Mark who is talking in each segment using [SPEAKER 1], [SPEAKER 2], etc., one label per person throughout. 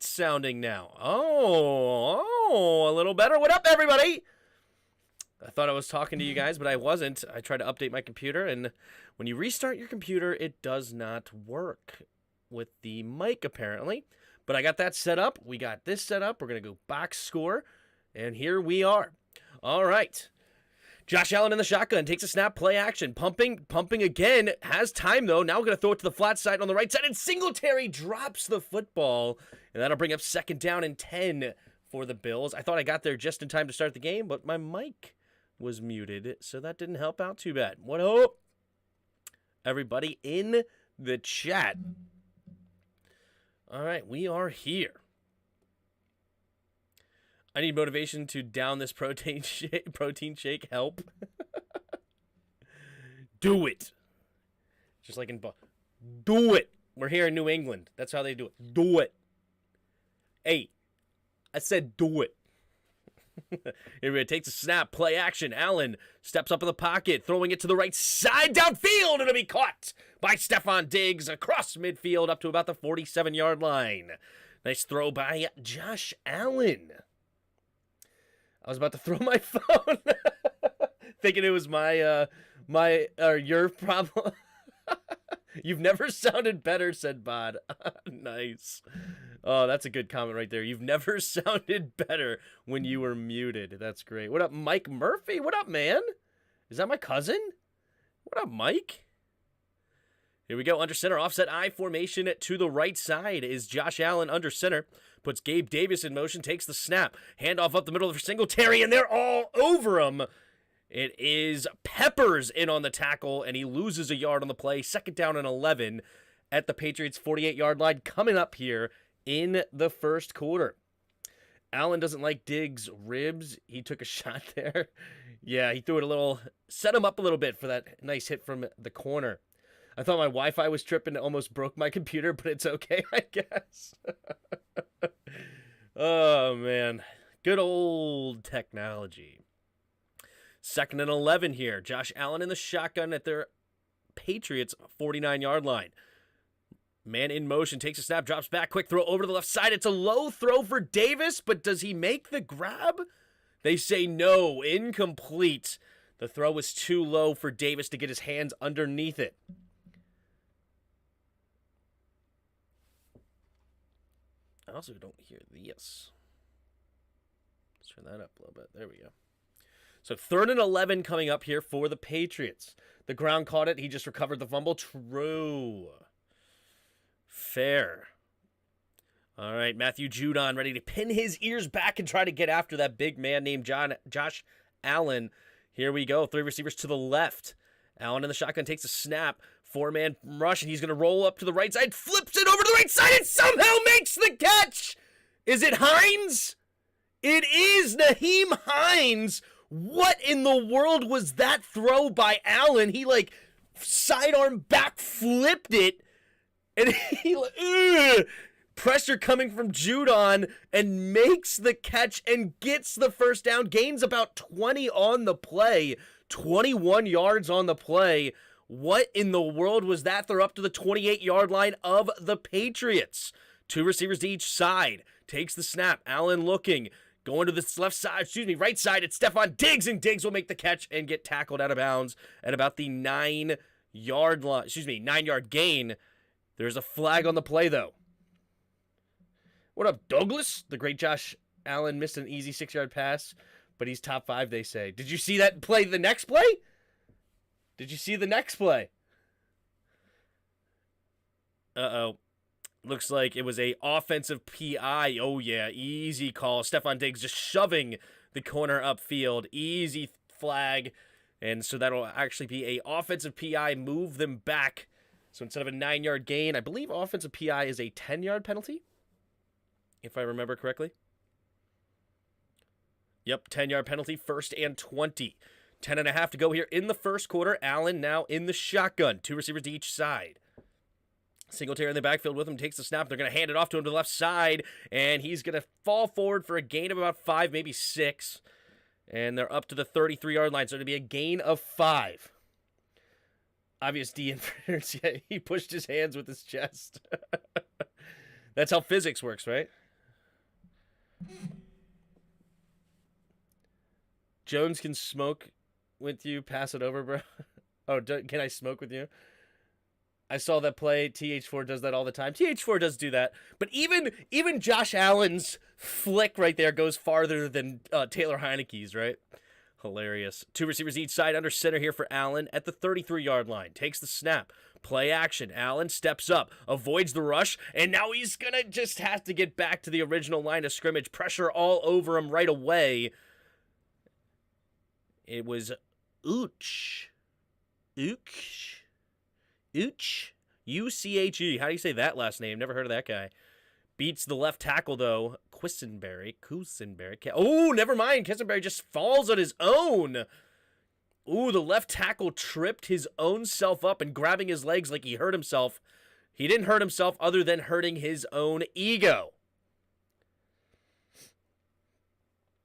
[SPEAKER 1] legit sounding now. Oh, a little better. What up, everybody? I thought I was talking to you guys, but I wasn't. I tried to update my computer, and when you restart your computer, it does not work with the mic, apparently. But I got that set up. We got this set up. We're going to go box score, and here we are. All right. Josh Allen in the shotgun, takes a snap, play action, pumping again, has time though. Now we're going to throw it to the flat side on the right side, and Singletary drops the football, and that'll bring up 2nd down and 10 for the Bills. I thought I got there just in time to start the game, but my mic was muted, so that didn't help out too bad. What up, everybody in the chat? All right, we are here. I need motivation to down this protein shake. Help. Do it. Just like in... Do it. We're here in New England. That's how they do it. Do it. Hey, I said do it. Here it takes a snap, play action. Allen steps up in the pocket, throwing it to the right side downfield. It'll be caught by Stephon Diggs across midfield up to about the 47-yard line. Nice throw by Josh Allen. I was about to throw my phone, thinking it was your problem. You've never sounded better, said Bod. Nice. Oh, that's a good comment right there. You've never sounded better when you were muted. That's great. What up, Mike Murphy? What up, man? Is that my cousin? What up, Mike? Here we go. Under center, offset I formation to the right side is Josh Allen under center. Puts Gabe Davis in motion, takes the snap. Handoff up the middle for Singletary, and they're all over him. It is Peppers in on the tackle, and he loses a yard on the play. 2nd down and 11 at the Patriots' 48-yard line coming up here in the first quarter. Allen doesn't like Diggs' ribs. He took a shot there. Yeah, he threw it a little, set him up a little bit for that nice hit from the corner. I thought my Wi-Fi was tripping. It almost broke my computer, but it's okay, I guess. Oh, man. Good old technology. 2nd and 11 here. Josh Allen in the shotgun at their Patriots' 49-yard line. Man in motion, takes a snap, drops back, quick throw over to the left side. It's a low throw for Davis, but does he make the grab? They say no, incomplete. The throw was too low for Davis to get his hands underneath it. I also don't hear this. Let's turn that up a little bit. There we go. So 3rd and 11 coming up here for the Patriots. The ground caught it. He just recovered the fumble. True. Fair. All right, Matthew Judon ready to pin his ears back and try to get after that big man named Josh Allen. Here we go. 3 receivers to the left. Allen in the shotgun takes a snap. 4-man rush, and he's going to roll up to the right side, flips it over to the right side, and somehow makes the catch. Is it Hines? It is Naheem Hines. What in the world was that throw by Allen? He, sidearm back flipped it, and he, pressure coming from Judon, and makes the catch and gets the first down. Gains about 20 on the play, 21 yards on the play. What in the world was that? They're up to the 28-yard line of the Patriots. 2 receivers to each side. Takes the snap. Allen looking. Going to this right side. It's Stephon Diggs, and Diggs will make the catch and get tackled out of bounds at about the 9-yard line. 9-yard gain. There's a flag on the play, though. What up, Douglas? The great Josh Allen missed an easy 6-yard pass, but he's top 5, they say. Did you see that play, the next play? Did you see the next play? Uh-oh. Looks like it was a offensive PI. Oh, yeah, easy call. Stephon Diggs just shoving the corner upfield. Easy flag. And so that'll actually be a offensive PI, move them back. So instead of a 9-yard gain, I believe offensive PI is a 10-yard penalty, if I remember correctly. Yep, 10-yard penalty, 1st and 20. 10.5 to go here in the first quarter. Allen now in the shotgun. 2 receivers to each side. Singletary in the backfield with him, takes the snap. They're going to hand it off to him to the left side, and he's going to fall forward for a gain of about 5, maybe 6. And they're up to the 33-yard line, so it'll be a gain of 5. Obvious D inference. Yeah, he pushed his hands with his chest. That's how physics works, right? Jones can smoke with you. Pass it over, bro. Oh, can I smoke with you? I saw that play. TH4 does that all the time. TH4 does do that. But even Josh Allen's flick right there goes farther than Taylor Heineke's, right? Hilarious. Two receivers each side under center here for Allen at the 33-yard line. Takes the snap. Play action. Allen steps up, avoids the rush, and now he's going to just have to get back to the original line of scrimmage. Pressure all over him right away. It was Ooch. U-C-H-E. How do you say that last name? Never heard of that guy. Beats the left tackle, though. Quisenberry. Oh, never mind. Quisenberry just falls on his own. Ooh, the left tackle tripped his own self up and grabbing his legs like he hurt himself. He didn't hurt himself other than hurting his own ego.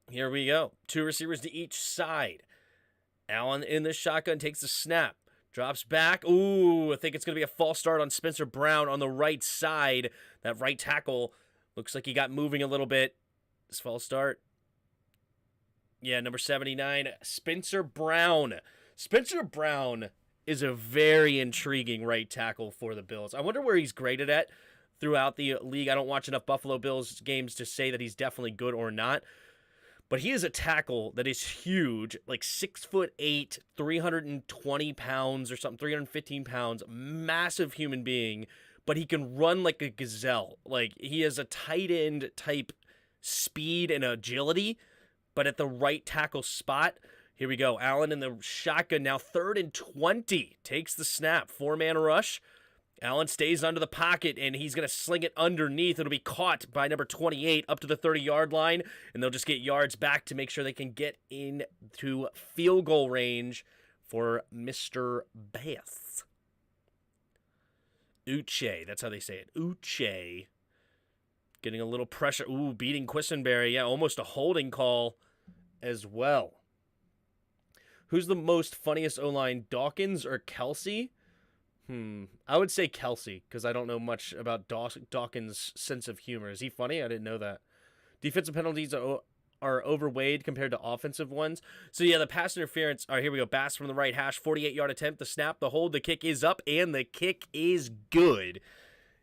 [SPEAKER 1] Here we go. Two receivers to each side. Allen in the shotgun takes the snap. Drops back. Ooh, I think it's going to be a false start on Spencer Brown on the right side. That right tackle looks like he got moving a little bit. This false start. Yeah, number 79, Spencer Brown. Spencer Brown is a very intriguing right tackle for the Bills. I wonder where he's graded at throughout the league. I don't watch enough Buffalo Bills games to say that he's definitely good or not. But he is a tackle that is huge, like 6'8", 320 pounds or something, 315 pounds, massive human being, but he can run like a gazelle. Like, he has a tight end type speed and agility, but at the right tackle spot. Here we go. Allen in the shotgun now, 3rd and 20. Takes the snap, 4-man rush. Allen stays under the pocket, and he's going to sling it underneath. It'll be caught by number 28 up to the 30-yard line, and they'll just get yards back to make sure they can get into field goal range for Mr. Bass. Uche, that's how they say it. Uche. Getting a little pressure. Ooh, beating Quisenberry. Yeah, almost a holding call as well. Who's the most funniest O-line, Dawkins or Kelsey? I would say Kelsey, because I don't know much about Dawkins' sense of humor. Is he funny? I didn't know that. Defensive penalties are overweighed compared to offensive ones. So, yeah, the pass interference. All right, here we go. Bass from the right hash, 48-yard attempt. The snap, the hold, the kick is up, and the kick is good.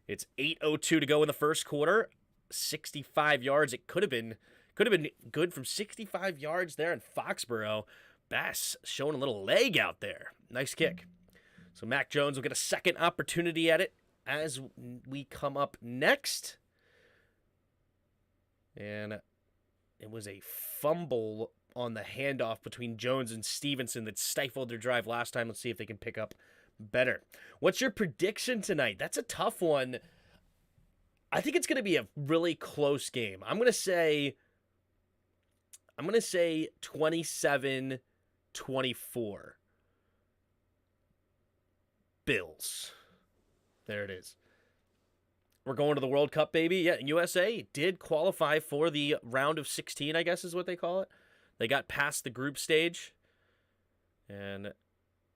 [SPEAKER 1] It's 8:02 to go in the first quarter. 65 yards. It could have been good from 65 yards there in Foxborough. Bass showing a little leg out there. Nice kick. So Mac Jones will get a second opportunity at it as we come up next. And it was a fumble on the handoff between Jones and Stevenson that stifled their drive last time. Let's see if they can pick up better. What's your prediction tonight? That's a tough one. I think it's going to be a really close game. I'm going to say 27-24. Bills. There it is. We're going to the World Cup, baby. Yeah, USA did qualify for the round of 16, I guess is what they call it. They got past the group stage. And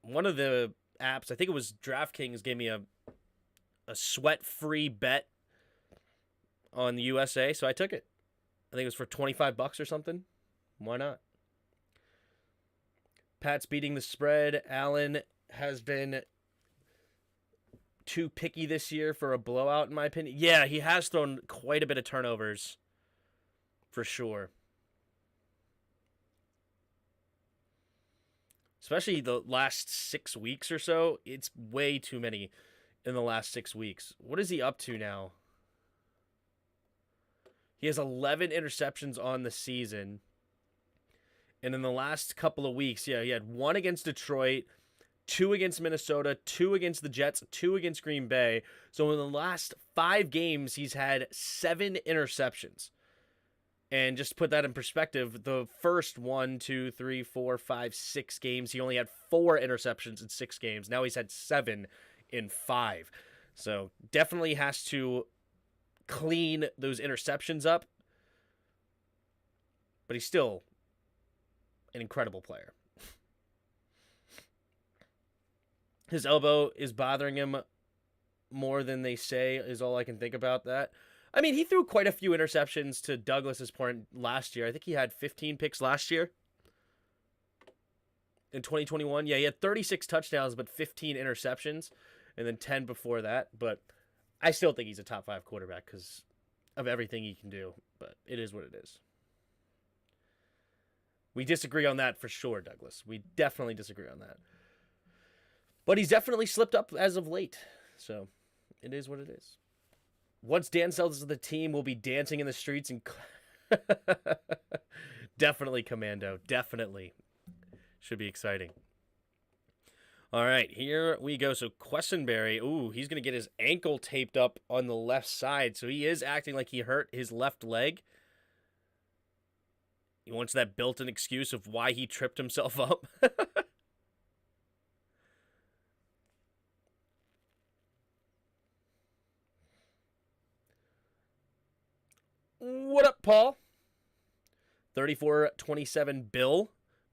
[SPEAKER 1] one of the apps, I think it was DraftKings, gave me a sweat-free bet on the USA, so I took it. I think it was for $25 or something. Why not? Pat's beating the spread. Allen has been too picky this year for a blowout, in my opinion. Yeah, he has thrown quite a bit of turnovers, for sure. Especially the last 6 weeks or so. It's way too many in the last 6 weeks. What is he up to now? He has 11 interceptions on the season. And in the last couple of weeks, yeah, he had 1 against Detroit, 2 against Minnesota, 2 against the Jets, 2 against Green Bay. So in the last 5 games, he's had 7 interceptions. And just to put that in perspective, the first 1, 2, 3, 4, 5, 6 games, he only had 4 interceptions in 6 games. Now he's had 7 in 5. So definitely has to clean those interceptions up. But he's still an incredible player. His elbow is bothering him more than they say is all I can think about that. I mean, he threw quite a few interceptions to Douglas's point last year. I think he had 15 picks last year. In 2021, yeah, he had 36 touchdowns, but 15 interceptions, and then 10 before that. But I still think he's a top 5 quarterback because of everything he can do. But it is what it is. We disagree on that for sure, Douglas. We definitely disagree on that. But he's definitely slipped up as of late. So it is what it is. Once Dan sells to the team, we'll be dancing in the streets and definitely, Commando. Definitely. Should be exciting. All right, here we go. So Quessenberry, ooh, he's going to get his ankle taped up on the left side. So he is acting like he hurt his left leg. He wants that built-in excuse of why he tripped himself up. What up, Paul? 34-27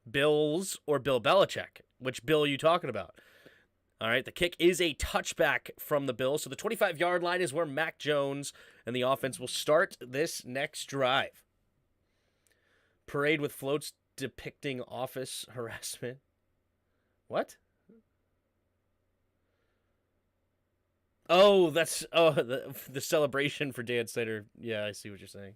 [SPEAKER 1] Bills or Bill Belichick? Which Bill are you talking about? All right, the kick is a touchback from the Bills. So the 25-yard line is where Mac Jones and the offense will start this next drive. Parade with floats depicting office harassment. What? Oh, that's the celebration for Dan Snyder. Yeah, I see what you're saying.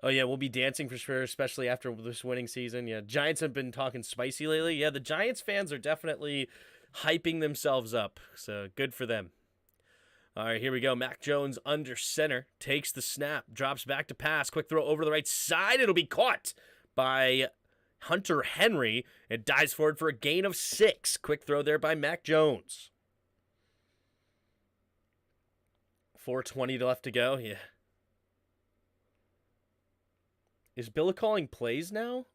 [SPEAKER 1] Oh, yeah, we'll be dancing for sure, especially after this winning season. Yeah, Giants have been talking spicy lately. Yeah, the Giants fans are definitely hyping themselves up, so good for them. All right, here we go. Mac Jones under center, takes the snap, drops back to pass. Quick throw over the right side. It'll be caught by Hunter Henry. It dives forward for a gain of 6. Quick throw there by Mac Jones. 4:20 left to go. Yeah. Is Bill calling plays now?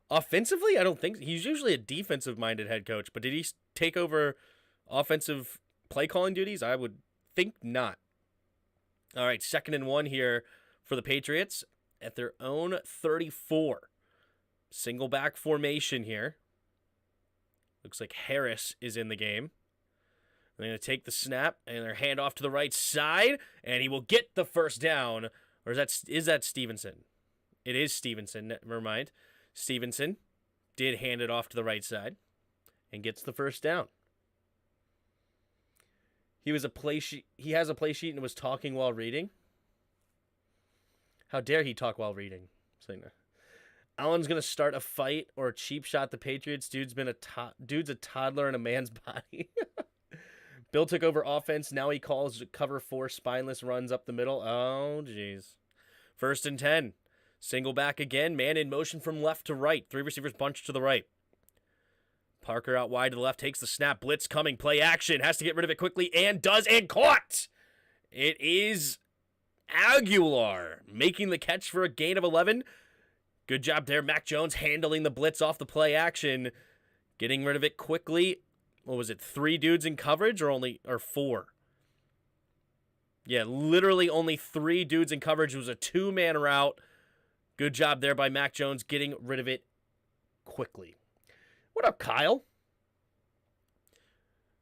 [SPEAKER 1] Offensively, I don't think so. He's usually a defensive-minded head coach, but did he take over offensive play calling duties? I would think not. All right, 2nd and 1 here for the Patriots at their own 34. Single back formation here. Looks like Harris is in the game. They're going to take the snap and their hand off to the right side, and he will get the first down. Or is that Stevenson? It is Stevenson. Never mind. Stevenson did hand it off to the right side and gets the first down. He has a play sheet and was talking while reading. How dare he talk while reading? Allen's going to start a fight or cheap shot the Patriots. Dude's a toddler in a man's body. Bill took over offense. Now he calls cover 4 spineless runs up the middle. Oh, jeez. 1st and 10. Single back again. Man in motion from left to right. 3 receivers bunched to the right. Parker out wide to the left. Takes the snap. Blitz coming. Play action. Has to get rid of it quickly and does. And caught. It is Aguilar making the catch for a gain of 11. Good job there. Mac Jones handling the blitz off the play action. Getting rid of it quickly. What was it? 3 dudes in coverage or 4? Yeah, literally only 3 dudes in coverage. It was a 2-man route. Good job there by Mac Jones getting rid of it quickly. What up, Kyle?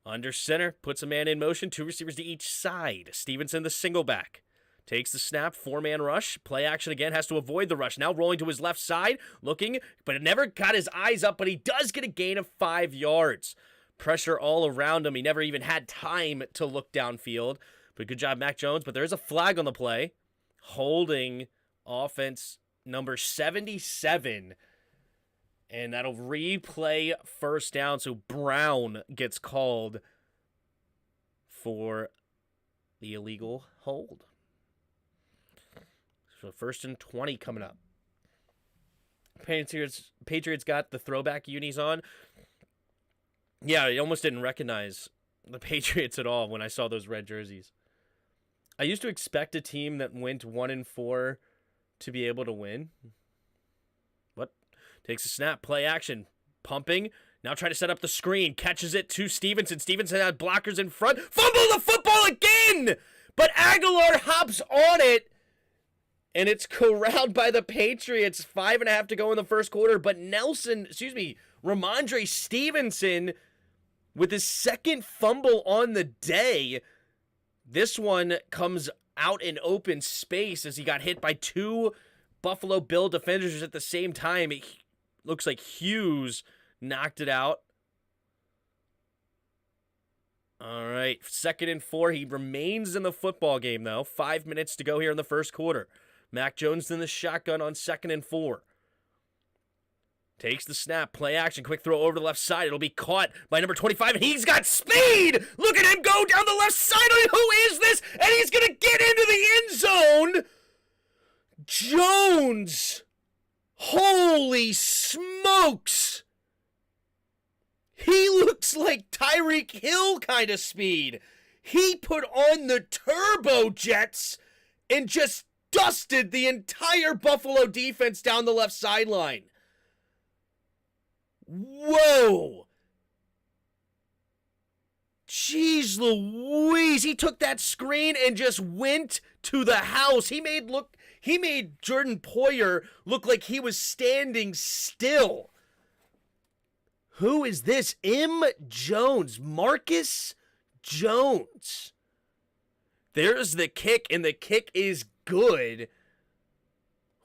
[SPEAKER 1] Under center, puts a man in motion. 2 receivers to each side. Stevenson, the single back. Takes the snap, 4-man rush. Play action again, has to avoid the rush. Now rolling to his left side, looking, but it never got his eyes up, but he does get a gain of 5 yards. Pressure all around him. He never even had time to look downfield. But good job, Mac Jones. But there is a flag on the play. Holding offense number 77. And that'll replay first down. So Brown gets called for the illegal hold. So 1st and 20 coming up. Patriots got the throwback unis on. Yeah, I almost didn't recognize the Patriots at all when I saw those red jerseys. I used to expect a team that went 1-4 to be able to win. What? Takes a snap, play action, pumping. Now trying to set up the screen, catches it to Stevenson. Stevenson had blockers in front. Fumble the football again! But Aguilar hops on it, and it's corralled by the Patriots. 5.5 to go in the first quarter, but Ramondre Stevenson with his 2nd fumble on the day. This one comes out in open space as he got hit by two Buffalo Bill defenders at the same time. It looks like Hughes knocked it out. All right, 2nd and 4. He remains in the football game, though. 5 minutes to go here in the first quarter. Mac Jones in the shotgun on 2nd and 4. Takes the snap, play action, quick throw over to the left side. It'll be caught by number 25, and he's got speed! Look at him go down the left side! Who is this? And he's going to get into the end zone! Jones! Holy smokes! He looks like Tyreek Hill kind of speed. He put on the turbo jets and just dusted the entire Buffalo defense down the left sideline. Whoa! Jeez Louise, he took that screen and just went to the house. He made Jordan Poyer look like he was standing still. Who is this? M. Jones. Marcus Jones. There's the kick, and the kick is good.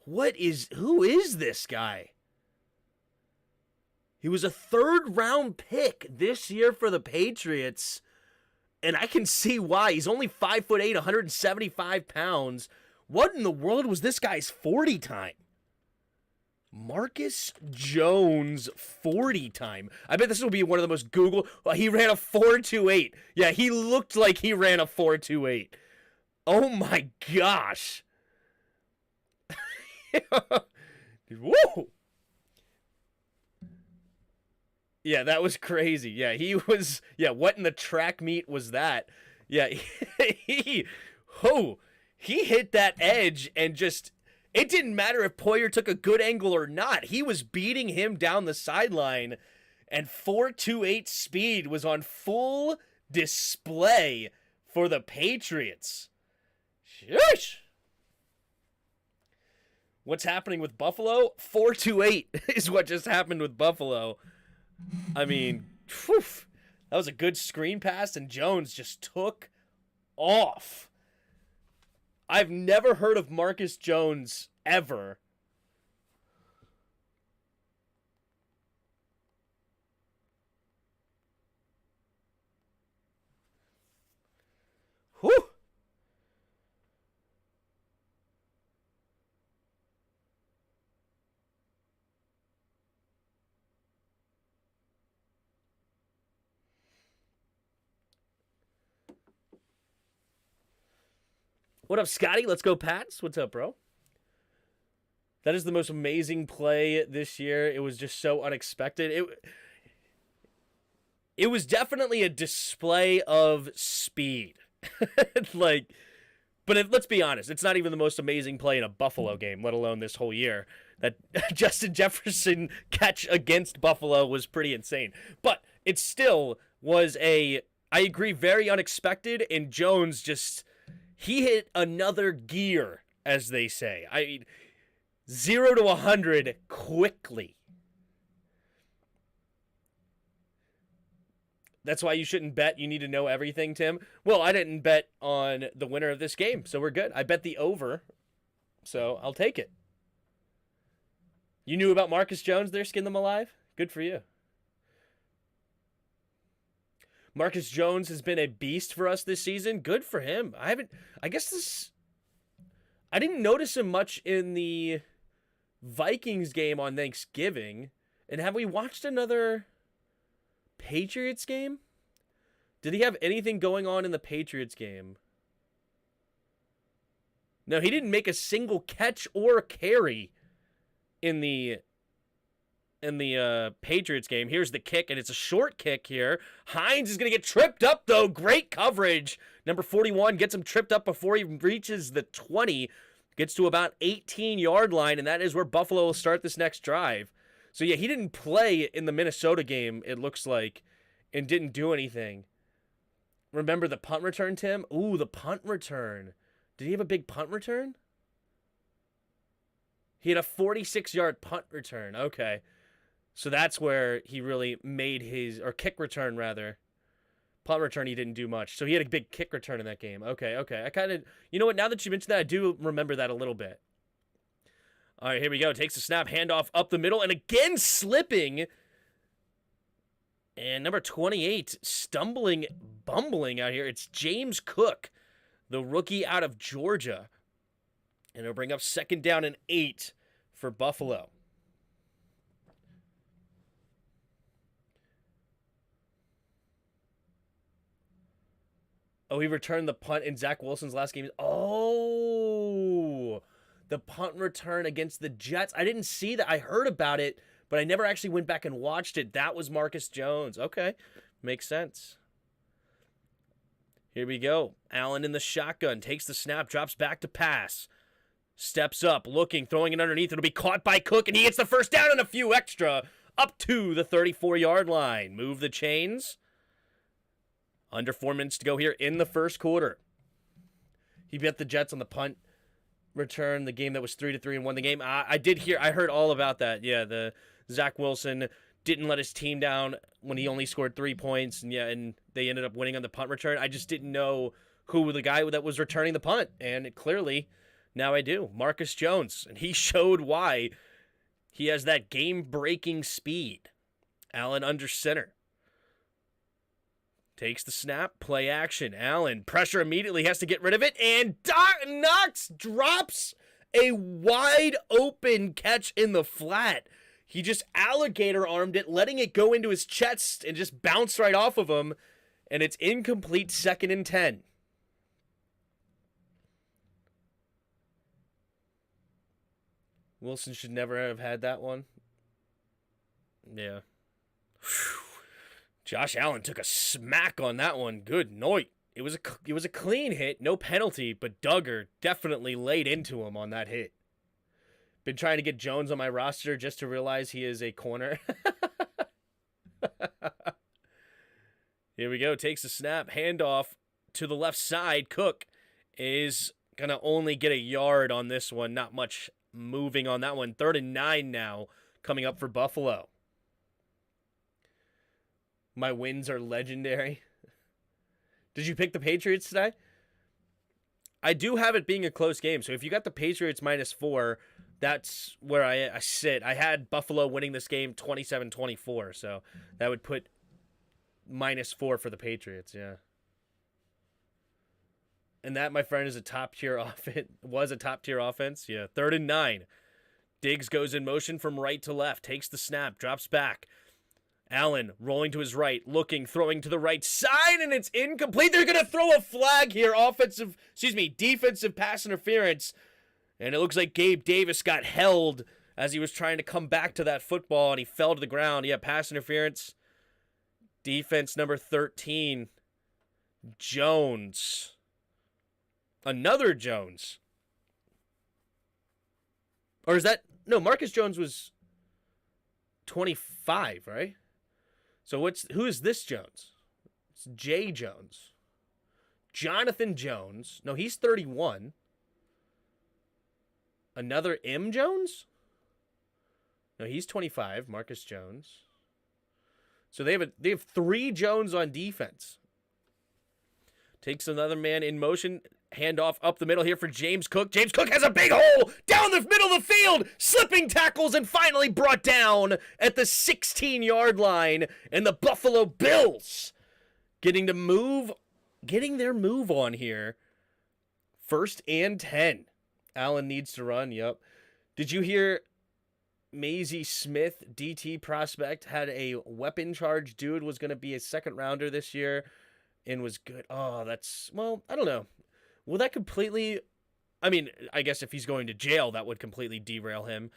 [SPEAKER 1] Who is this guy? He was a 3rd-round pick this year for the Patriots, and I can see why. He's only 5'8", 175 pounds. What in the world was this guy's 40 time? Marcus Jones 40 time. I bet this will be one of the most Google. He ran a 4.28. Yeah, he looked like he ran a 4.28. Oh my gosh. Woo! Yeah, that was crazy. Yeah, he was. Yeah, what in the track meet was that? Yeah, he hit that edge and just. It didn't matter if Poyer took a good angle or not. He was beating him down the sideline, and 4.28 speed was on full display for the Patriots. Sheesh! What's happening with Buffalo? 4.28 is what just happened with Buffalo. I mean, whew, that was a good screen pass, and Jones just took off. I've never heard of Marcus Jones ever. Whew. What up, Scotty? Let's go, Pats. What's up, bro? That is the most amazing play this year. It was just so unexpected. It was definitely a display of speed. Let's be honest. It's not even the most amazing play in a Buffalo game, let alone this whole year. That Justin Jefferson catch against Buffalo was pretty insane. But it still was I agree, very unexpected, and Jones just... He hit another gear, as they say. 0 to 100 quickly. That's why you shouldn't bet. You need to know everything, Tim. Well, I didn't bet on the winner of this game, so we're good. I bet the over, so I'll take it. You knew about Marcus Jones there, skin them alive? Good for you. Marcus Jones has been a beast for us this season. Good for him. I didn't notice him much in the Vikings game on Thanksgiving. And have we watched another Patriots game? Did he have anything going on in the Patriots game? No, he didn't make a single catch or carry in the Patriots game. Here's the kick, and it's a short kick here. Hines is going to get tripped up, though. Great coverage. Number 41 gets him tripped up before he reaches the 20. Gets to about 18-yard line, and that is where Buffalo will start this next drive. So, yeah, he didn't play in the Minnesota game, it looks like, and didn't do anything. Remember the punt return, Tim? Ooh, the punt return. Did he have a big punt return? He had a 46-yard punt return. Okay. So that's where he really made his, or kick return rather. Punt return, he didn't do much. So he had a big kick return in that game. Okay. I kind of, you know what? Now that you mentioned that, I do remember that a little bit. All right, here we go. Takes the snap, handoff up the middle, and again slipping. And number 28, bumbling out here. It's James Cook, the rookie out of Georgia. And it'll bring up 2nd down and 8 for Buffalo. Oh, he returned the punt in Zach Wilson's last game. Oh, the punt return against the Jets. I didn't see that. I heard about it, but I never actually went back and watched it. That was Marcus Jones. Okay, makes sense. Here we go. Allen in the shotgun. Takes the snap, drops back to pass. Steps up, looking, throwing it underneath. It'll be caught by Cook, and he gets the first down and a few extra up to the 34-yard line. Move the chains. Under 4 minutes to go here in the first quarter. He beat the Jets on the punt return, the game that was 3-3 and won the game. I heard all about that. Yeah, the Zach Wilson didn't let his team down when he only scored 3 points, and they ended up winning on the punt return. I just didn't know who the guy that was returning the punt, and clearly now I do. Marcus Jones, and he showed why he has that game-breaking speed. Allen under center. Takes the snap, play action. Allen, pressure immediately, has to get rid of it, and drops a wide open catch in the flat. He just alligator armed it, letting it go into his chest and just bounce right off of him, and it's incomplete, 2nd and 10. Wilson should never have had that one. Yeah. Whew. Josh Allen took a smack on that one. Good night. It was a clean hit, no penalty, but Duggar definitely laid into him on that hit. Been trying to get Jones on my roster just to realize he is a corner. Here we go. Takes the snap, handoff to the left side. Cook is going to only get a yard on this one. Not much moving on that one. 3rd and 9 now coming up for Buffalo. My wins are legendary. Did you pick the Patriots today? I do have it being a close game. So if you got the Patriots -4, that's where I sit. I had Buffalo winning this game 27-24. So that would put -4 for the Patriots. Yeah. And that, my friend, is a top-tier offense. Was a top-tier offense. Yeah. 3rd and 9. Diggs goes in motion from right to left. Takes the snap. Drops back. Allen rolling to his right, looking, throwing to the right side, and it's incomplete. They're going to throw a flag here. Defensive pass interference. And it looks like Gabe Davis got held as he was trying to come back to that football, and he fell to the ground. Yeah, pass interference. Defense number 13. Jones. Another Jones. Or is that... No, Marcus Jones was 25, right? So who is this Jones? It's Jay Jones. Jonathan Jones. No, he's 31. Another M Jones? No, he's 25. Marcus Jones. So they have 3 Jones on defense. Takes another man in motion. Handoff up the middle here for James Cook. James Cook has a big hole down the middle of the field. Slipping tackles and finally brought down at the 16-yard line. And the Buffalo Bills getting their move on here. 1st and 10. Allen needs to run. Yep. Did you hear Maisie Smith, DT prospect, had a weapon charge? Dude was going to be a 2nd rounder this year and was good. Oh, I don't know. Will that completely... I mean, I guess if he's going to jail, that would completely derail him.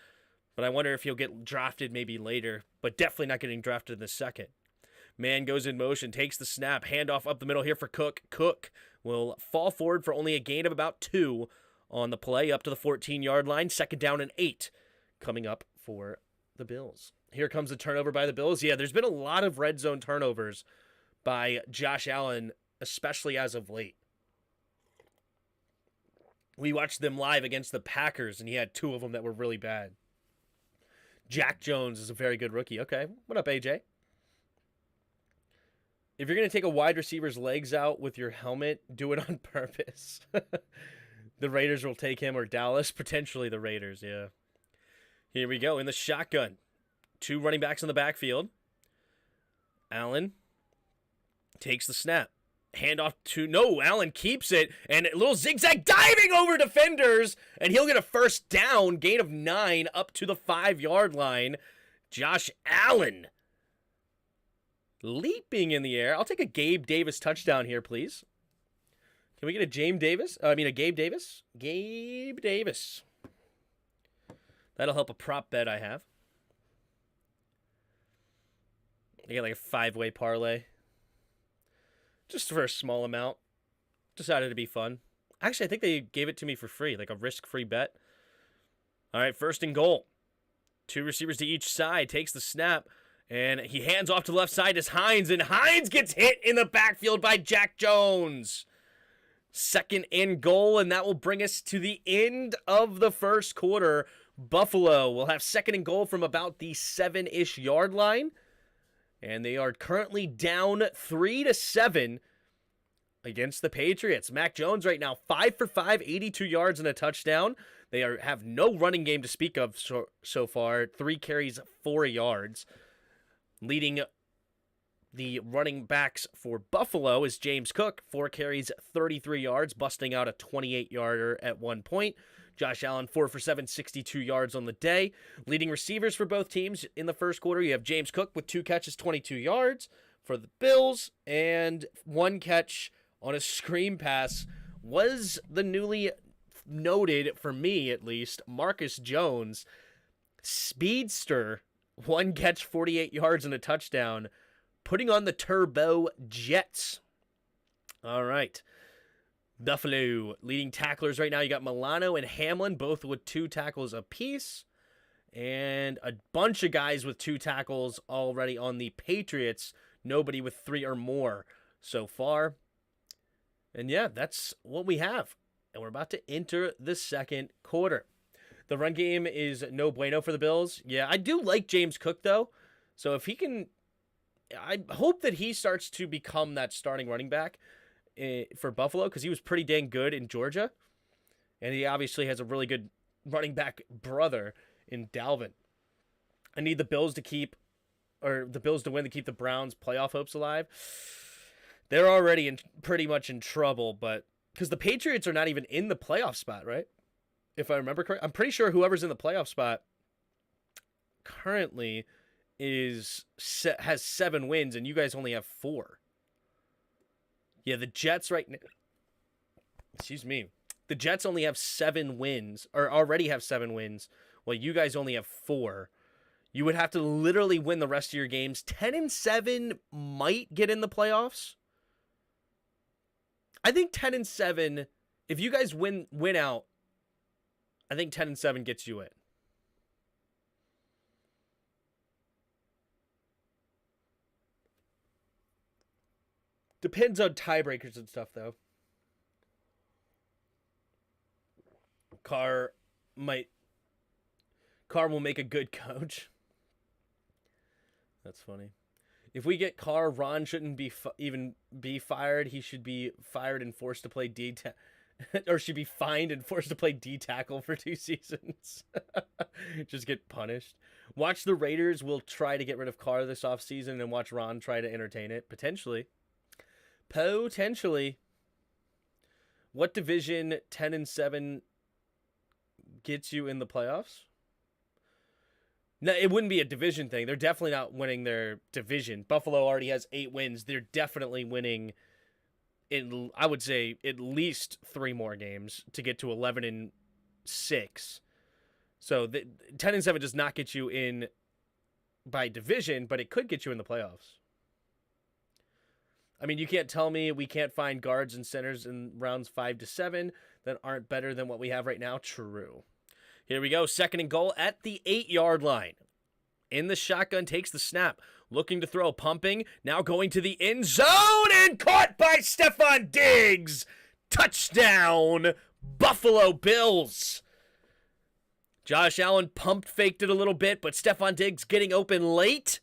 [SPEAKER 1] But I wonder if he'll get drafted maybe later. But definitely not getting drafted in the 2nd. Man goes in motion, takes the snap, handoff up the middle here for Cook. Cook will fall forward for only a gain of about 2 on the play up to the 14-yard line. 2nd down and 8 coming up for the Bills. Here comes the turnover by the Bills. Yeah, there's been a lot of red zone turnovers by Josh Allen, especially as of late. We watched them live against the Packers, and he had 2 of them that were really bad. Jack Jones is a very good rookie. Okay, what up, AJ? If you're going to take a wide receiver's legs out with your helmet, do it on purpose. The Raiders will take him, or Dallas, potentially the Raiders, yeah. Here we go, in the shotgun. 2 running backs in the backfield. Allen takes the snap. Handoff to, no, Allen keeps it, and a little zigzag diving over defenders, and he'll get a first down, gain of 9 up to the 5-yard line. Josh Allen leaping in the air. I'll take a Gabe Davis touchdown here, please. Can we get a Gabe Davis? Gabe Davis. That'll help a prop bet I have. I get like a 5-way parlay. Just for a small amount. Decided to be fun. Actually, I think they gave it to me for free, like a risk-free bet. All right, 1st and goal. 2 receivers to each side. Takes the snap. And he hands off to the left side as Hines. And Hines gets hit in the backfield by Jack Jones. 2nd and goal. And that will bring us to the end of the first quarter. Buffalo will have 2nd and goal from about the 7-ish yard line. And they are currently down 3-7 against the Patriots. Mac Jones right now 5 for 5, 82 yards and a touchdown. They have no running game to speak of so far. 3 carries, 4 yards. Leading the running backs for Buffalo is James Cook. 4 carries, 33 yards, busting out a 28-yarder at one point. Josh Allen, 4 for 7, 62 yards on the day. Leading receivers for both teams in the first quarter, you have James Cook with 2 catches, 22 yards for the Bills, and 1 catch on a screen pass was the newly noted, for me at least, Marcus Jones. Speedster, 1 catch, 48 yards and a touchdown, putting on the Turbo Jets. All right. Buffalo leading tacklers right now. You got Milano and Hamlin, both with 2 tackles apiece. And a bunch of guys with 2 tackles already on the Patriots. Nobody with 3 or more so far. And yeah, that's what we have. And we're about to enter the second quarter. The run game is no bueno for the Bills. Yeah, I do like James Cook, though. So if he can, I hope that he starts to become that starting running back for Buffalo, because he was pretty dang good in Georgia. And he obviously has a really good running back brother in Dalvin. I need the Bills to win to keep the Browns' playoff hopes alive. They're already pretty much in trouble, but because the Patriots are not even in the playoff spot, right? If I remember correctly. I'm pretty sure whoever's in the playoff spot currently has 7 wins, and you guys only have 4. Yeah, the Jets right now. Excuse me. The Jets only have 7 wins, or already have 7 wins, while you guys only have 4. You would have to literally win the rest of your games. 10-7 might get in the playoffs. I think 10-7, if you guys win out, I think 10-7 gets you in. Depends on tiebreakers and stuff, though. Carr will make a good coach. That's funny. If we get Carr, Ron shouldn't even be fired. He should be fired and forced to play or should be fined and forced to play D-tackle for 2 seasons. Just get punished. Watch the Raiders will try to get rid of Carr this offseason and watch Ron try to entertain it. Potentially. What division 10-7 gets you in the playoffs? No, it wouldn't be a division thing. They're definitely not winning their division. Buffalo already has 8 wins. They're definitely winning, I would say, at least 3 more games to get to 11-6. So 10-7 does not get you in by division, but it could get you in the playoffs. I mean, you can't tell me we can't find guards and centers in rounds 5 to 7 that aren't better than what we have right now. True. Here we go. 2nd and goal at the 8-yard line. In the shotgun, takes the snap. Looking to throw, pumping. Now going to the end zone and caught by Stephon Diggs. Touchdown, Buffalo Bills. Josh Allen faked it a little bit, but Stephon Diggs getting open late.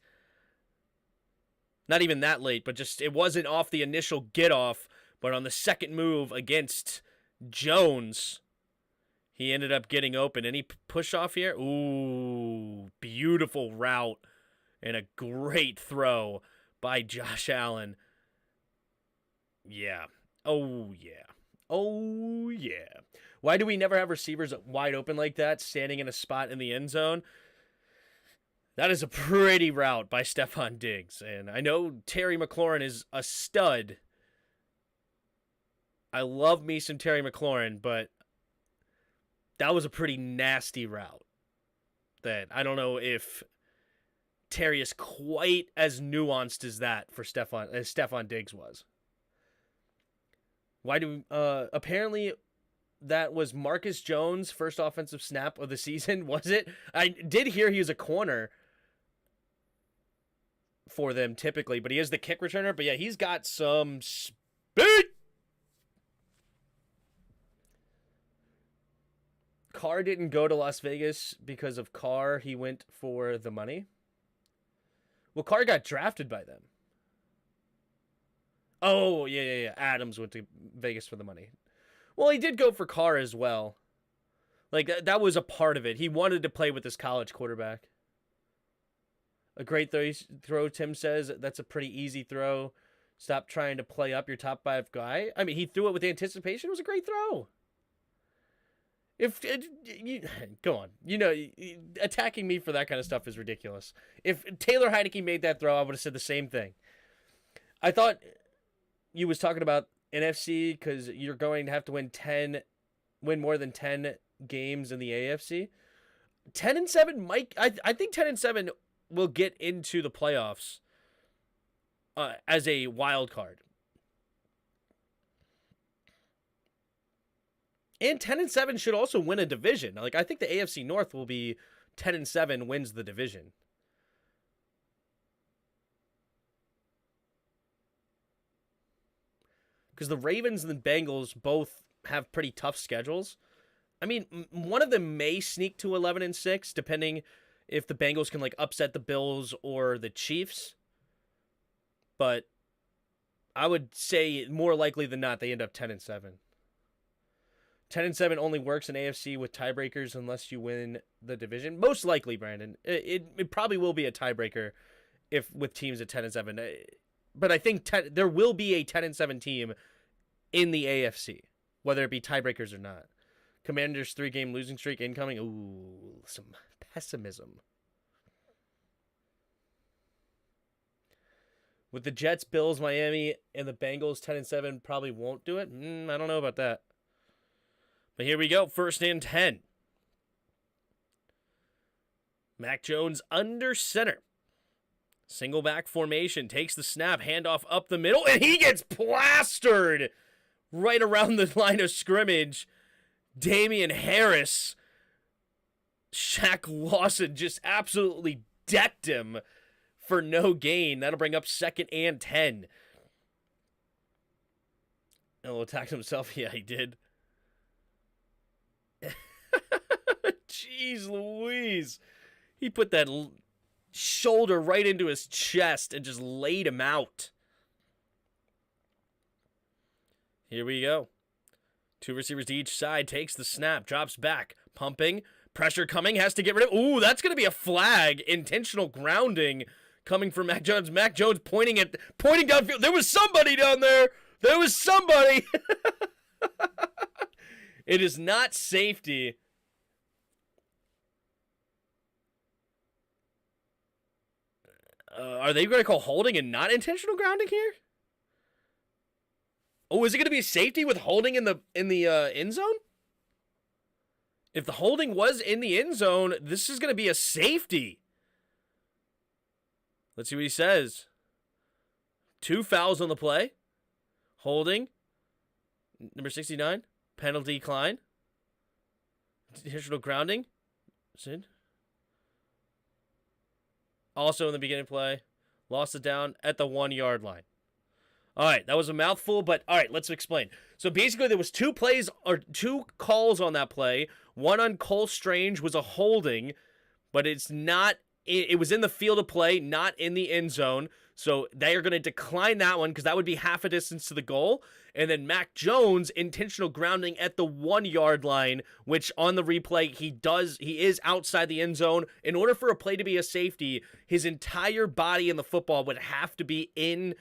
[SPEAKER 1] Not even that late, but just it wasn't off the initial get off, but on the second move against Jones, he ended up getting open. Any push off here? Ooh, beautiful route and a great throw by Josh Allen. Yeah. Oh, yeah. Oh, yeah. Why do we never have receivers wide open like that, standing in a spot in the end zone? That is a pretty route by Stephon Diggs. And I know Terry McLaurin is a stud. I love me some Terry McLaurin, but that was a pretty nasty route. That I don't know if Terry is quite as nuanced as that for Stephon Diggs was. Why do apparently that was Marcus Jones' first offensive snap of the season, was it? I did hear he was a corner for them typically, but he is the kick returner. But yeah, he's got some speed. Carr didn't go to Las Vegas because of Carr. He went for the money. Well, Carr got drafted by them. Oh, yeah. Adams went to Vegas for the money. Well, he did go for Carr as well. Like, that was a part of it. He wanted to play with his college quarterback. A great throw, Tim says. That's a pretty easy throw. Stop trying to play up your top 5 guy. I mean, he threw it with anticipation. It was a great throw. Go on. You know, attacking me for that kind of stuff is ridiculous. If Taylor Heineke made that throw, I would have said the same thing. I thought you was talking about NFC because you're going to have to win more than 10 games in the AFC. 10-7 might. I think 10-7 will get into the playoffs as a wild card. And 10-7 should also win a division. Like, I think the AFC North will be 10-7 wins the division. Because the Ravens and the Bengals both have pretty tough schedules. I mean, one of them may sneak to 11-6, depending if the Bengals can like upset the Bills or the Chiefs. But I would say more likely than not they end up 10-7. 10-7 only works in AFC with tiebreakers unless you win the division. Most likely, Brandon. It probably will be a tiebreaker if with teams at 10-7. But I think there will be a 10-7 team in the AFC, whether it be tiebreakers or not. Commanders' 3-game losing streak incoming. Ooh, some pessimism. With the Jets, Bills, Miami, and the Bengals, 10-7 probably won't do it. I don't know about that. But here we go. 1st and 10. Mac Jones under center. Single back formation. Takes the snap. Handoff up the middle. And he gets plastered right around the line of scrimmage. Damian Harris. Shaq Lawson just absolutely decked him for no gain. That'll bring up 2nd and 10. He'll attack himself. Yeah, he did. Jeez Louise. He put that shoulder right into his chest and just laid him out. Here we go. 2 receivers to each side. Takes the snap. Drops back. Pumping. Pressure coming. Has to get rid of. Ooh, that's going to be a flag. Intentional grounding coming from Mac Jones. Mac Jones pointing downfield. There was somebody down there. There was somebody. It is not safety. Are they going to call holding and not intentional grounding here? Oh, is it going to be a safety with holding in the end zone? If the holding was in the end zone, this is going to be a safety. Let's see what he says. 2 fouls on the play. Holding. Number 69. Penalty decline. Intentional grounding. Sid. Also in the beginning play. Lost it down at the 1-yard line. All right, that was a mouthful, but all right, let's explain. So basically there was 2 calls on that play. One on Cole Strange was a holding, but it's not it was in the field of play, not in the end zone. So they are going to decline that one because that would be half a distance to the goal. And then Mac Jones, intentional grounding at the 1 yard line, which on the replay, he is outside the end zone. In order for a play to be a safety, his entire body in the football would have to be in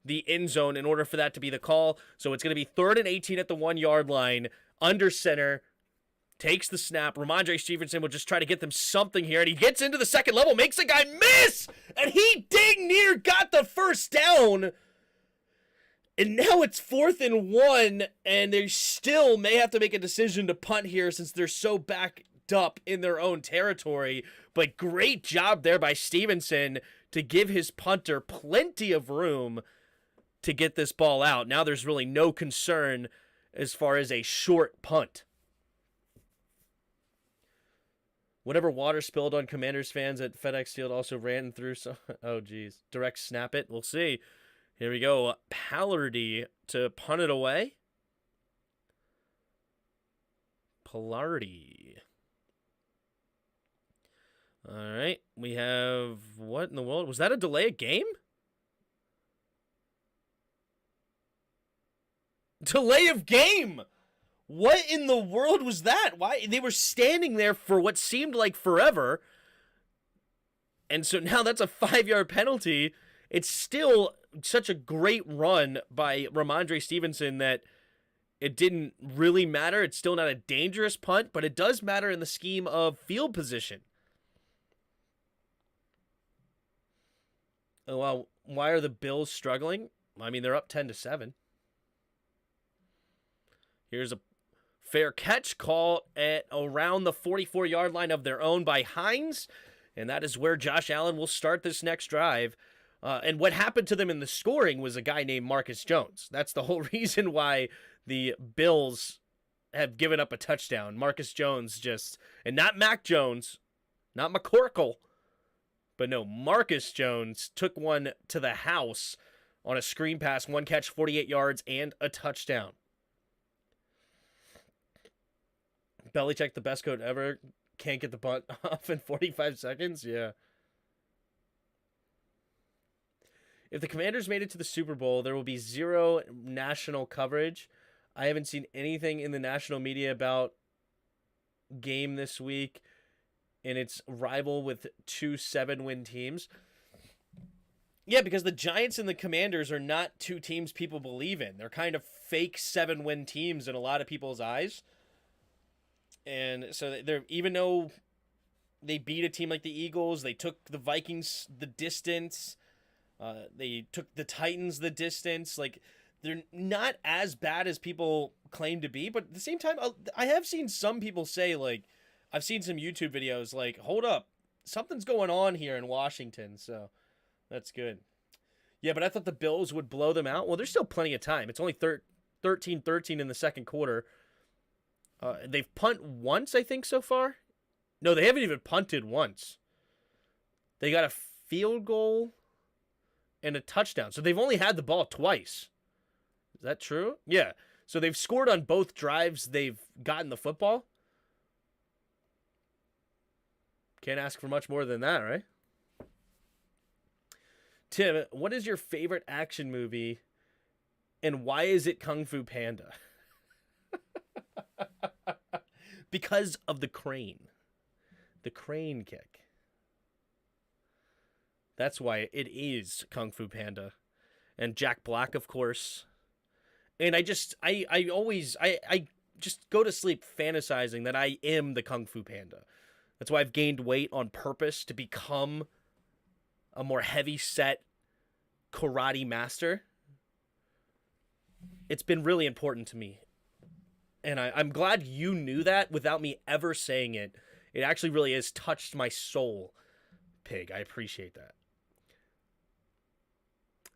[SPEAKER 1] the end zone in order for that to be the call. So it's going to be 3rd and 18 at the 1 yard line, under center. Takes the snap. Ramondre Stevenson will just try to get them something here. And he gets into the second level, makes a guy miss. And he dang near got the first down. And now it's 4th and 1. And they still may have to make a decision to punt here since they're so backed up in their own territory. But great job there by Stevenson to give his punter plenty of room to get this ball out. Now there's really no concern as far as a short punt. Whatever water spilled on Commanders fans at FedEx Field also ran through some... Oh, geez. Direct snap it. We'll see. Here we go. Pallardy to punt it away. Pallardy. All right. We have... What in the world? Was that a delay of game? Delay of game! What in the world was that? Why? They were standing there for what seemed like forever. And so now that's a 5-yard penalty. It's still such a great run by Ramondre Stevenson that it didn't really matter. It's still not a dangerous punt, but it does matter in the scheme of field position. Oh, well, why are the Bills struggling? I mean, they're up 10-7. Here's a fair catch call at around the 44-yard line of their own by Hines. And that is where Josh Allen will start this next drive. And what happened to them in the scoring was a guy named Marcus Jones. That's the whole reason why the Bills have given up a touchdown. Marcus Jones and not Mac Jones, not McCorkle, but no, Marcus Jones took one to the house on a screen pass, 1 catch, 48 yards, and a touchdown. Belichick, the best coach ever, can't get the punt off in 45 seconds? Yeah. If the Commanders made it to the Super Bowl, there will be 0 national coverage. I haven't seen anything in the national media about game this week and its rival with 2 7-win teams. Yeah, because the Giants and the Commanders are not 2 teams people believe in. They're kind of fake 7-win teams in a lot of people's eyes. And so they're, even though they beat a team like the Eagles, they took the Vikings the distance, they took the Titans the distance. Like, they're not as bad as people claim to be, but at the same time, I have seen some people say, like, I've seen some YouTube videos like, hold up, something's going on here in Washington, so that's good. Yeah, but I thought the Bills would blow them out. Well, there's still plenty of time. It's only 13-13 in the second quarter. They've punted once, I think, so far. No, they haven't even punted once. They got a field goal and a touchdown. So they've only had the ball twice. Is that true? Yeah. So they've scored on both drives they've gotten the football. Can't ask for much more than that, right? Tim, what is your favorite action movie and why is it Kung Fu Panda? Because of the crane. The crane kick. That's why it is Kung Fu Panda. And Jack Black, of course. And I just go to sleep fantasizing that I am the Kung Fu Panda. That's why I've gained weight on purpose, to become a more heavy-set karate master. It's been really important to me. And I'm glad you knew that without me ever saying it. It actually really has touched my soul, Pig. I appreciate that.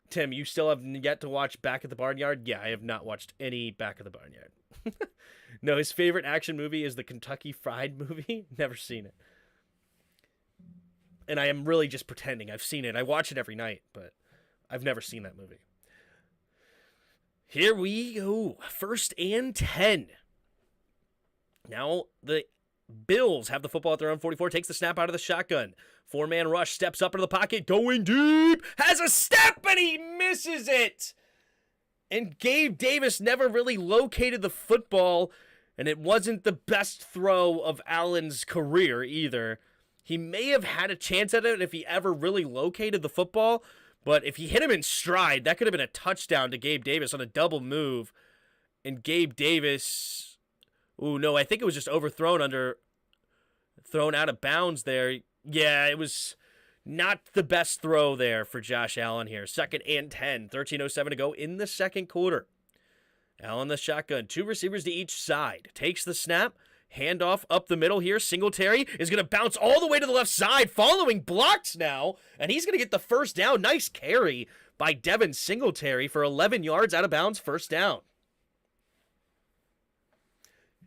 [SPEAKER 1] Tim, you still have yet to watch Back at the Barnyard? Yeah, I have not watched any Back at the Barnyard. No, his favorite action movie is the Kentucky Fried Movie. Never seen it. And I am really just pretending. I've seen it. I watch it every night, but I've never seen that movie. Here we go. 1st and 10. Now, the Bills have the football at their own 44, takes the snap out of the shotgun. Four-man rush, steps up into the pocket, going deep, has a step, and he misses it. And Gabe Davis never really located the football, and it wasn't the best throw of Allen's career either. He may have had a chance at it if he ever really located the football, but if he hit him in stride, that could have been a touchdown to Gabe Davis on a double move. And Gabe Davis, I think it was just thrown out of bounds there. Yeah, it was not the best throw there for Josh Allen here. 2nd and 10, 13:07 to go in the second quarter. Allen the shotgun, 2 receivers to each side. Takes the snap, handoff up the middle here. Singletary is going to bounce all the way to the left side, following blocks now, and he's going to get the first down. Nice carry by Devin Singletary for 11 yards out of bounds, first down.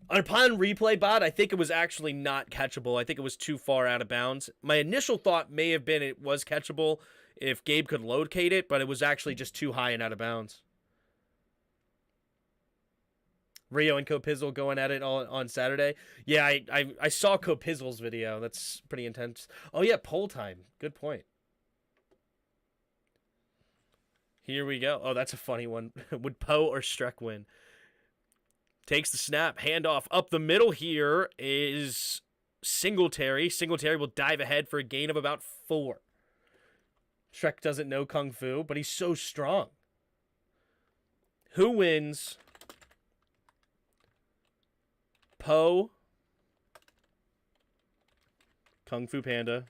[SPEAKER 1] Upon replay, Bot, I think it was actually not catchable. I think it was too far out of bounds. My initial thought may have been it was catchable if Gabe could locate it, but it was actually just too high and out of bounds. Rio and Copizzle going at it all on Saturday. Yeah, I saw Copizzle's video. That's pretty intense. Oh, yeah, poll time. Good point. Here we go. Oh, that's a funny one. Would Poe or Streck win? Takes the snap, handoff up the middle here is Singletary. Singletary will dive ahead for a gain of about 4. Shrek doesn't know Kung Fu, but he's so strong. Who wins? Poe, Kung Fu Panda,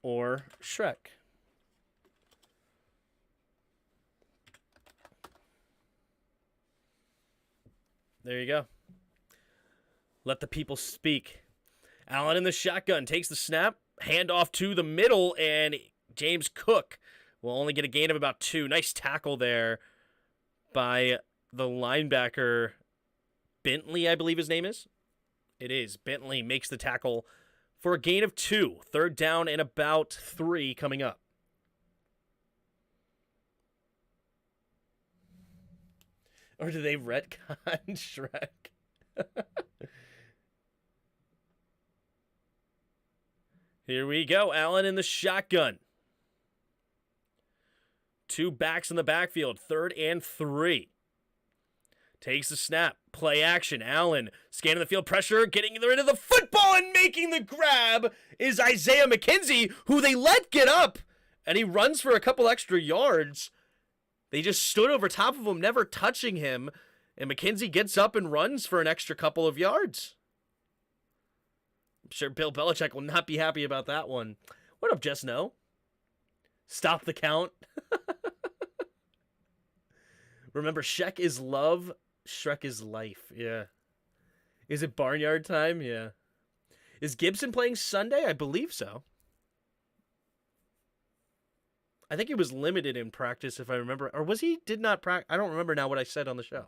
[SPEAKER 1] or Shrek? There you go. Let the people speak. Allen in the shotgun takes the snap, handoff to the middle, and James Cook will only get a gain of about 2. Nice tackle there by the linebacker Bentley, I believe his name is. It is. Bentley makes the tackle for a gain of 2. 3rd down and about 3 coming up. Or do they retcon Shrek? Here we go. Allen in the shotgun. 2 backs in the backfield. 3rd and 3. Takes the snap. Play action. Allen scanning the field. Pressure. Getting rid of the football and making the grab is Isaiah McKenzie, who they let get up. And he runs for a couple extra yards. They just stood over top of him, never touching him. And McKenzie gets up and runs for an extra couple of yards. I'm sure Bill Belichick will not be happy about that one. What up, Just Know? Stop the count. Remember, Shek is love, Shrek is life. Yeah. Is it barnyard time? Yeah. Is Gibson playing Sunday? I believe so. I think he was limited in practice, if I remember. Or was he? Did not practice? I don't remember now what I said on the show.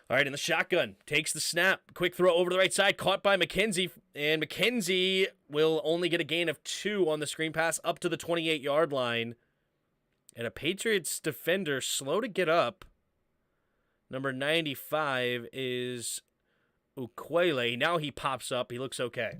[SPEAKER 1] All right, in the shotgun. Takes the snap. Quick throw over to the right side. Caught by McKenzie. And McKenzie will only get a gain of 2 on the screen pass up to the 28-yard line. And a Patriots defender slow to get up. Number 95 is Ukwele. Now he pops up. He looks okay.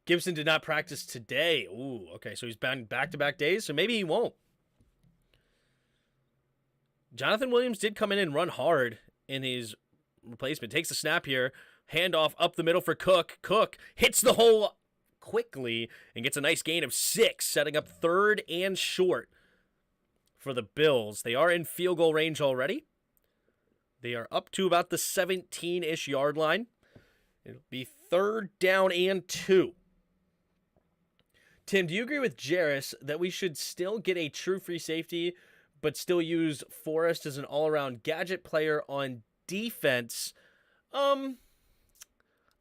[SPEAKER 1] Gibson did not practice today. Ooh, okay, so he's been back-to-back days, so maybe he won't. Jonathan Williams did come in and run hard in his replacement. Takes the snap here. Handoff up the middle for Cook. Cook hits the hole quickly and gets a nice gain of 6, setting up 3rd and short for the Bills. They are in field goal range already. They are up to about the 17-ish yard line. It'll be 3rd down and 2. Tim, do you agree with Jarris that we should still get a true free safety, but still use Forrest as an all-around gadget player on defense? I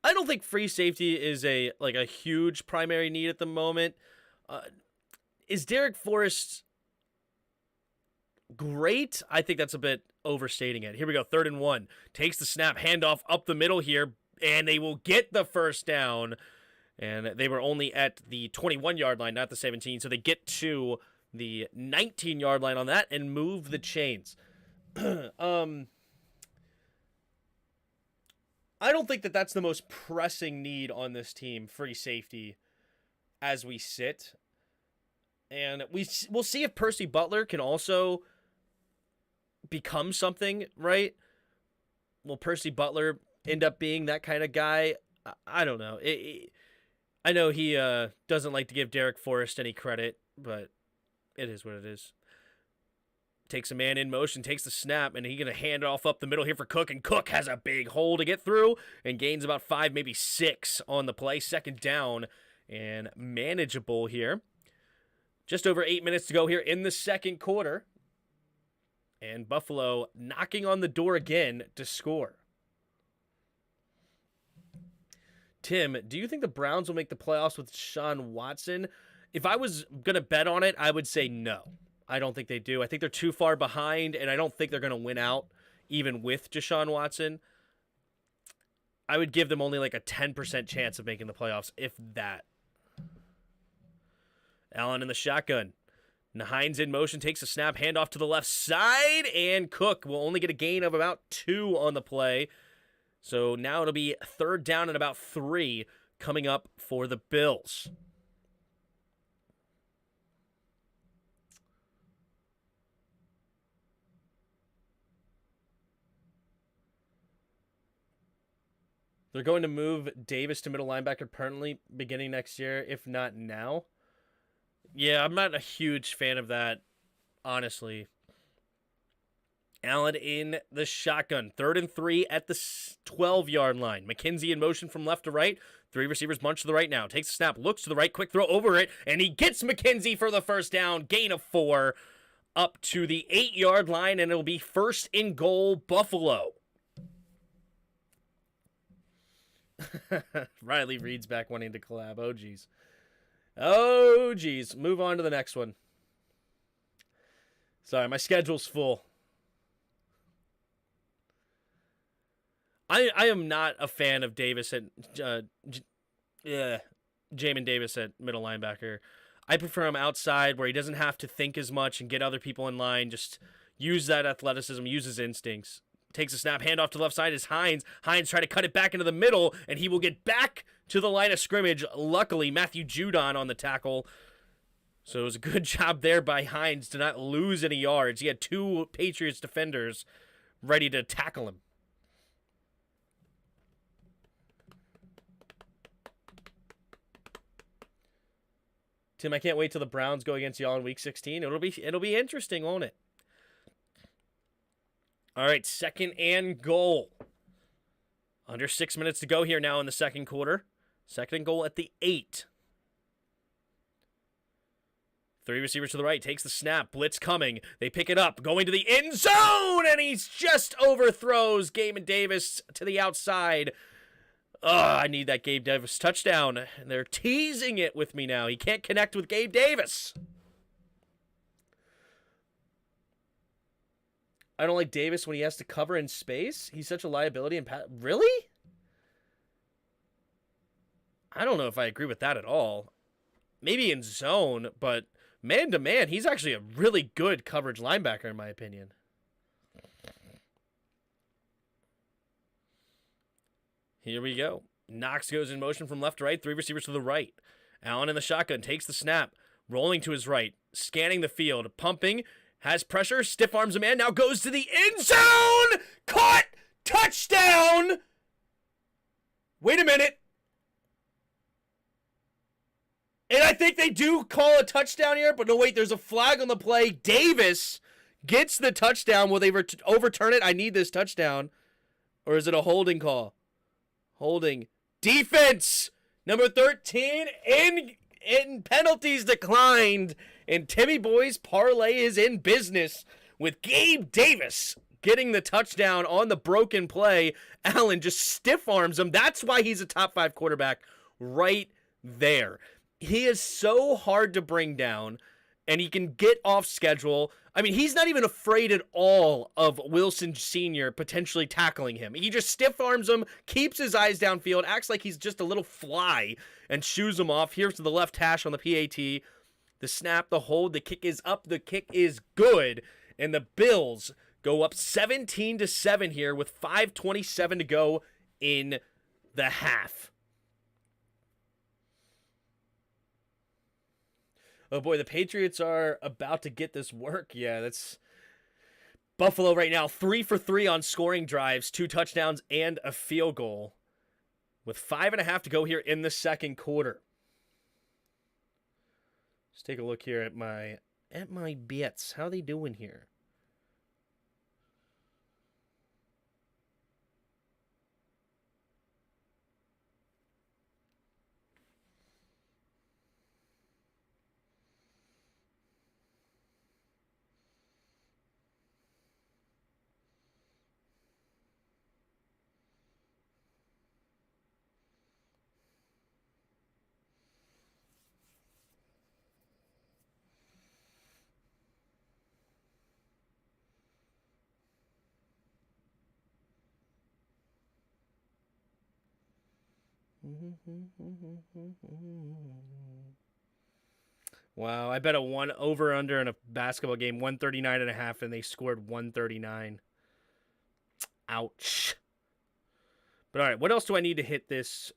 [SPEAKER 1] don't think free safety is a huge primary need at the moment. Is Derek Forrest great, I think that's a bit overstating it. Here we go, 3rd and 1. Takes the snap, handoff up the middle here, and they will get the first down. And they were only at the 21-yard line, not the 17, so they get to the 19-yard line on that and move the chains. I don't think that that's the most pressing need on this team, free safety, as we sit. And we'll see if Percy Butler can also become something, right? Will Percy Butler end up being that kind of guy? I don't know. I know he doesn't like to give Derek Forrest any credit, but it is what it is. Takes a man in motion, takes the snap, and he's going to hand it off up the middle here for Cook, and Cook has a big hole to get through and gains about 5, maybe 6 on the play. 2nd down and manageable here. Just over 8 minutes to go here in the second quarter. And Buffalo knocking on the door again to score. Tim, do you think the Browns will make the playoffs with Deshaun Watson? If I was going to bet on it, I would say no. I don't think they do. I think they're too far behind, and I don't think they're going to win out, even with Deshaun Watson. I would give them only like a 10% chance of making the playoffs, if that. Allen in the shotgun. Hines in motion, takes a snap, handoff to the left side, and Cook will only get a gain of about 2 on the play. So now it'll be 3rd down and about 3 coming up for the Bills. They're going to move Davis to middle linebacker permanently beginning next year, if not now. Yeah, I'm not a huge fan of that, honestly. Allen in the shotgun. 3rd and 3 at the 12-yard line. McKenzie in motion from left to right. 3 receivers bunch to the right now. Takes a snap, looks to the right, quick throw over it, and he gets McKenzie for the first down. Gain of 4 up to the 8-yard line, and it'll be 1st and goal, Buffalo. Riley Reed's back wanting to collab. Oh, geez. Oh, geez. Move on to the next one. Sorry, my schedule's full. I am not a fan of Davis at Jamin Davis at middle linebacker. I prefer him outside where he doesn't have to think as much and get other people in line. Just use that athleticism, use his instincts. Takes a snap, handoff to the left side is Hines. Hines try to cut it back into the middle, and he will get back to the line of scrimmage. Luckily, Matthew Judon on the tackle. So it was a good job there by Hines to not lose any yards. He had 2 Patriots defenders ready to tackle him. Tim, I can't wait till the Browns go against y'all in Week 16. It'll be interesting, won't it? All right, 2nd and goal. Under 6 minutes to go here now in the second quarter. 2nd and goal at the 8. 3 receivers to the right. Takes the snap. Blitz coming. They pick it up. Going to the end zone. And he's just overthrows Gabe Davis to the outside. I need that Gabe Davis touchdown. And they're teasing it with me now. He can't connect with Gabe Davis. I don't like Davis when he has to cover in space. He's such a liability. Really? I don't know if I agree with that at all. Maybe in zone, but man-to-man, he's actually a really good coverage linebacker in my opinion. Here we go. Knox goes in motion from left to right. 3 receivers to the right. Allen in the shotgun. Takes the snap. Rolling to his right. Scanning the field. Pumping. Has pressure, stiff arms a man, now goes to the end zone! Caught! Touchdown! Wait a minute. And I think they do call a touchdown here, but no, wait, there's a flag on the play. Davis gets the touchdown. Will they overturn it? I need this touchdown. Or is it a holding call? Holding. Defense! Number 13 in penalties declined. And Timmy Boy's parlay is in business with Gabe Davis getting the touchdown on the broken play. Allen just stiff arms him. That's why he's a top 5 quarterback right there. He is so hard to bring down, and he can get off schedule. I mean, he's not even afraid at all of Wilson Sr. potentially tackling him. He just stiff arms him, keeps his eyes downfield, acts like he's just a little fly, and shoos him off. Here's to the left hash on the PAT. The snap, the hold, the kick is up, the kick is good, and the Bills go up 17-7 here with 5:27 to go in the half. Oh boy, the Patriots are about to get this work. Yeah, that's Buffalo right now, 3 for 3 on scoring drives, 2 touchdowns and a field goal, with 5.5 to go here in the second quarter. Let's take a look here at my bets. How are they doing here? Wow, I bet a one over under in a basketball game, 139.5, and they scored 139. Ouch. But all right, what else do I need to hit this?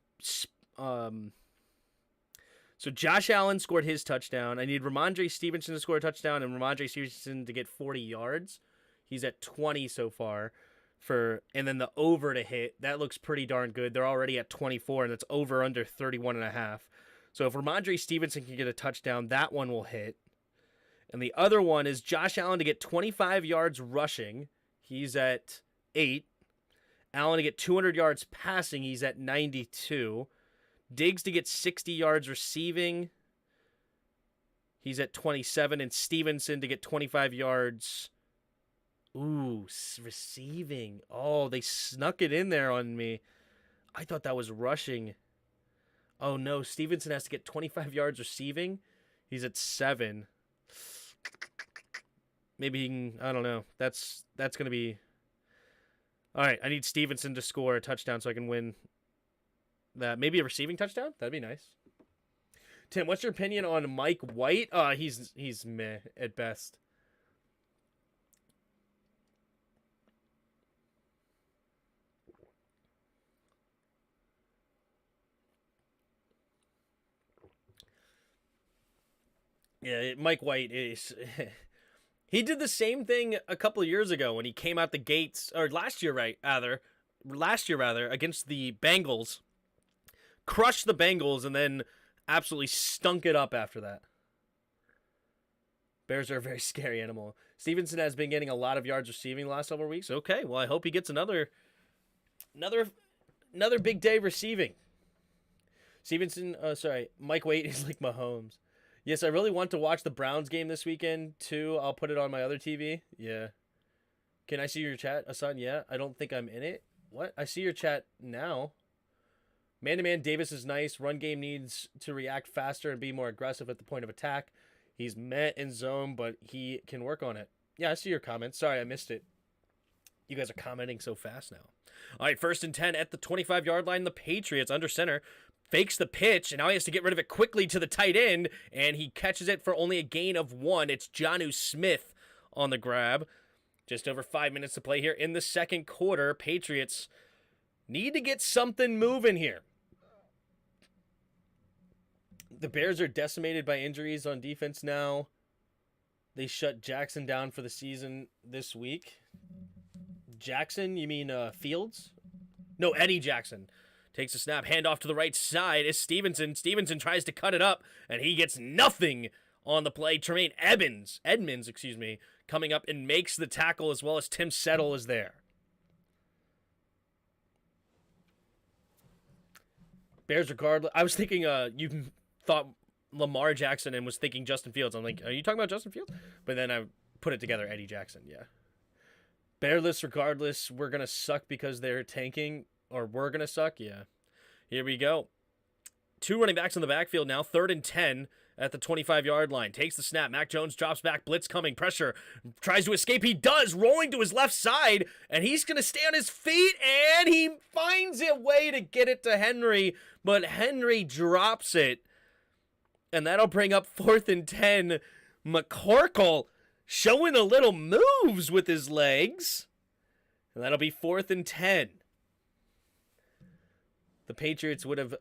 [SPEAKER 1] So Josh Allen scored his touchdown. I need Ramondre Stevenson to score a touchdown and Ramondre Stevenson to get 40 yards. He's at 20 so far. And then the over to hit, that looks pretty darn good. They're already at 24, and that's over under 31.5. So if Ramondre Stevenson can get a touchdown, that one will hit. And the other one is Josh Allen to get 25 yards rushing. He's at 8. Allen to get 200 yards passing. He's at 92. Diggs to get 60 yards receiving. He's at 27. And Stevenson to get 25 yards. Ooh, receiving. Oh, they snuck it in there on me. I thought that was rushing. Oh, no. Stevenson has to get 25 yards receiving. He's at 7. Maybe he can, I don't know. That's going to be... All right, I need Stevenson to score a touchdown so I can win that. Maybe a receiving touchdown? That'd be nice. Tim, what's your opinion on Mike White? He's meh at best. Yeah, Mike White is... He did the same thing a couple of years ago when he came out the gates, or last year rather, against the Bengals. Crushed the Bengals and then absolutely stunk it up after that. Bears are a very scary animal. Stevenson has been getting a lot of yards receiving the last several weeks. Okay, well, I hope he gets another big day receiving. Mike White is like Mahomes. Yes, I really want to watch the Browns game this weekend, too. I'll put it on my other TV. Yeah. Can I see your chat, Hassan? Yeah, I don't think I'm in it. What? I see your chat now. Man-to-man, Davis is nice. Run game needs to react faster and be more aggressive at the point of attack. He's met in zone, but he can work on it. Yeah, I see your comments. Sorry, I missed it. You guys are commenting so fast now. All right, 1st and 10 at the 25-yard line. The Patriots under center. Fakes the pitch, and now he has to get rid of it quickly to the tight end, and he catches it for only a gain of 1. It's Jonnu Smith on the grab. Just over 5 minutes to play here in the second quarter. Patriots need to get something moving here. The Bears are decimated by injuries on defense now. They shut Jackson down for the season this week. Jackson, you mean Fields? No, Eddie Jackson. Takes a snap, handoff to the right side is Stevenson. Stevenson tries to cut it up, and he gets nothing on the play. Tremaine Edmonds, coming up and makes the tackle as well as Tim Settle is there. Bears regardless. I was thinking you thought Lamar Jackson and was thinking Justin Fields. I'm like, are you talking about Justin Fields? But then I put it together, Eddie Jackson, yeah. Bearless regardless, we're going to suck because they're tanking. Or we're going to suck? Yeah. Here we go. 2 running backs in the backfield now. 3rd and 10 at the 25-yard line. Takes the snap. Mac Jones drops back. Blitz coming. Pressure. Tries to escape. He does. Rolling to his left side. And he's going to stay on his feet. And he finds a way to get it to Henry. But Henry drops it. And that'll bring up 4th and 10. McCorkle showing a little moves with his legs. And that'll be 4th and 10. The Patriots would have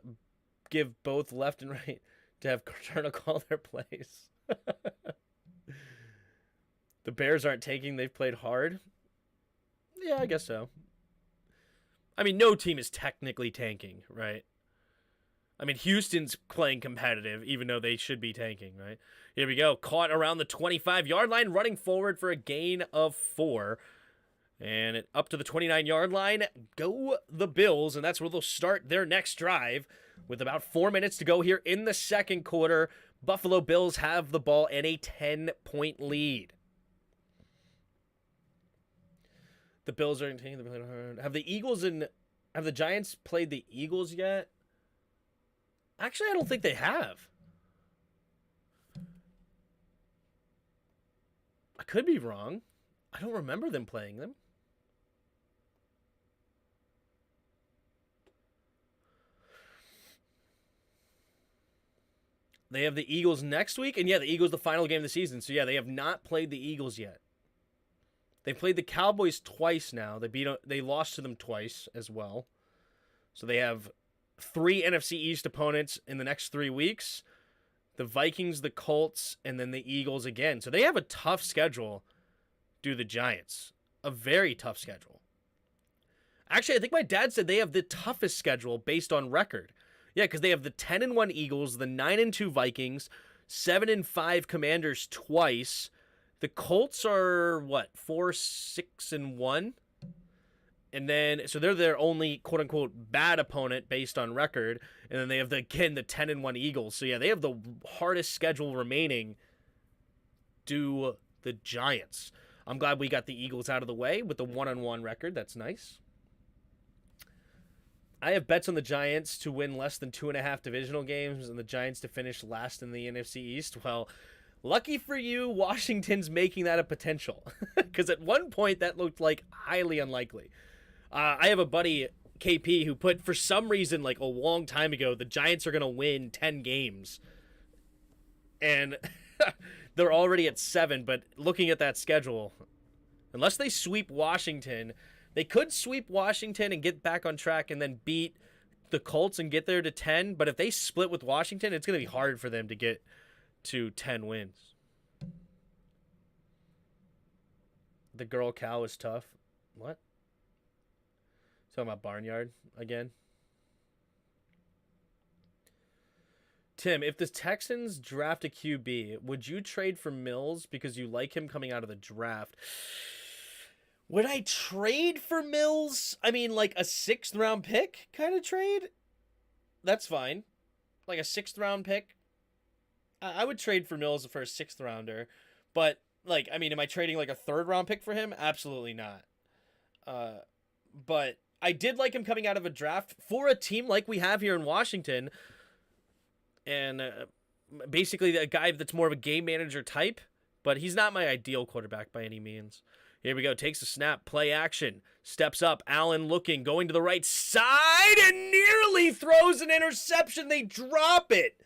[SPEAKER 1] give both left and right to have Turner call their plays. The Bears aren't taking. They've played hard. Yeah, I guess so. I mean, no team is technically tanking, right? I mean, Houston's playing competitive, even though they should be tanking, right? Here we go. Caught around the 25-yard line, running forward for a gain of 4. And up to the 29-yard line, go the Bills, and that's where they'll start their next drive. With about 4 minutes to go here in the second quarter, Buffalo Bills have the ball and a 10-point lead. The Bills are taking the hard. Have the Giants played the Eagles yet? Actually, I don't think they have. I could be wrong. I don't remember them playing them. They have the Eagles next week, and yeah, the Eagles the final game of the season. So yeah, they have not played the Eagles yet. They played the Cowboys twice now. They lost to them twice as well. So they have 3 NFC East opponents in the next 3 weeks. The Vikings, the Colts, and then the Eagles again. So they have a tough schedule, do the Giants. A very tough schedule. Actually, I think my dad said they have the toughest schedule based on record. Yeah, because they have the 10-1 Eagles, the 9-2 Vikings, 7-5 Commanders twice. The Colts are, 4-6-1? And then, so they're their only quote-unquote bad opponent based on record. And then they have, the 10-1 Eagles. So yeah, they have the hardest schedule remaining to the Giants. I'm glad we got the Eagles out of the way with the 1-1 record. That's nice. I have bets on the Giants to win less than 2.5 divisional games and the Giants to finish last in the NFC East. Well, lucky for you, Washington's making that a potential. Because at one point, that looked like highly unlikely. I have a buddy, KP, who put, for some reason, like a long time ago, the Giants are going to win 10 games. And they're already at 7, but looking at that schedule, unless they sweep Washington, they could sweep Washington and get back on track and then beat the Colts and get there to 10. But if they split with Washington, it's going to be hard for them to get to 10 wins. The girl cow is tough. What? Talking about Barnyard again? Tim, if the Texans draft a QB, would you trade for Mills because you like him coming out of the draft? Would I trade for Mills? I mean, like a 6th round pick kind of trade? That's fine. Like a 6th round pick? I would trade for Mills for a 6th rounder. But, like, I mean, am I trading like a 3rd round pick for him? Absolutely not. But I did like him coming out of a draft for a team like we have here in Washington. And basically a guy that's more of a game manager type. But he's not my ideal quarterback by any means. Here we go. Takes a snap. Play action. Steps up. Allen looking. Going to the right side. And nearly throws an interception. They drop it.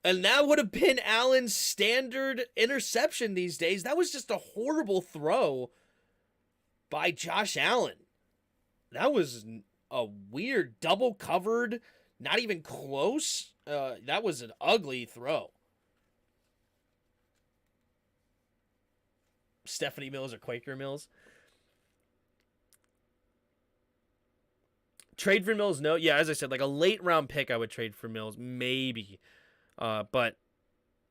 [SPEAKER 1] And that would have been Allen's standard interception these days. That was just a horrible throw by Josh Allen. That was a weird double covered. Not even close. That was an ugly throw. Stephanie Mills or Quaker Mills. Trade for Mills, no. Yeah, as I said, like a late round pick I would trade for Mills, maybe. But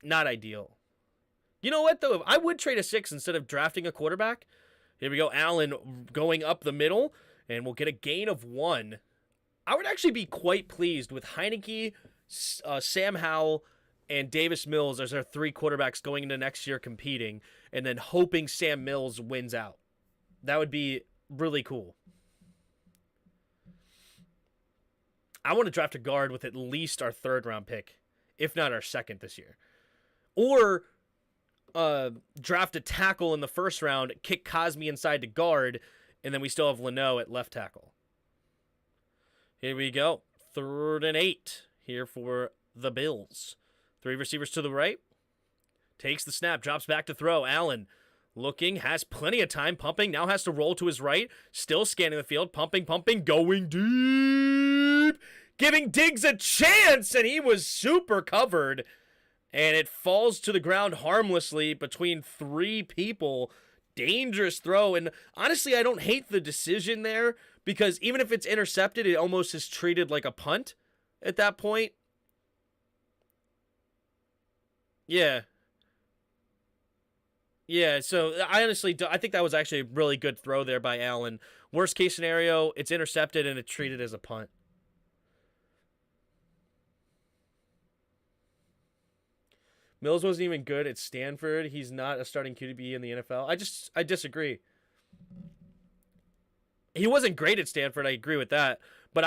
[SPEAKER 1] not ideal. You know what, though? If I would trade a 6 instead of drafting a quarterback. Here we go. Allen going up the middle, and we'll get a gain of 1. I would actually be quite pleased with Heineke, Sam Howell, and Davis Mills as our 3 quarterbacks going into next year competing, and then hoping Sam Mills wins out. That would be really cool. I want to draft a guard with at least our 3rd round pick, if not our 2nd this year. Or draft a tackle in the first round, kick Cosme inside to guard, and then we still have Leno at left tackle. Here we go. 3rd and 8 here for the Bills. 3 receivers to the right. Takes the snap, drops back to throw. Allen looking, has plenty of time, pumping, now has to roll to his right. Still scanning the field, pumping, going deep. Giving Diggs a chance, and he was super covered. And it falls to the ground harmlessly between 3 people. Dangerous throw. And honestly, I don't hate the decision there because even if it's intercepted, it almost is treated like a punt at that point. Yeah. Yeah, so I think that was actually a really good throw there by Allen. Worst case scenario, it's intercepted and it's treated as a punt. Mills wasn't even good at Stanford. He's not a starting QB in the NFL. I disagree. He wasn't great at Stanford. I agree with that. But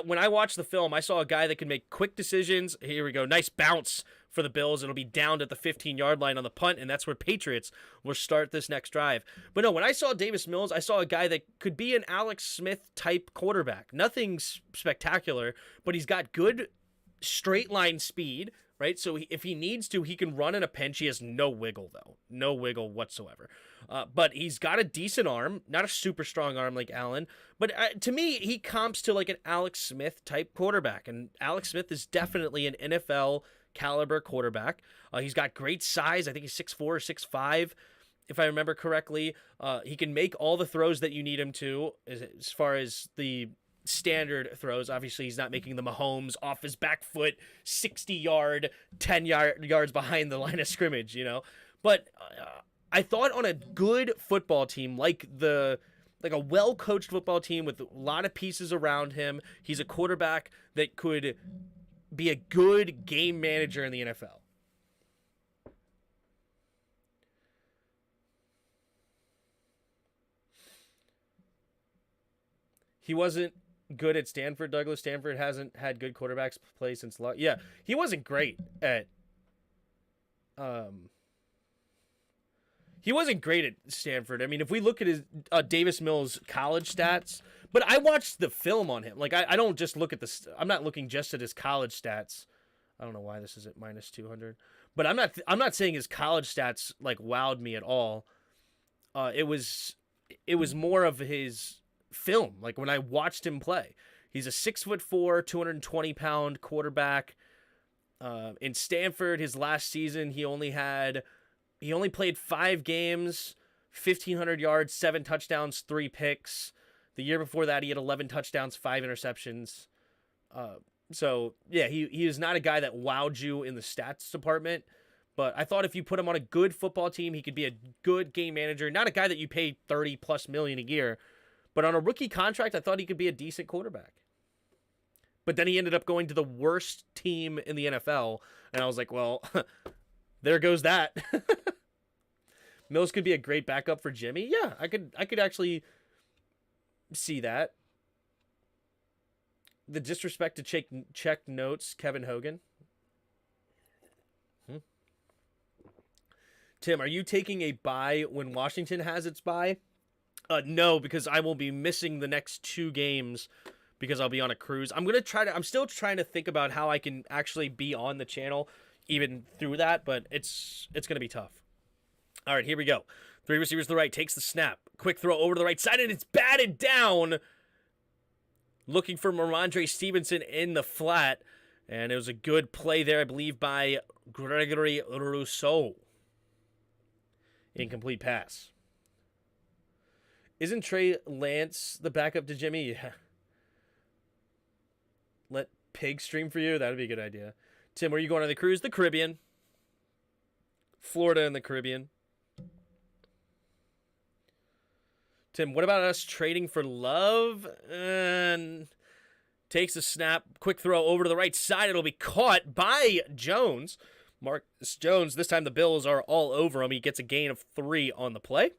[SPEAKER 1] when I watched the film, I saw a guy that could make quick decisions. Here we go. Nice bounce for the Bills. It'll be downed at the 15-yard line on the punt, and that's where Patriots will start this next drive. But no, when I saw Davis Mills, I saw a guy that could be an Alex Smith-type quarterback. Nothing spectacular, but he's got good straight-line speed, right? So if he needs to, he can run in a pinch. He has no wiggle, though. No wiggle whatsoever. But he's got a decent arm, not a super strong arm like Allen. But to me, he comps to like an Alex Smith type quarterback. And Alex Smith is definitely an NFL caliber quarterback. He's got great size. I think he's 6'4" or 6'5", if I remember correctly. He can make all the throws that you need him to as far as the standard throws. Obviously, he's not making the Mahomes off his back foot, 60-yard, 10 yards behind the line of scrimmage, you know. But I thought on a good football team, like a well-coached football team with a lot of pieces around him, he's a quarterback that could be a good game manager in the NFL. He wasn't good at Stanford, Douglas. Stanford hasn't had good quarterbacks play since yeah, he wasn't great at Stanford. I mean, if we look at his Davis Mills college stats, but I watched the film on him. Like I don't just look at I'm not looking just at his college stats. I don't know why this is at minus 200, but I'm not saying his college stats like wowed me at all. It was more of his film. Like when I watched him play, he's a 6'4", 220-pound quarterback. In Stanford, his last season, he only played 5 games, 1,500 yards, 7 touchdowns, 3 picks. The year before that, he had 11 touchdowns, 5 interceptions. So yeah, he is not a guy that wowed you in the stats department. But I thought if you put him on a good football team, he could be a good game manager. Not a guy that you pay $30+ million a year. But on a rookie contract, I thought he could be a decent quarterback. But then he ended up going to the worst team in the NFL. And I was like, well, there goes that. Mills could be a great backup for Jimmy. Yeah, I could actually see that. The disrespect to check notes, Kevin Hogan. Tim, are you taking a bye when Washington has its bye? No, because I will be missing the next 2 games because I'll be on a cruise. I'm still trying to think about how I can actually be on the channel even through that, but it's going to be tough. All right, here we go. 3 receivers to the right, takes the snap. Quick throw over to the right side, and it's batted down. Looking for Ramondre Stevenson in the flat, and it was a good play there, I believe, by Gregory Rousseau. Incomplete pass. Isn't Trey Lance the backup to Jimmy? Yeah. Let Pig stream for you? That would be a good idea. Tim, where are you going on the cruise? The Caribbean. Florida and the Caribbean. Tim, what about us trading for Love? And takes a snap. Quick throw over to the right side. It'll be caught by Jones. Marcus Jones. This time the Bills are all over him. He gets a gain of 3 on the play.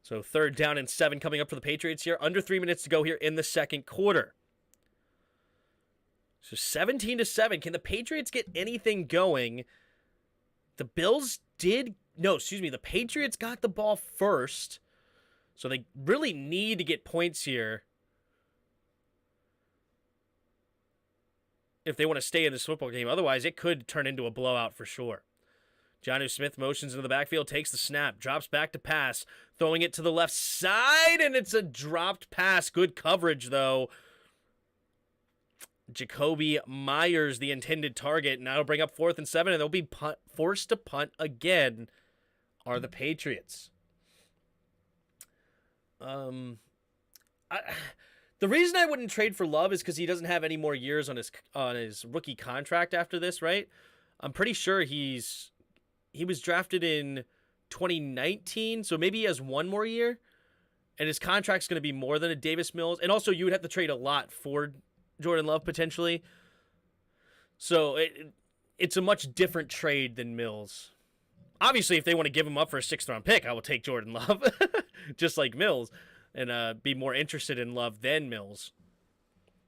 [SPEAKER 1] So 3rd down and 7 coming up for the Patriots here. Under 3 minutes to go here in the second quarter. So 17-7. Can the Patriots get anything going The Bills did... No, excuse me. The Patriots got the ball first. So they really need to get points here if they want to stay in this football game. Otherwise, it could turn into a blowout for sure. Jonnu Smith motions into the backfield, takes the snap, drops back to pass, throwing it to the left side, and it's a dropped pass. Good coverage, though. Jacoby Myers, the intended target. Now it'll bring up 4th and 7, and they'll be forced to punt again, are the Patriots. The reason I wouldn't trade for Love is because he doesn't have any more years on his rookie contract after this, right? I'm pretty sure he was drafted in 2019, so maybe he has one more year, and his contract's going to be more than a Davis Mills. And also, you would have to trade a lot for Jordan Love potentially. So it's a much different trade than Mills. Obviously, if they want to give him up for a 6th-round pick, I will take Jordan Love, just like Mills, and be more interested in Love than Mills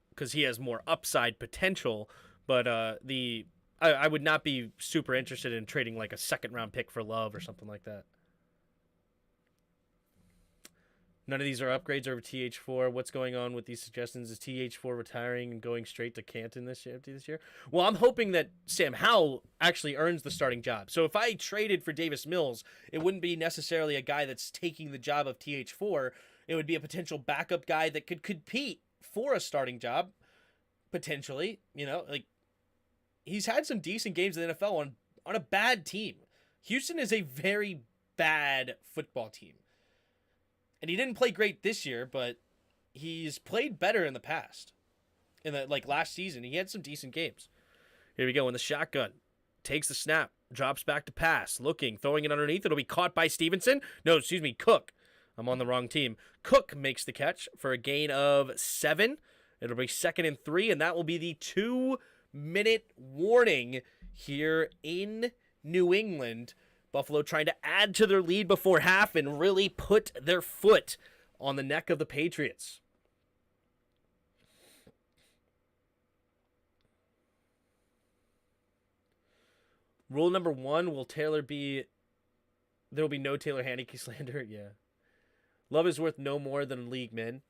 [SPEAKER 1] because he has more upside potential. But I would not be super interested in trading like a 2nd-round pick for Love or something like that. None of these are upgrades over TH4. What's going on with these suggestions? Is TH4 retiring and going straight to Canton this year? Well, I'm hoping that Sam Howell actually earns the starting job. So if I traded for Davis Mills, it wouldn't be necessarily a guy that's taking the job of TH4. It would be a potential backup guy that could compete for a starting job, potentially. You know, like, he's had some decent games in the NFL on a bad team. Houston is a very bad football team. And he didn't play great this year, but he's played better in the past. In the last season, he had some decent games. Here we go in the shotgun. Takes the snap, drops back to pass, looking, throwing it underneath. It'll be caught by Stevenson. No, excuse me, Cook. I'm on the wrong team. Cook makes the catch for a gain of 7. It'll be 2nd and 3, and that will be the 2-minute warning here in New England. Buffalo trying to add to their lead before half and really put their foot on the neck of the Patriots. Rule number 1, there will be no Taylor Haneke slander? Yeah. Love is worth no more than league min.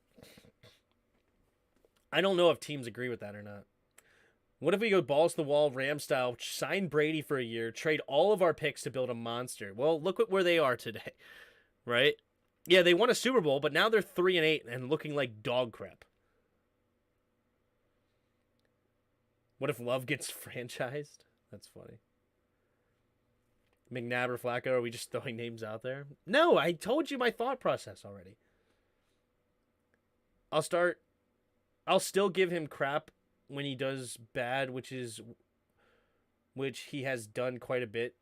[SPEAKER 1] I don't know if teams agree with that or not. What if we go balls to the wall, Ram style, sign Brady for a year, trade all of our picks to build a monster? Well, look at where they are today, right? Yeah, they won a Super Bowl, but now they're 3-8 and looking like dog crap. What if Love gets franchised? That's funny. McNabb or Flacco, are we just throwing names out there? No, I told you my thought process already. I'll still give him crap when he does bad, which he has done quite a bit.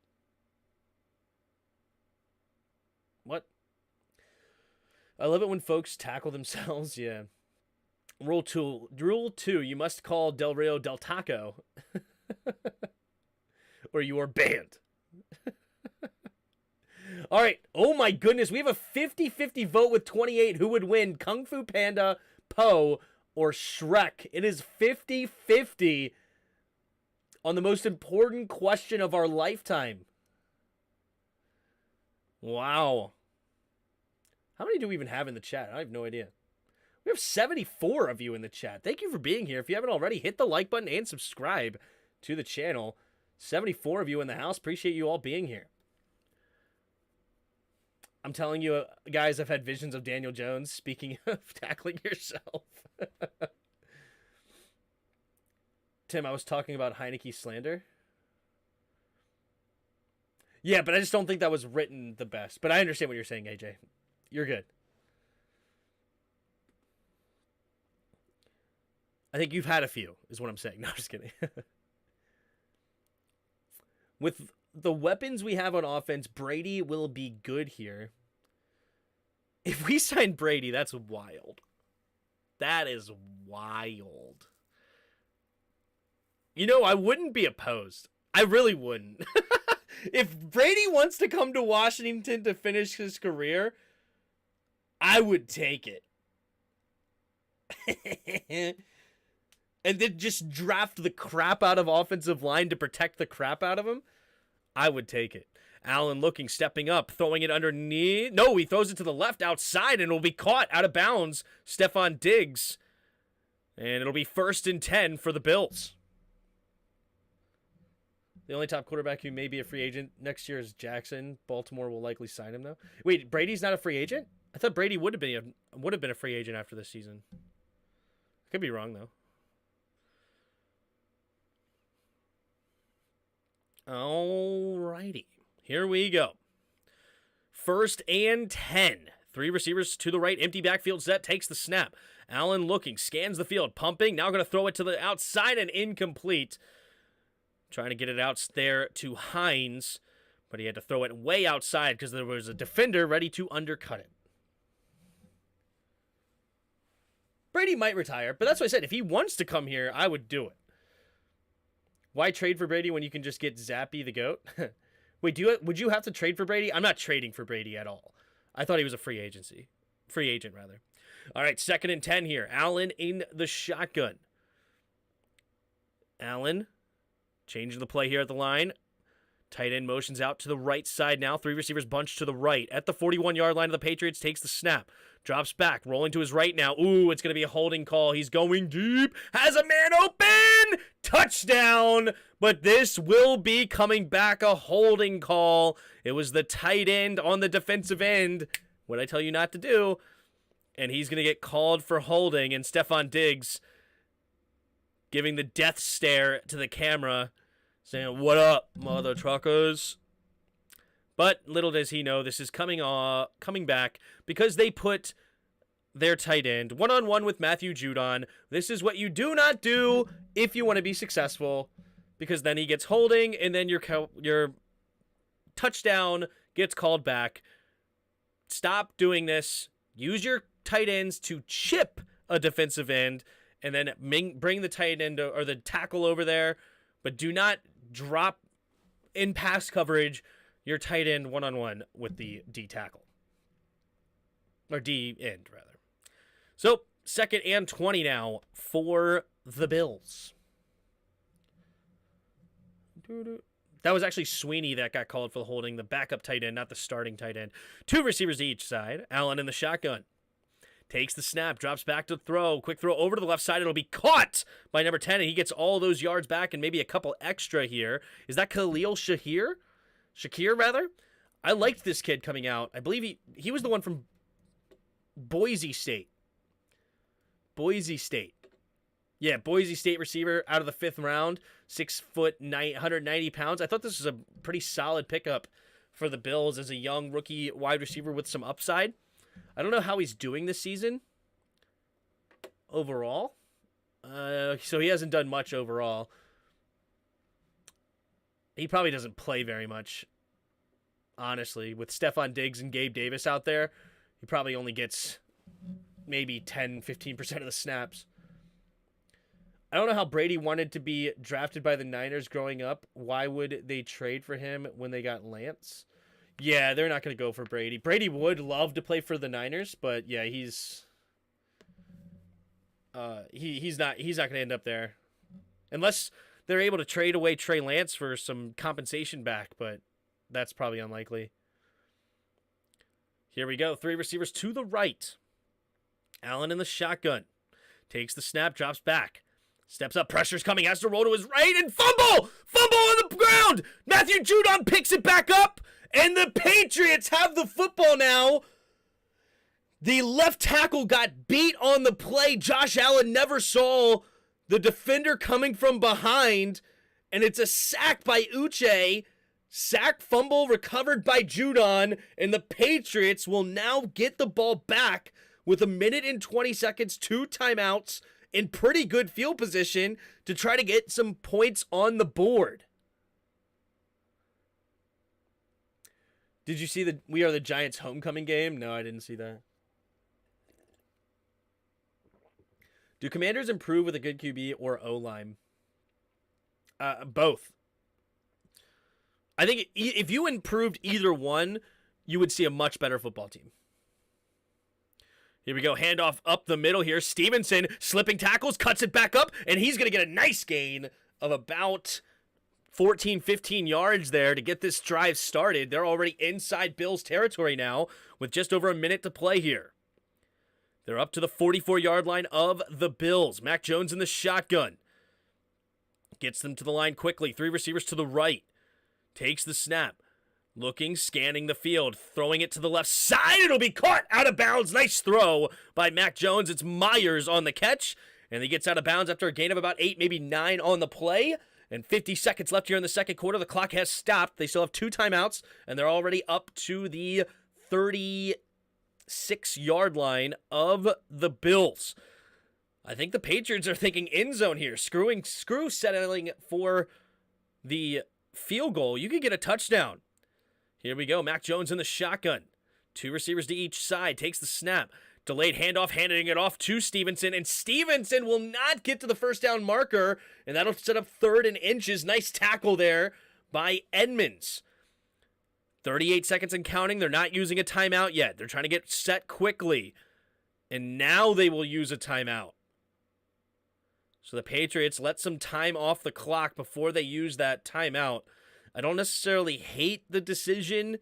[SPEAKER 1] What? I love it when folks tackle themselves. Yeah. Rule 2, you must call Del Rio Del Taco or you are banned. All right. Oh my goodness. We have a 50-50 vote with 28. Who would win? Kung Fu Panda, Poe, or Shrek? It is 50-50 on the most important question of our lifetime. Wow. How many do we even have in the chat? I have no idea. We have 74 of you in the chat. Thank you for being here. If you haven't already, hit the like button and subscribe to the channel. 74 of you in the house. Appreciate you all being here. I'm telling you, guys, I've had visions of Daniel Jones. Speaking of tackling yourself. Tim, I was talking about Heineke slander. Yeah, but I just don't think that was written the best. But I understand what you're saying, AJ. You're good. I think you've had a few, is what I'm saying. No, I'm just kidding. With the weapons we have on offense, Brady will be good here. If we sign Brady, that's wild. That is wild. You know, I wouldn't be opposed. I really wouldn't. If Brady wants to come to Washington to finish his career, I would take it. And then just draft the crap out of offensive line to protect the crap out of him. I would take it. Allen looking, stepping up, throwing it underneath. No, he throws it to the left outside, and it'll be caught out of bounds. Stephon Diggs. And it'll be 1st and 10 for the Bills. The only top quarterback who may be a free agent next year is Jackson. Baltimore will likely sign him, though. Wait, Brady's not a free agent? I thought Brady would have been a free agent after this season. Could be wrong, though. Alrighty. Here we go. 1st and 10. 3 receivers to the right. Empty backfield set. Takes the snap. Allen looking. Scans the field. Pumping. Now going to throw it to the outside and incomplete. Trying to get it out there to Hines. But he had to throw it way outside because there was a defender ready to undercut it. Brady might retire, but that's what I said. If he wants to come here, I would do it. Why trade for Brady when you can just get Zappy the GOAT? Wait, would you have to trade for Brady? I'm not trading for Brady at all. I thought he was a free agent, rather. All right, 2nd and 10 here. Allen in the shotgun. Allen changing the play here at the line. Tight end motions out to the right side now. 3 receivers bunched to the right. At the 41-yard line of the Patriots, takes the snap. Drops back, rolling to his right now. Ooh, it's going to be a holding call. He's going deep. Has a man open. Touchdown. But this will be coming back a holding call. It was the tight end on the defensive end. What I tell you not to do. And he's going to get called for holding. And Stephon Diggs giving the death stare to the camera, saying, "What up, mother truckers?" But little does he know, this is coming back because they put their tight end one-on-one with Matthew Judon. This is what you do not do if you want to be successful, because then he gets holding, and then your touchdown gets called back. Stop doing this. Use your tight ends to chip a defensive end, and then bring the tight end or the tackle over there, but do not drop in pass coverage your tight end one-on-one with the D tackle. Or D end, rather. So, 2nd and 20 now for the Bills. That was actually Sweeney that got called for the holding, the backup tight end, not the starting tight end. 2 receivers each side. Allen in the shotgun. Takes the snap, drops back to throw. Quick throw over to the left side. It'll be caught by number 10, and he gets all those yards back and maybe a couple extra here. Is that Khalil Shakir? I liked this kid coming out. I believe he was the one from Boise State. Yeah, Boise State receiver out of the 5th round. 6 foot, 190 pounds. I thought this was a pretty solid pickup for the Bills as a young rookie wide receiver with some upside. I don't know how he's doing this season overall. So he hasn't done much overall. He probably doesn't play very much, honestly. With Stephon Diggs and Gabe Davis out there, he probably only gets maybe 10, 15% of the snaps. I don't know how Brady wanted to be drafted by the Niners growing up. Why would they trade for him when they got Lance? Yeah, they're not going to go for Brady. Brady would love to play for the Niners, but yeah, he's not going to end up there unless they're able to trade away Trey Lance for some compensation back, but that's probably unlikely. Here we go. 3 receivers to the right. Allen in the shotgun. Takes the snap, drops back. Steps up, pressure's coming, has to roll to his right, and fumble! Fumble on the ground! Matthew Judon picks it back up, and the Patriots have the football now. The left tackle got beat on the play. Josh Allen never saw the defender coming from behind, and it's a sack by Uche. Sack, fumble, recovered by Judon, and the Patriots will now get the ball back with 1 minute and 20 seconds, 2 timeouts, in pretty good field position to try to get some points on the board. Did you see the We Are the Giants homecoming game? No, I didn't see that. Do Commanders improve with a good QB or O-line? Both. I think if you improved either one, you would see a much better football team. Here we go. Handoff up the middle here. Stevenson slipping tackles, cuts it back up, and he's going to get a nice gain of about 14, 15 yards there to get this drive started. They're already inside Bills territory now with just over a minute to play here. They're up to the 44-yard line of the Bills. Mac Jones in the shotgun. Gets them to the line quickly. 3 receivers to the right. Takes the snap. Looking, scanning the field. Throwing it to the left side. It'll be caught out of bounds. Nice throw by Mac Jones. It's Myers on the catch. And he gets out of bounds after a gain of about 8, maybe 9 on the play. And 50 seconds left here in the second quarter. The clock has stopped. They still have 2 timeouts. And they're already up to the 36-yard line of the Bills. I think the Patriots are thinking end zone here. Screw settling for the field goal. You could get a touchdown. Here we go. Mac Jones in the shotgun. 2 receivers to each side. Takes the snap. Delayed handoff, handing it off to Stevenson. And Stevenson will not get to the first down marker. And that'll set up 3rd and inches. Nice tackle there by Edmonds. 38 seconds and counting. They're not using a timeout yet. They're trying to get set quickly. And now they will use a timeout. So the Patriots let some time off the clock before they use that timeout. I don't necessarily hate the decision,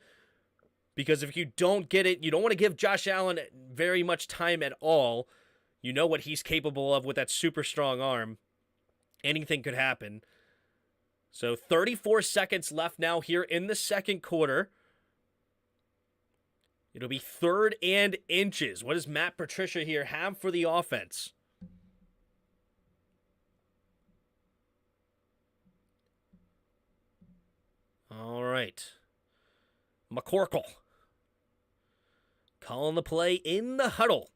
[SPEAKER 1] because if you don't get it, you don't want to give Josh Allen very much time at all. You know what he's capable of with that super strong arm. Anything could happen. So 34 seconds left now here in the second quarter. It'll be 3rd and inches. What does Matt Patricia here have for the offense? All right. McCorkle calling the play in the huddle.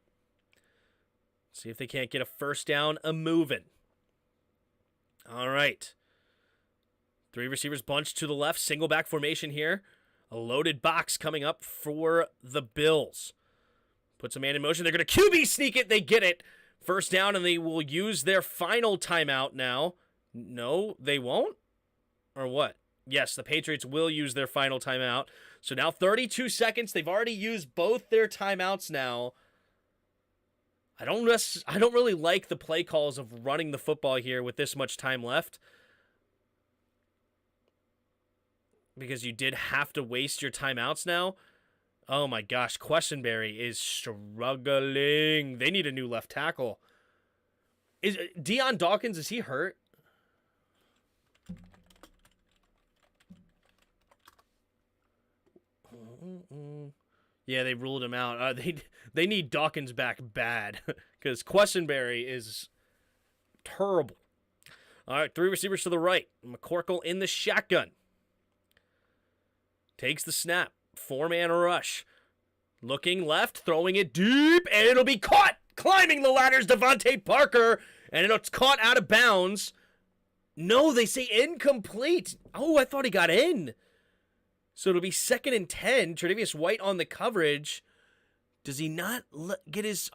[SPEAKER 1] See if they can't get a first down moving. All right. 3 receivers bunched to the left. Single back formation here. A loaded box coming up for the Bills. Puts a man in motion. They're going to QB sneak it. They get it. First down, and they will use their final timeout now. No, they won't? Or what? Yes, the Patriots will use their final timeout. So now 32 seconds. They've already used both their timeouts now. I don't really like the play calls of running the football here with this much time left, because you did have to waste your timeouts now. Oh my gosh, Quessenberry is struggling. They need a new left tackle. Is Deion Dawkins, is he hurt? Yeah, they ruled him out. They need Dawkins back bad, because Quessenberry is terrible. All right, 3 receivers to the right. McCorkle in the shotgun. Takes the snap. 4-man rush. Looking left, throwing it deep, and it'll be caught. Climbing the ladders, Devontae Parker, and it's caught out of bounds. No, they say incomplete. Oh, I thought he got in. So it'll be 2nd and 10. Tre'Davious White on the coverage. Does he not get his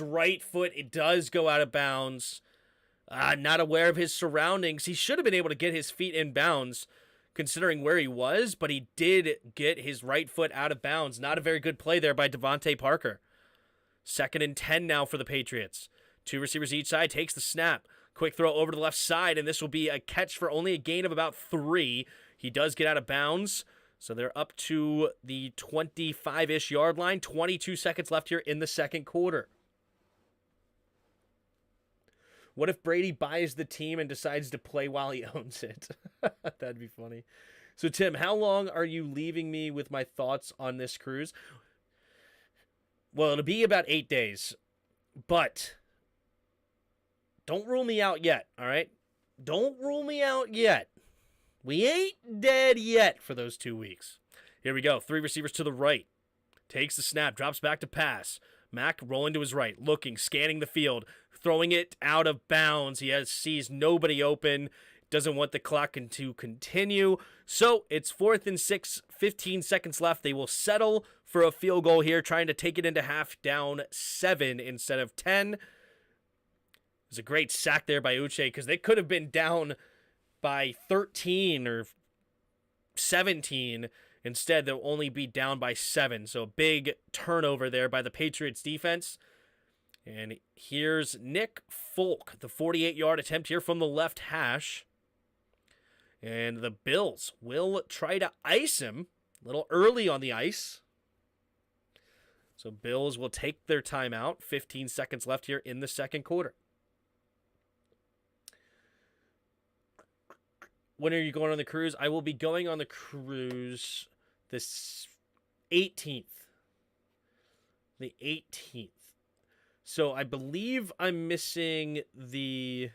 [SPEAKER 1] right foot? It does go out of bounds. Not aware of his surroundings. He should have been able to get his feet in bounds considering where he was, but he did get his right foot out of bounds. Not a very good play there by Devontae Parker. 2nd and 10 now for the Patriots. 2 receivers each side. Takes the snap. Quick throw over to the left side, and this will be a catch for only a gain of about 3. He does get out of bounds. So they're up to the 25-ish yard line. 22 seconds left here in the second quarter. What if Brady buys the team and decides to play while he owns it? That'd be funny. So, Tim, how long are you leaving me with my thoughts on this cruise? Well, it'll be about 8 days. But don't rule me out yet, all right? Don't rule me out yet. We ain't dead yet for those 2 weeks. Here we go. 3 receivers to the right. Takes the snap. Drops back to pass. Mack rolling to his right. Looking. Scanning the field. Throwing it out of bounds. He sees nobody open. Doesn't want the clock to continue. So it's 4th and 6. 15 seconds left. They will settle for a field goal here. Trying to take it into half, down 7 instead of 10. It was a great sack there by Uche, because they could have been down by 13 or 17. Instead, they'll only be down by 7. So a big turnover there by the Patriots defense. And here's Nick Folk, the 48-yard attempt here from the left hash. And the Bills will try to ice him a little early on the ice. So Bills will take their timeout. 15 seconds left here in the second quarter. When are you going on the cruise? I will be going on the cruise this 18th. The 18th. So I believe I'm missing the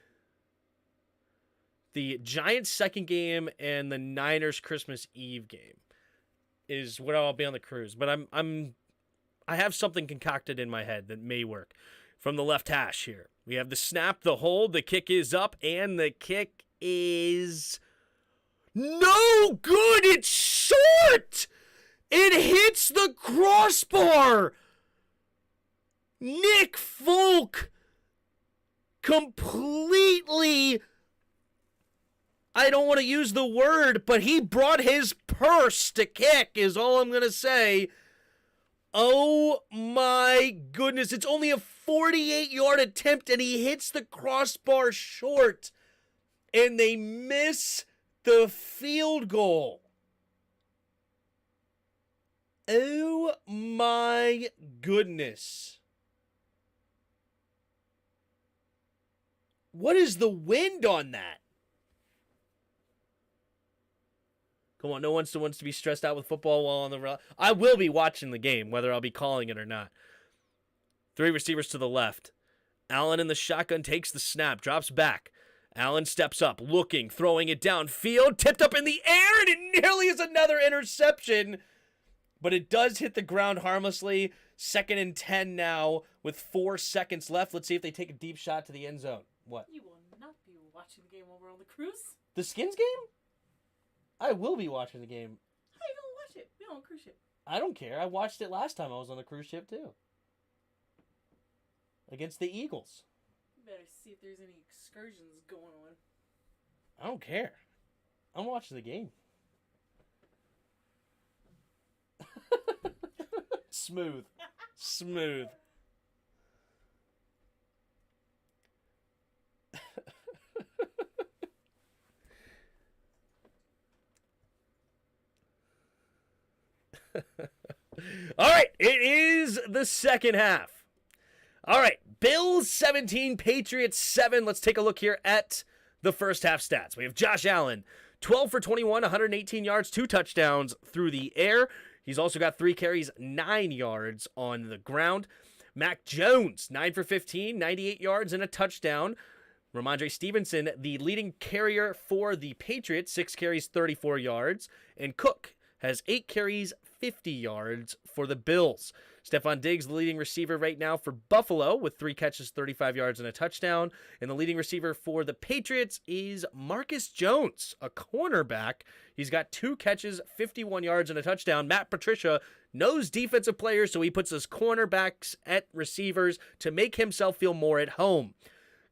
[SPEAKER 1] Giants second game and the Niners Christmas Eve game is what I'll be on the cruise. But I have something concocted in my head that may work. From the left hash here, we have the snap, the hold, the kick is up, and the kick is no good. It's short. It hits the crossbar. Nick Folk completely, I don't want to use the word, but he brought his purse to kick is all I'm going to say. Oh my goodness. It's only a 48-yard attempt and he hits the crossbar short and they miss the field goal. Oh my goodness. What is the wind on that? Come on, no one wants to be stressed out with football while on the road. I will be watching the game, whether I'll be calling it or not. 3 receivers to the left. Allen in the shotgun takes the snap, drops back. Allen steps up, looking, throwing it downfield, tipped up in the air, and it nearly is another interception. But it does hit the ground harmlessly. 2nd and 10 now with 4 seconds left. Let's see if they take a deep shot to the end zone. What?
[SPEAKER 2] You will not be watching the game over on the cruise.
[SPEAKER 1] The Skins game? I will be watching the game.
[SPEAKER 2] How are you going to watch it? We're on a cruise ship.
[SPEAKER 1] I don't care. I watched it last time I was on the cruise ship, too. Against the Eagles.
[SPEAKER 2] You better see if there's any excursions going on.
[SPEAKER 1] I don't care. I'm watching the game. Smooth. Smooth. All right, it is the second half. All right, Bills 17, Patriots 7. Let's take a look here at the first half stats. We have Josh Allen, 12 for 21, 118 yards, 2 touchdowns through the air. He's also got 3 carries, 9 yards on the ground. Mac Jones, 9 for 15, 98 yards and a touchdown. Ramondre Stevenson, the leading carrier for the Patriots, 6 carries, 34 yards. And Cook has 8 carries, 50 yards for the Bills. Stephon Diggs, the leading receiver right now for Buffalo with 3 catches, 35 yards and a touchdown. And the leading receiver for the Patriots is Marcus Jones, a cornerback. He's got 2 catches, 51 yards and a touchdown. Matt Patricia knows defensive players, so he puts his cornerbacks at receivers to make himself feel more at home.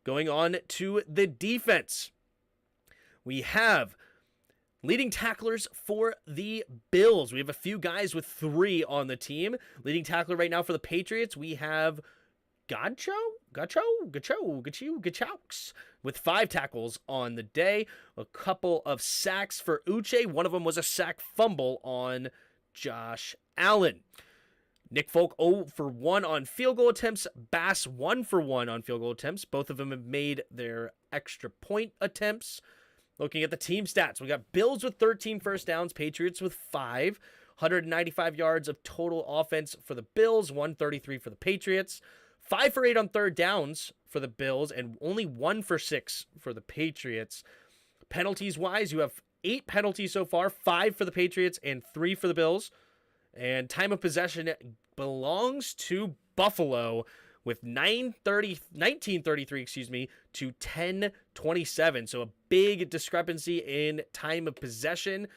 [SPEAKER 1] Going on to the defense. We have leading tacklers for the Bills. We have a few guys with 3 on the team. Leading tackler right now for the Patriots, we have Gachaux with 5 tackles on the day. A couple of sacks for Uche. One of them was a sack fumble on Josh Allen. Nick Folk 0 for 1 on field goal attempts. Bass 1 for 1 on field goal attempts. Both of them have made their extra point attempts. Looking at the team stats, we got Bills with 13 first downs, Patriots with 5, 195 yards of total offense for the Bills, 133 for the Patriots, 5 for 8 on third downs for the Bills, and only 1 for 6 for the Patriots. Penalties-wise, you have 8 penalties so far, 5 for the Patriots and 3 for the Bills. And time of possession belongs to Buffalo with 1933 to 10:27. So a big discrepancy in time of possession.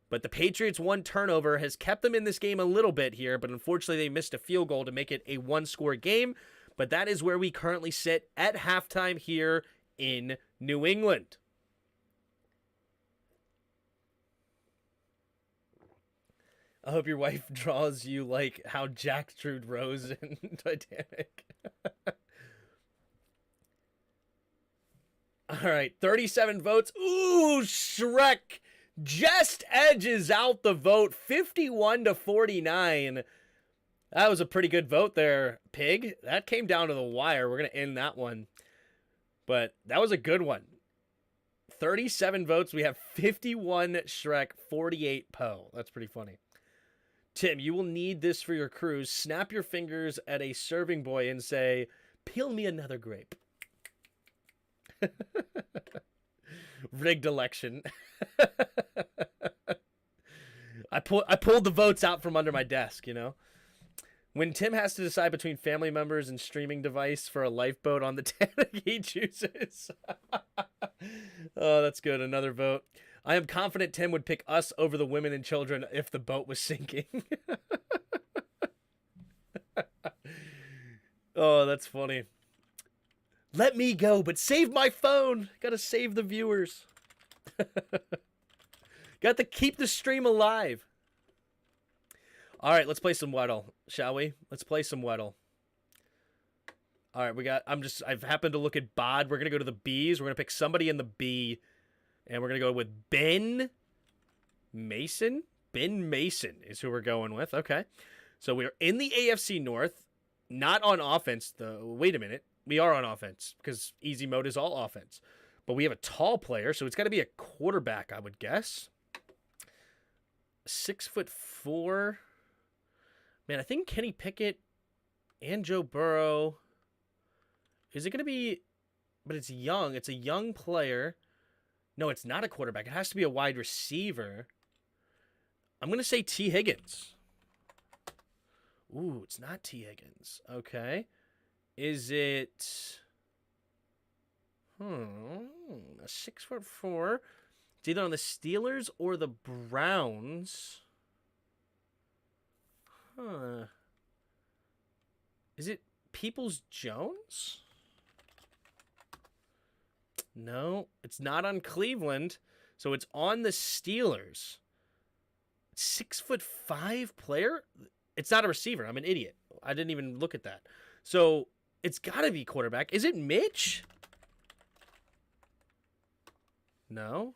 [SPEAKER 1] But the Patriots' 1 turnover has kept them in this game a little bit here, but unfortunately they missed a field goal to make it a 1-score game. But that is where we currently sit at halftime here in New England. I hope your wife draws you like how Jack drew Rose in Titanic. All right, 37 votes. Ooh, Shrek just edges out the vote, 51-49. That was a pretty good vote there, Pig. That came down to the wire. We're going to end that one. But that was a good one. 37 votes. We have 51 Shrek, 48 Poe. That's pretty funny. Tim, you will need this for your cruise. Snap your fingers at a serving boy and say, "Peel me another grape." Rigged election. I pulled the votes out from under my desk, you know. When Tim has to decide between family members and streaming device for a lifeboat on the Titanic, he chooses. Oh, that's good. Another vote. I am confident Tim would pick us over the women and children if the boat was sinking. Oh, that's funny. Let me go, but save my phone. Gotta save the viewers. Got to keep the stream alive. All right, let's play some Weddle, shall we? Let's play some Weddle. All right, I've happened to look at Bod. We're going to go to the Bs. We're going to pick somebody in the B. And we're going to go with Ben Mason. Ben Mason is who we're going with. Okay. So we're in the AFC North. Not on offense, though. Wait a minute. We are on offense because easy mode is all offense. But we have a tall player, so it's got to be a quarterback, I would guess. 6'4". Man, I think Kenny Pickett and Joe Burrow. Is it going to be... But it's young. It's a young player. No, it's not a quarterback. It has to be a wide receiver. I'm going to say T. Higgins. Ooh, it's not T. Higgins. Okay. Is it... a 6'4". It's either on the Steelers or the Browns. Is it Peoples-Jones? No, it's not on Cleveland. So it's on the Steelers. 6'5" player? It's not a receiver. I'm an idiot. I didn't even look at that. So it's got to be quarterback. Is it Mitch? No.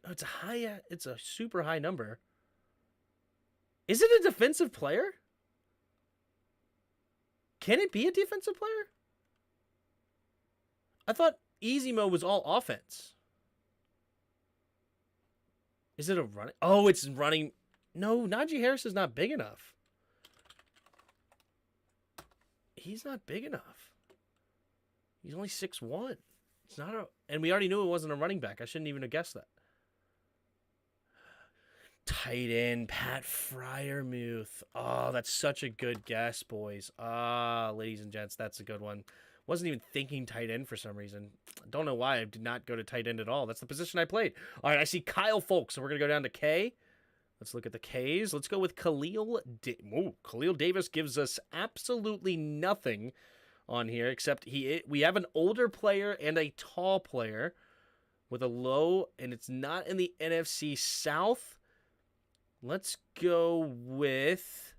[SPEAKER 1] Oh, it's a super high number. Is it a defensive player? Can it be a defensive player? I thought easy mode was all offense. Is it a running? Oh, it's running. No, Najee Harris is not big enough. He's not big enough. He's only 6'1". It's not a... And we already knew it wasn't a running back. I shouldn't even have guessed that. Tight end, Pat Freiermuth. Oh, that's such a good guess, boys. Ladies and gents, that's a good one. Wasn't even thinking tight end for some reason. Don't know why I did not go to tight end at all. That's the position I played. All right, I see Kyle Folks, so we're going to go down to K. Let's look at the Ks. Let's go with Khalil Davis gives us absolutely nothing on here, except we have an older player and a tall player with a low, and it's not in the NFC South. Let's go with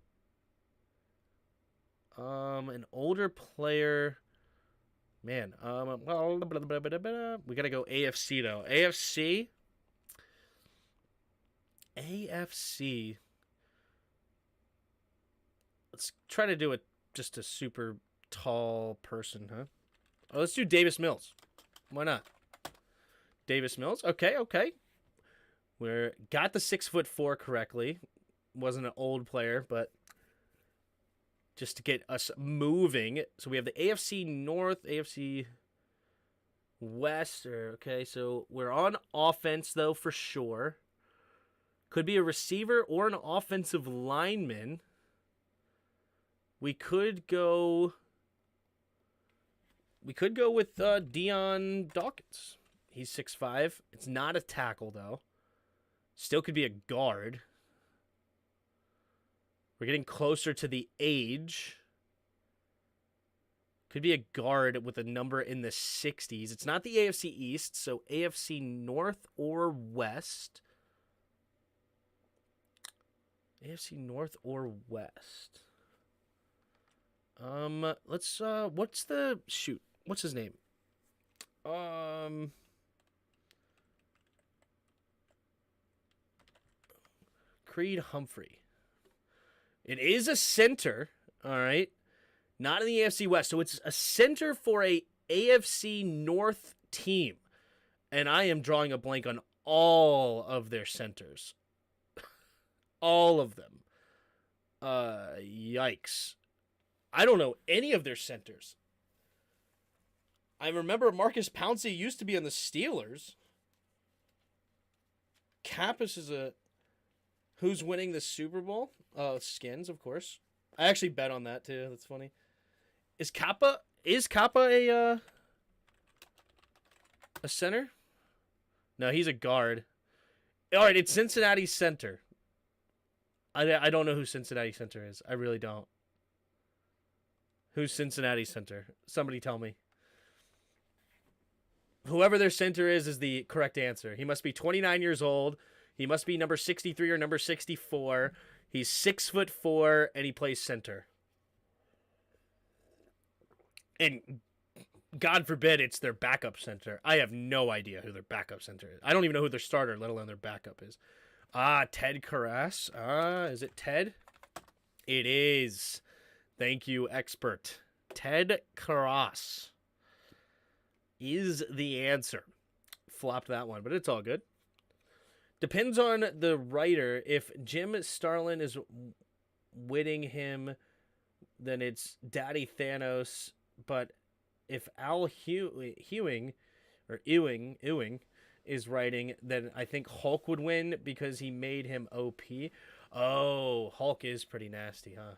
[SPEAKER 1] an older player. Man, we got to go AFC, though. AFC. Let's try to do it just a super tall person, huh? Oh, let's do Davis Mills. Why not? Davis Mills. Okay. We got the 6'4" correctly. Wasn't an old player, but just to get us moving. So we have the AFC North, AFC West. Okay, so we're on offense, though, for sure. Could be a receiver or an offensive lineman. We could go with Dion Dawkins. He's 6'5". It's not a tackle, though. Still could be a guard. We're getting closer to the age. Could be a guard with a number in the 60s. It's not the AFC East, so AFC North or West. AFC North or West. Let's what's his name? Creed Humphrey. It is a center, all right? Not in the AFC West. So it's a center for a AFC North team. And I am drawing a blank on all of their centers. All of them. Yikes. I don't know any of their centers. I remember Marcus Pouncey used to be on the Steelers. Kappas is a... Who's winning the Super Bowl? Skins, of course. I actually bet on that, too. That's funny. Is Kappa a center? No, he's a guard. All right, it's Cincinnati center. I don't know who Cincinnati center is. I really don't. Who's Cincinnati center? Somebody tell me. Whoever their center is the correct answer. He must be 29 years old. He must be number 63 or number 64. He's 6'4", and he plays center. And God forbid it's their backup center. I have no idea who their backup center is. I don't even know who their starter, let alone their backup is. Ted Karras. Is it Ted? It is. Thank you, expert. Ted Karras is the answer. Flopped that one, but it's all good. Depends on the writer. If Jim Starlin is winning him, then it's Daddy Thanos. But if Al Ewing is writing, then I think Hulk would win because he made him OP. Oh, Hulk is pretty nasty, huh?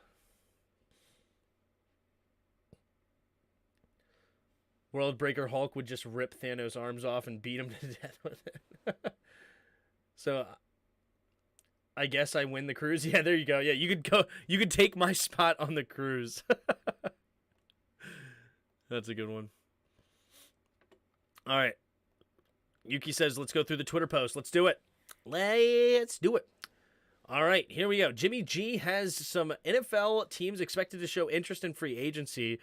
[SPEAKER 1] World Breaker Hulk would just rip Thanos' arms off and beat him to death with it. So I guess I win the cruise. Yeah, there you go. Yeah, you could go. You could take my spot on the cruise. That's a good one. All right. Yuki says, let's go through the Twitter post. Let's do it. Let's do it. All right, here we go. Jimmy G has some NFL teams expected to show interest in free agency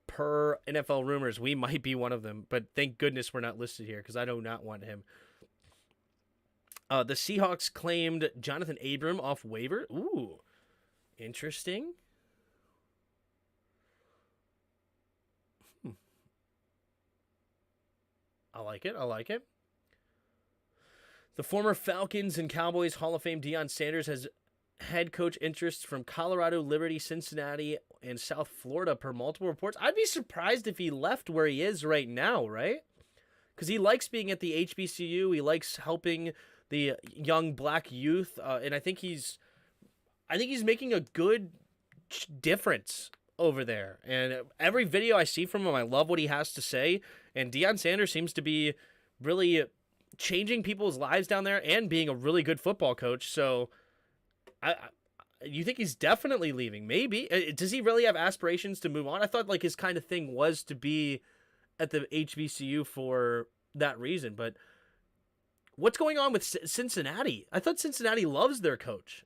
[SPEAKER 1] per NFL rumors. We might be one of them, but thank goodness we're not listed here because I do not want him. The Seahawks claimed Jonathan Abram off waiver. Ooh, interesting. I like it. I like it. The former Falcons and Cowboys Hall of Fame Deion Sanders has head coach interests from Colorado, Liberty, Cincinnati, and South Florida per multiple reports. I'd be surprised if he left where he is right now, right? Because he likes being at the HBCU. He likes helping the young black youth, and I think he's making a good difference over there. And every video I see from him, I love what he has to say. And Deion Sanders seems to be really changing people's lives down there and being a really good football coach. So you think he's definitely leaving? Maybe. Does he really have aspirations to move on? I thought like his kind of thing was to be at the HBCU for that reason. But what's going on with Cincinnati? I thought Cincinnati loves their coach.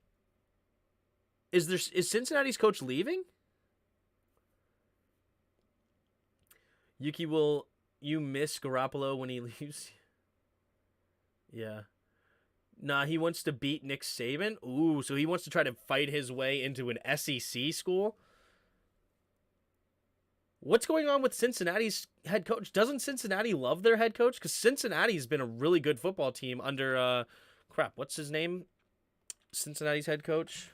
[SPEAKER 1] Is Cincinnati's coach leaving? Yuki, will you miss Garoppolo when he leaves? Yeah. Nah, he wants to beat Nick Saban. Ooh, so he wants to try to fight his way into an SEC school? What's going on with Cincinnati's head coach? Doesn't Cincinnati love their head coach? Because Cincinnati's been a really good football team under, what's his name? Cincinnati's head coach?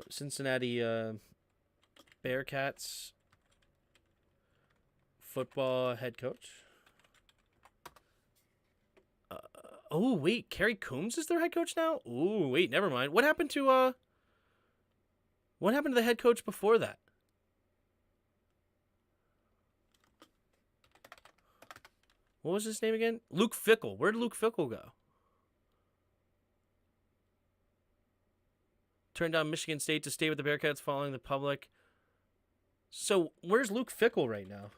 [SPEAKER 1] Cincinnati Bearcats football head coach. Oh, wait, Kerry Coombs is their head coach now? Ooh, wait, never mind. What happened to the head coach before that? What was his name again? Luke Fickell. Where did Luke Fickell go? Turned down Michigan State to stay with the Bearcats following the public. So, where's Luke Fickell right now?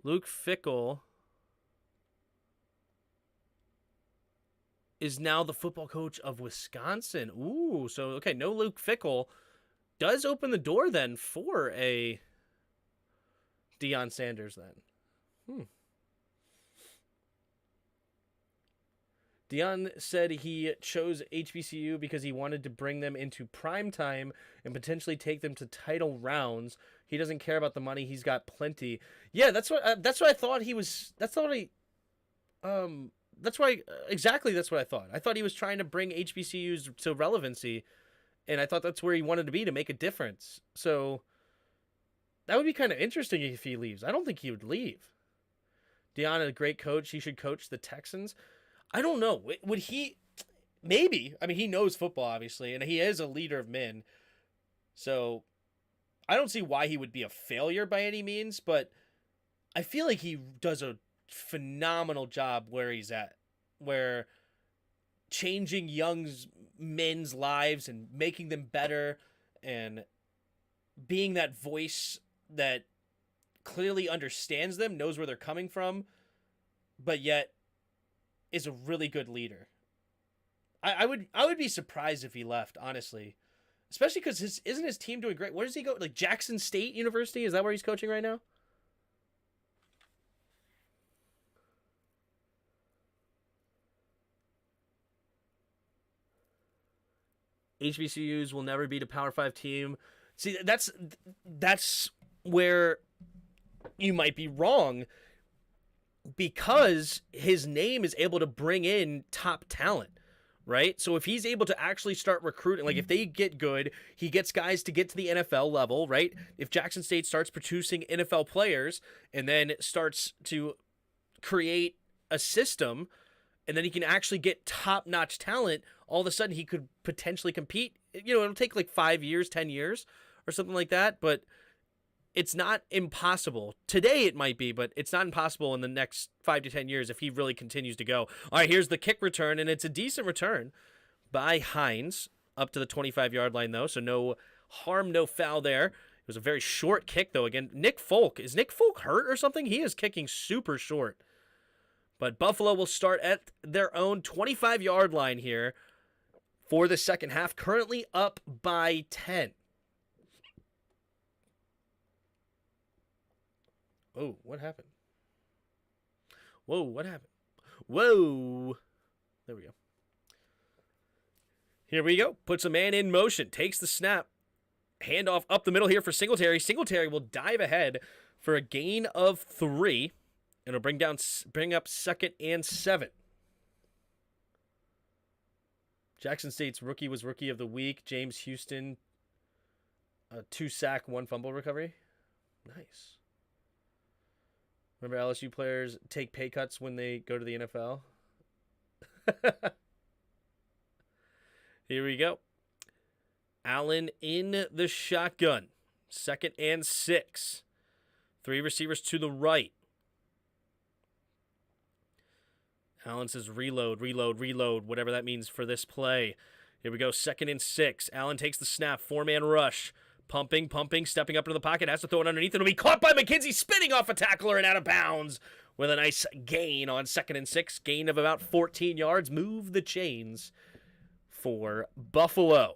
[SPEAKER 1] Luke Fickell is now the football coach of Wisconsin. Ooh, so, okay, no Luke Fickell does open the door then for a Deion Sanders then. Deion said he chose HBCU because he wanted to bring them into prime time and potentially take them to title rounds. He doesn't care about the money. He's got plenty. Yeah, that's what I thought he was. That's what I thought. I thought he was trying to bring HBCUs to relevancy, and I thought that's where he wanted to be to make a difference. So that would be kind of interesting if he leaves. I don't think he would leave. Deion is a great coach. He should coach the Texans. I don't know. Would he? Maybe. I mean, he knows football, obviously, and he is a leader of men. So I don't see why he would be a failure by any means, but I feel like he does a phenomenal job where he's at, where changing young men's lives and making them better and being that voice that clearly understands them, knows where they're coming from, but yet is a really good leader. I would be surprised if he left, honestly, especially because isn't his team doing great? Where does he go? Like Jackson State University? Is that where he's coaching right now? HBCUs will never beat a Power 5 team. See, that's where you might be wrong, because his name is able to bring in top talent, right? So if he's able to actually start recruiting, like if they get good, he gets guys to get to the NFL level, right? If Jackson State starts producing NFL players and then starts to create a system, and then he can actually get top-notch talent, all of a sudden he could potentially compete. You know, it'll take like 5 years, 10 years or something like that, but it's not impossible. Today it might be, but it's not impossible in the next 5 to 10 years if he really continues to go. All right, here's the kick return, and it's a decent return by Hines up to the 25-yard line, though, so no harm, no foul there. It was a very short kick, though. Again, Nick Folk. Is Nick Folk hurt or something? He is kicking super short. But Buffalo will start at their own 25-yard line here for the second half, currently up by 10. Oh, what happened? Whoa, what happened? Whoa. There we go. Here we go. Puts a man in motion. Takes the snap. Handoff up the middle here for Singletary. Singletary will dive ahead for a gain of 3. It'll bring up 2nd and 7. Jackson State's rookie was Rookie of the Week. James Houston, 2 sack, 1 fumble recovery. Nice. Remember LSU players take pay cuts when they go to the NFL? Here we go. Allen in the shotgun. 2nd and 6. 3 receivers to the right. Allen says reload, reload, reload, whatever that means for this play. Here we go, 2nd and 6. Allen takes the snap, 4-man rush. Pumping, stepping up into the pocket, has to throw it underneath. It'll be caught by McKenzie, spinning off a tackler and out of bounds with a nice gain on 2nd and 6. Gain of about 14 yards. Move the chains for Buffalo.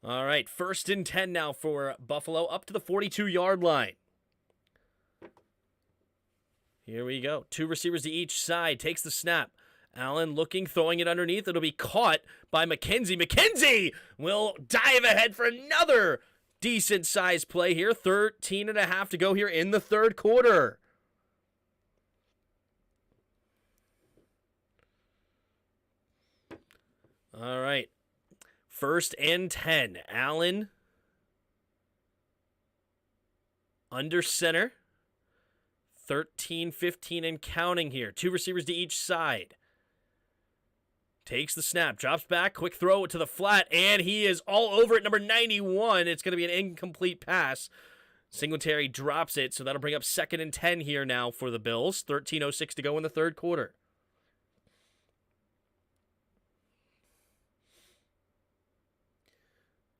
[SPEAKER 1] All right, 1st and 10 now for Buffalo, up to the 42-yard line. Here we go. 2 receivers to each side. Takes the snap. Allen looking, throwing it underneath. It'll be caught by McKenzie. McKenzie will dive ahead for another decent-sized play here. 13 and a half to go here in the 3rd quarter. All right. 1st and 10. Allen under center. 13, 15, and counting here. 2 receivers to each side. Takes the snap, drops back, quick throw to the flat, and he is all over it, number 91. It's going to be an incomplete pass. Singletary drops it, so that'll bring up 2nd and 10 here now for the Bills. 13:06 to go in the 3rd quarter.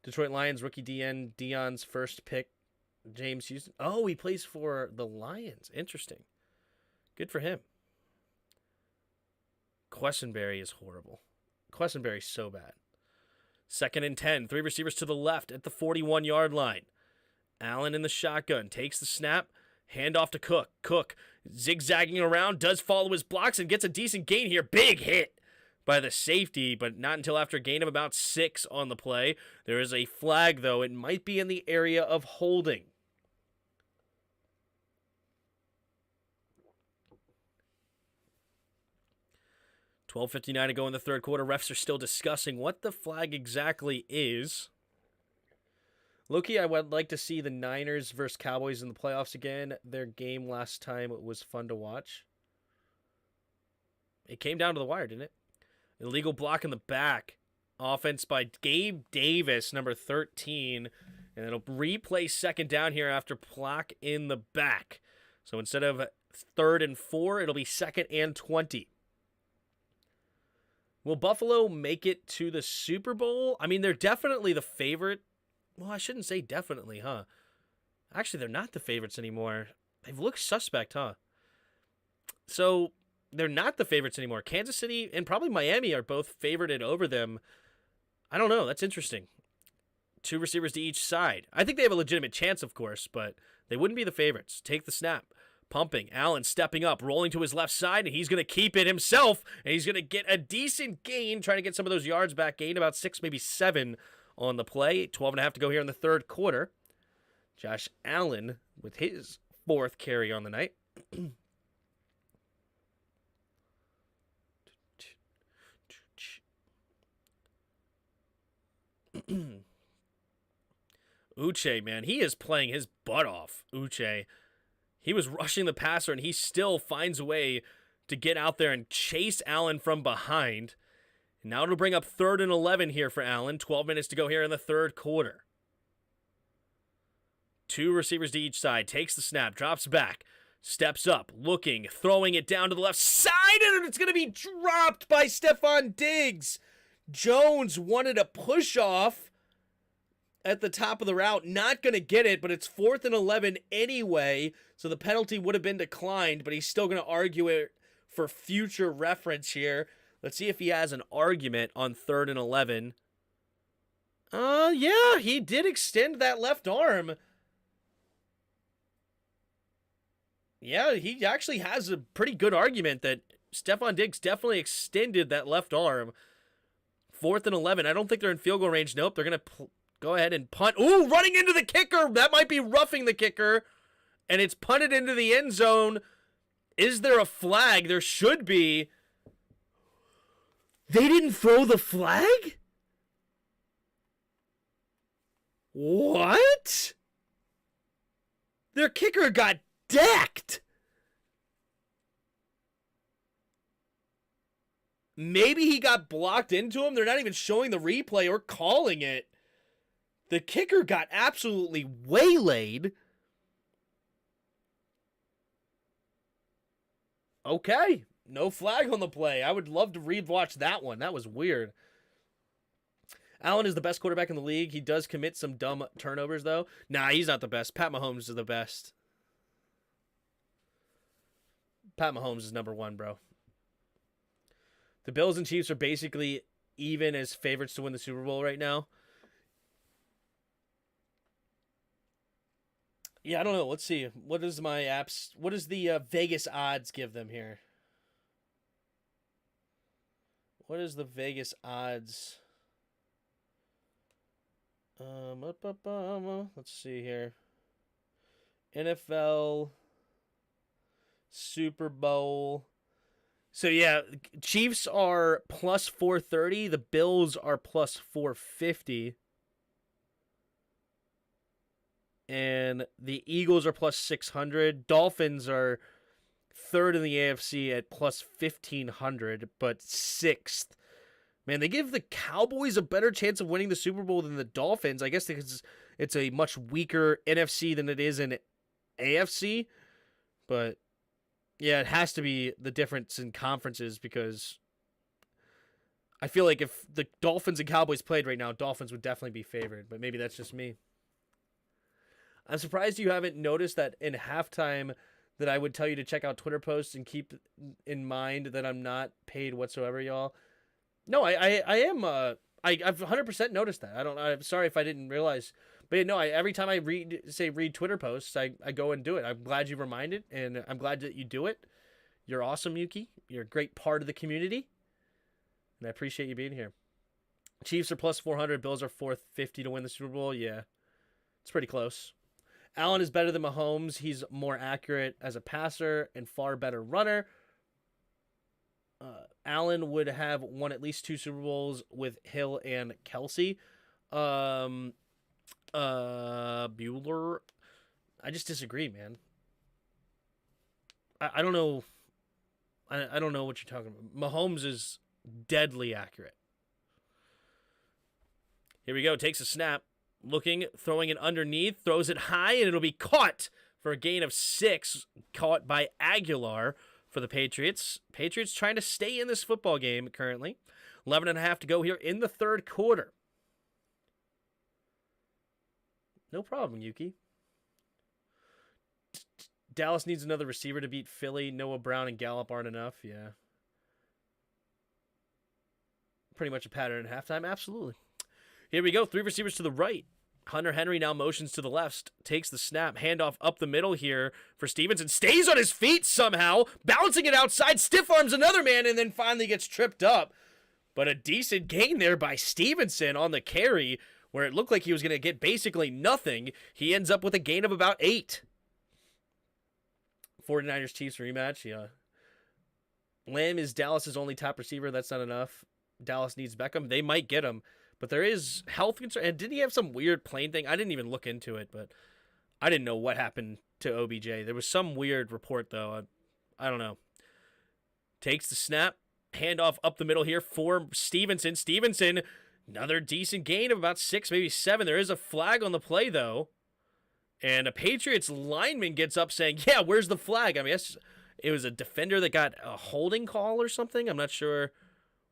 [SPEAKER 1] Detroit Lions rookie Deion's first pick. James Houston. Oh, he plays for the Lions. Interesting. Good for him. Quessenberry is horrible. Questenberry's so bad. 2nd and 10. 3 receivers to the left at the 41-yard line. Allen in the shotgun. Takes the snap. Handoff to Cook. Cook zigzagging around. Does follow his blocks and gets a decent gain here. Big hit by the safety, but not until after a gain of about 6 on the play. There is a flag, though. It might be in the area of holding. $12:59 to go in the third quarter. Refs are still discussing what the flag exactly is. Loki, I would like to see the Niners versus Cowboys in the playoffs again. Their game last time was fun to watch. It came down to the wire, didn't it? Illegal block in the back. Offense by Gabe Davis, number 13. And it'll replay 2nd down here after block in the back. So instead of 3rd and 4, it'll be 2nd and 20. Will Buffalo make it to the Super Bowl? I mean, they're definitely the favorite. Well, I shouldn't say definitely, huh? Actually, they're not the favorites anymore. They've looked suspect, huh? So, they're not the favorites anymore. Kansas City and probably Miami are both favorited over them. I don't know. That's interesting. 2 receivers to each side. I think they have a legitimate chance, of course, but they wouldn't be the favorites. Take the snap. Pumping. Allen stepping up, rolling to his left side, and he's going to keep it himself, and he's going to get a decent gain, trying to get some of those yards back. Gain about 6, maybe 7 on the play. 12.5 to go here in the third quarter. Josh Allen with his 4th carry on the night. Uche, man, he is playing his butt off. Uche. He was rushing the passer, and he still finds a way to get out there and chase Allen from behind. And now it'll bring up 3rd and 11 here for Allen. 12 minutes to go here in the third quarter. 2 receivers to each side. Takes the snap, drops back, steps up, looking, throwing it down to the left side, and it's going to be dropped by Stephon Diggs. Jones wanted a push off at the top of the route. Not going to get it, but it's 4th and 11 anyway, so the penalty would have been declined, but he's still going to argue it for future reference here. Let's see if he has an argument on 3rd and 11. Yeah, he did extend that left arm. Yeah, he actually has a pretty good argument that Stephon Diggs definitely extended that left arm. 4th and 11. I don't think they're in field goal range. Nope, they're going to go ahead and punt. Ooh, running into the kicker. That might be roughing the kicker. And it's punted into the end zone. Is there a flag? There should be. They didn't throw the flag? What? Their kicker got decked. Maybe he got blocked into him. They're not even showing the replay or calling it. The kicker got absolutely waylaid. Okay. No flag on the play. I would love to rewatch that one. That was weird. Allen is the best quarterback in the league. He does commit some dumb turnovers, though. Nah, he's not the best. Pat Mahomes is the best. Pat Mahomes is number 1, bro. The Bills and Chiefs are basically even as favorites to win the Super Bowl right now. Yeah, I don't know. Let's see. What does my apps? What does the Vegas odds give them here? What is the Vegas odds? Let's see here. NFL Super Bowl. So yeah, Chiefs are plus 430. The Bills are plus 450. And the Eagles are plus 600. Dolphins are 3rd in the AFC at plus 1,500, but 6th. Man, they give the Cowboys a better chance of winning the Super Bowl than the Dolphins. I guess because it's a much weaker NFC than it is in AFC. But yeah, it has to be the difference in conferences, because I feel like if the Dolphins and Cowboys played right now, Dolphins would definitely be favored. But maybe that's just me. I'm surprised you haven't noticed that in halftime that I would tell you to check out Twitter posts and keep in mind that I'm not paid whatsoever, y'all. No, I am. I've 100% noticed that. I'm sorry if I didn't realize. But no, every time I read Twitter posts, I go and do it. I'm glad you reminded, and I'm glad that you do it. You're awesome, Yuki. You're a great part of the community, and I appreciate you being here. Chiefs are plus 400. Bills are 450 to win the Super Bowl. Yeah, it's pretty close. Allen is better than Mahomes. He's more accurate as a passer and far better runner. Allen would have won at least 2 Super Bowls with Hill and Kelsey. Bueller. I just disagree, man. I don't know. I don't know what you're talking about. Mahomes is deadly accurate. Here we go. Takes a snap. Looking, throwing it underneath. Throws it high, and it'll be caught for a gain of 6. Caught by Aguilar for the Patriots. Patriots trying to stay in this football game currently. 11.5 to go here in the third quarter. No problem, Yuki. Dallas needs another receiver to beat Philly. Noah Brown and Gallup aren't enough. Yeah. Pretty much a pattern at halftime. Absolutely. Here we go. 3 receivers to the right. Hunter Henry now motions to the left. Takes the snap. Handoff up the middle here for Stevenson. Stays on his feet somehow. Bouncing it outside. Stiff arms another man and then finally gets tripped up. But a decent gain there by Stevenson on the carry where it looked like he was going to get basically nothing. He ends up with a gain of about 8. 49ers Chiefs rematch. Yeah. Lamb is Dallas's only top receiver. That's not enough. Dallas needs Beckham. They might get him. But there is health concern. And didn't he have some weird plane thing? I didn't even look into it, but I didn't know what happened to OBJ. There was some weird report, though. I don't know. Takes the snap. Handoff up the middle here for Stevenson. Stevenson, another decent gain of about 6, maybe 7. There is a flag on the play, though. And a Patriots lineman gets up saying, yeah, where's the flag? I mean, it was a defender that got a holding call or something. I'm not sure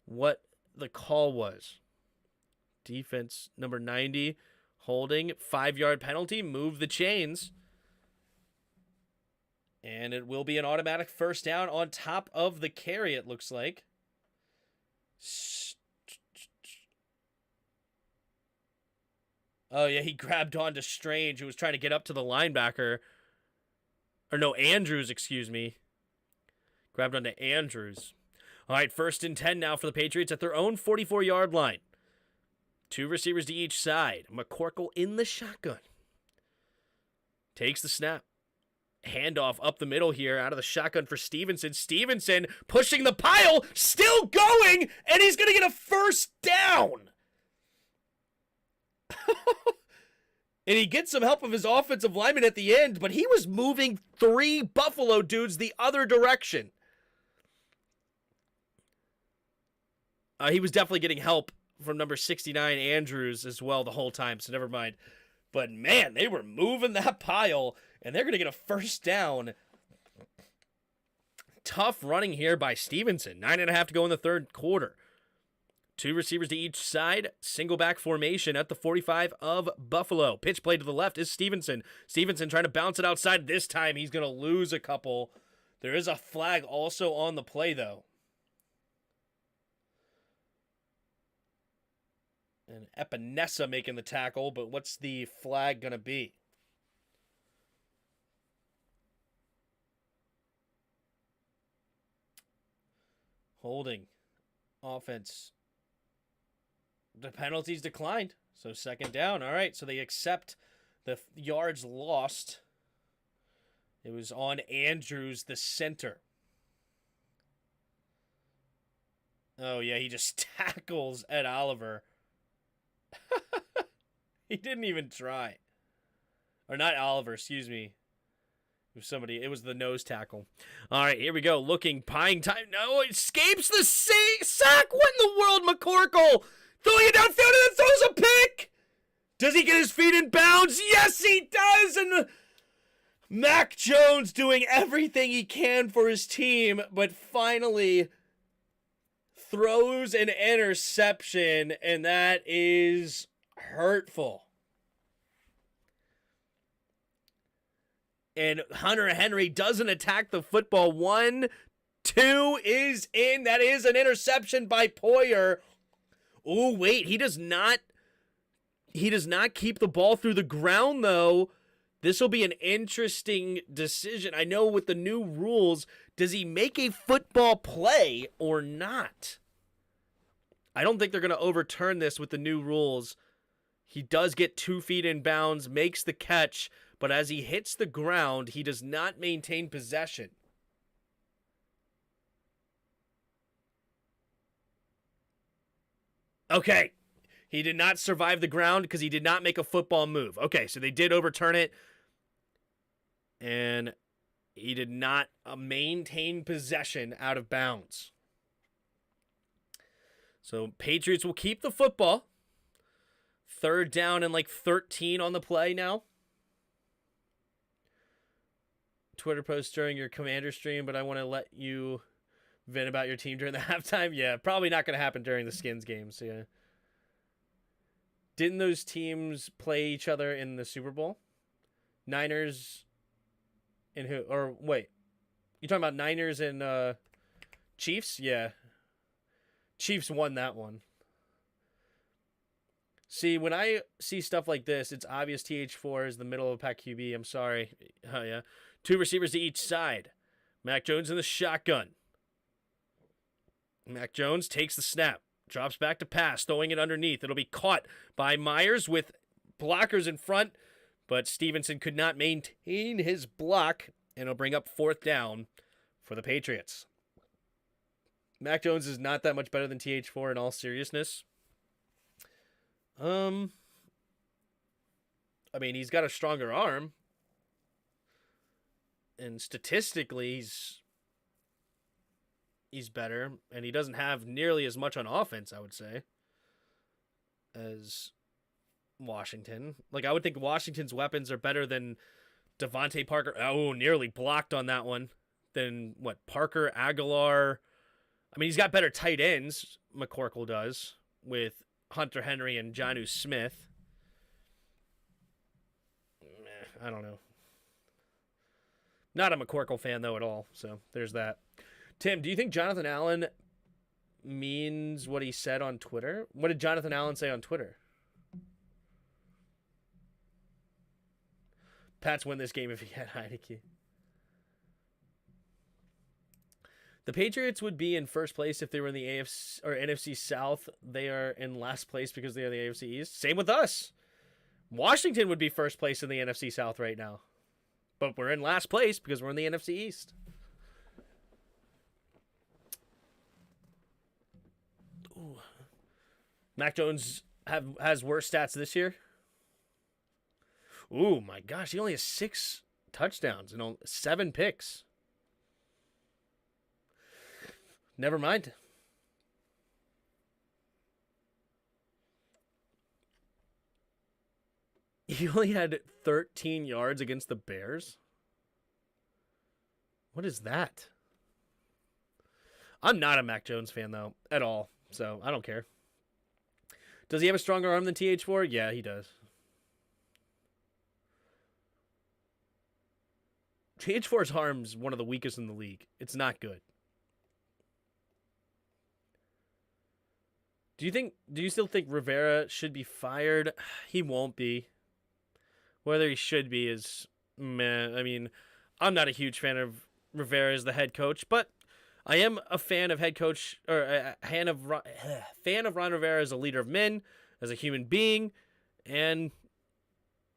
[SPEAKER 1] what the call was. Defense number 90, holding, 5-yard penalty, move the chains. And it will be an automatic first down on top of the carry, it looks like. Oh, yeah, he grabbed onto Strange, who was trying to get up to the linebacker. Or no, Andrews, excuse me. Grabbed onto Andrews. All right, 1st and 10 now for the Patriots at their own 44-yard line. 2 receivers to each side. McCorkle in the shotgun. Takes the snap. Handoff up the middle here out of the shotgun for Stevenson. Stevenson pushing the pile, still going, and he's going to get a first down. And he gets some help of his offensive lineman at the end, but he was moving 3 Buffalo dudes the other direction. He was definitely getting help from number 69, Andrews, as well the whole time, so never mind. But, man, they were moving that pile, and they're going to get a first down. Tough running here by Stevenson. 9.5 to go in the third quarter. 2 receivers to each side. Single back formation at the 45 of Buffalo. Pitch play to the left is Stevenson. Stevenson trying to bounce it outside. This time he's going to lose a couple. There is a flag also on the play, though. And Epinesa making the tackle, but what's the flag going to be? Holding. Offense. The penalties declined, so 2nd down. All right, so they accept the yards lost. It was on Andrews, the center. Oh, yeah, he just tackles Ed Oliver. He didn't even try. Or not Oliver, excuse me. It was somebody. It was the nose tackle. All right, here we go. Looking, buying time. No, escapes the sack. What in the world, McCorkle? Throwing it downfield and then throws a pick. Does he get his feet in bounds? Yes, he does. And Mac Jones doing everything he can for his team, but finally throws an interception, and that is hurtful. And Hunter Henry doesn't attack the football 1, 2 is in. That is an interception by Poyer. Oh, wait. He does not keep the ball through the ground, though. This will be an interesting decision. I know with the new rules, does he make a football play or not? I don't think they're going to overturn this with the new rules. He does get 2 feet in bounds, makes the catch, but as he hits the ground, he does not maintain possession. Okay. He did not survive the ground because he did not make a football move. Okay, so they did overturn it. And he did not maintain possession out of bounds. So Patriots will keep the football. 3rd down and like 13 on the play now. Twitter post during your Commander stream, but I want to let you vent about your team during the halftime. Yeah, probably not going to happen during the Skins games. Yeah. Didn't those teams play each other in the Super Bowl? Niners and who? Or wait, you talking about Niners and Chiefs? Yeah. Chiefs won that one. See, when I see stuff like this, it's obvious TH4 is the middle of a pack QB. I'm sorry. Oh, yeah. 2 receivers to each side. Mac Jones in the shotgun. Mac Jones takes the snap. Drops back to pass, throwing it underneath. It'll be caught by Myers with blockers in front, but Stevenson could not maintain his block, and it'll bring up 4th down for the Patriots. Mac Jones is not that much better than TH4 in all seriousness. I mean, he's got a stronger arm, and statistically, he's better, and he doesn't have nearly as much on offense, I would say, as Washington. Like, I would think Washington's weapons are better than Devontae Parker. Oh, nearly blocked on that one. Than, Parker, Aguilar. I mean, he's got better tight ends, McCorkle does, with Hunter Henry and Jonnu Smith. I don't know. Not a McCorkle fan, though, at all, so there's that. Tim, do you think Jonathan Allen means what he said on Twitter? What did Jonathan Allen say on Twitter? Pats win this game if he had Heineke. The Patriots would be in first place if they were in the AFC or NFC South. They are in last place because they are the AFC East. Same with us. Washington would be first place in the NFC South right now. But we're in last place because we're in the NFC East. Ooh. Mac Jones has worse stats this year. Ooh, my gosh. He only has 6 touchdowns and 7 picks. Never mind. He only had 13 yards against the Bears? What is that? I'm not a Mac Jones fan, though, at all. So, I don't care. Does he have a stronger arm than TH4? Yeah, he does. TH4's arm's one of the weakest in the league. It's not good. Do you still think Rivera should be fired? He won't be. Whether he should be is meh. I mean, I'm not a huge fan of Rivera as the head coach, but I am a fan of head coach or a fan of Ron Rivera as a leader of men, as a human being, and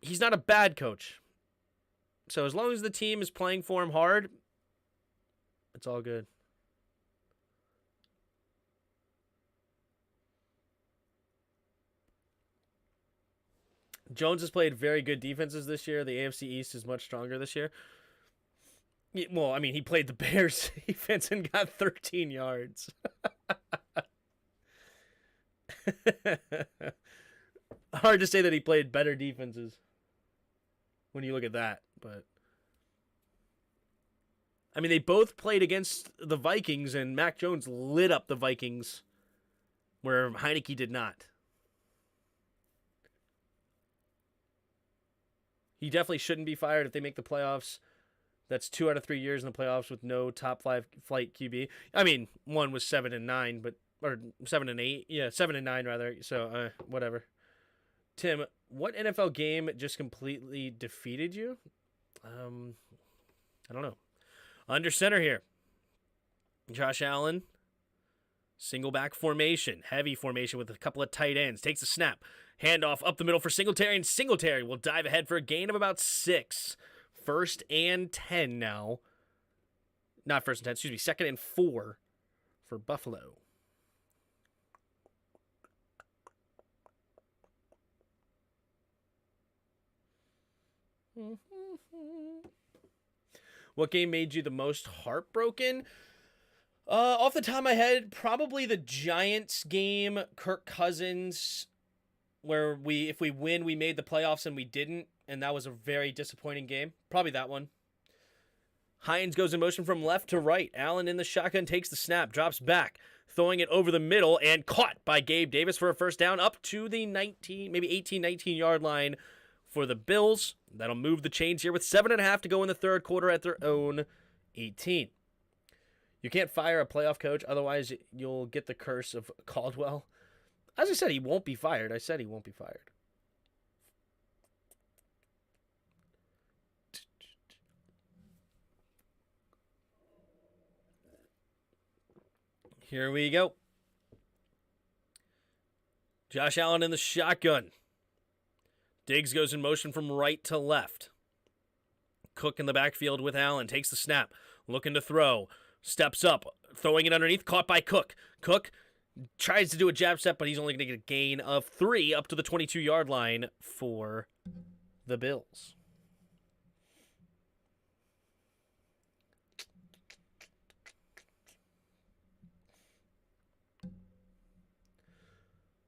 [SPEAKER 1] he's not a bad coach. So as long as the team is playing for him hard, it's all good. Jones has played very good defenses this year. The AFC East is much stronger this year. Well, I mean, he played the Bears defense and got 13 yards. Hard to say that he played better defenses when you look at that, but I mean, they both played against the Vikings, and Mac Jones lit up the Vikings where Heineke did not. He definitely shouldn't be fired if they make the playoffs. That's 2 out of 3 years in the playoffs with no top flight QB. I mean, one was 7-9, but or 7-8. Yeah, 7-9 rather. So whatever. Tim, what NFL game just completely defeated you? I don't know. Under center here. Josh Allen. Single back formation. Heavy formation with a couple of tight ends. Takes a snap. Handoff up the middle for Singletary, and Singletary will dive ahead for a gain of about 6. 1st and 10 now. Not 1st and 10, excuse me. 2nd and 4 for Buffalo. What game made you the most heartbroken? Off the top of my head, probably the Giants game, Kirk Cousins, where if we win, we made the playoffs and we didn't, and that was a very disappointing game. Probably that one. Hines goes in motion from left to right. Allen in the shotgun takes the snap, drops back, throwing it over the middle, and caught by Gabe Davis for a first down up to the 19, maybe 18, 19-yard line for the Bills. That'll move the chains here with 7.5 to go in the third quarter at their own 18. You can't fire a playoff coach, otherwise you'll get the curse of Caldwell. As I said, he won't be fired. I said he won't be fired. Here we go. Josh Allen in the shotgun. Diggs goes in motion from right to left. Cook in the backfield with Allen. Takes the snap. Looking to throw. Steps up. Throwing it underneath. Caught by Cook. Cook tries to do a jab step, but he's only going to get a gain of 3 up to the 22-yard line for the Bills.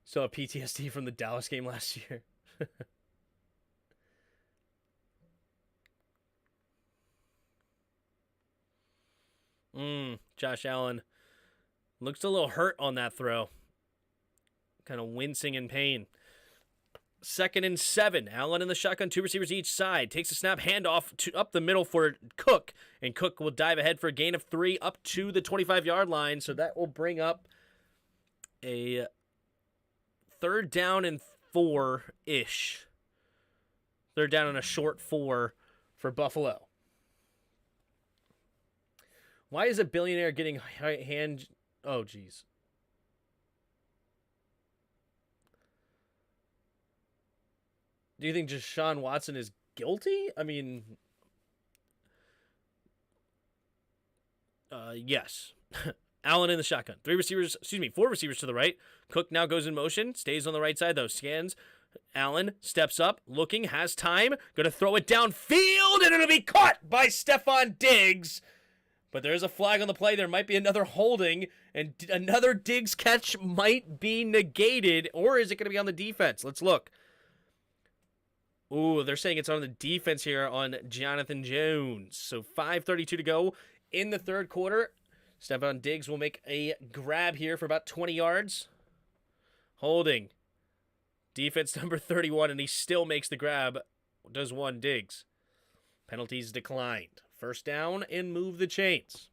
[SPEAKER 1] So a PTSD from the Dallas game last year. Josh Allen looks a little hurt on that throw. Kind of wincing in pain. 2nd and 7. Allen in the shotgun, 2 receivers each side. Takes a snap, handoff up the middle for Cook. And Cook will dive ahead for a gain of 3 up to the 25-yard line. So that will bring up a 3rd down and 4-ish. 3rd down and a short 4 for Buffalo. Why is a billionaire getting hand... Oh, geez. Do you think Deshaun Watson is guilty? I mean... yes. Allen in the shotgun. 4 receivers to the right. Cook now goes in motion. Stays on the right side, though. Scans. Allen steps up. Looking. Has time. Going to throw it downfield, and it'll be caught by Stephon Diggs. But there's a flag on the play. There might be another holding, and another Diggs catch might be negated, or is it going to be on the defense? Let's look. Ooh, they're saying it's on the defense here on Jonathan Jones. So 5:32 to go in the third quarter. Stephon Diggs will make a grab here for about 20 yards. Holding. Defense number 31, and he still makes the grab. Does one Diggs. Penalties declined. First down and move the chains.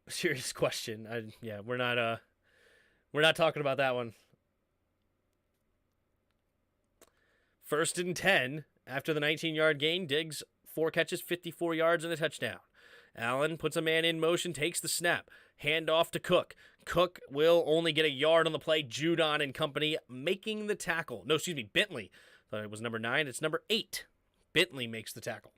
[SPEAKER 1] Serious question. We're not talking about that one. 1st and 10 after the 19-yard gain. Diggs 4 catches, 54 yards and a touchdown. Allen puts a man in motion, takes the snap. Hand off to Cook. Cook will only get a yard on the play. Judon and company making the tackle. No, excuse me, Bentley. Thought it was number 9. It's number 8. Bentley makes the tackle.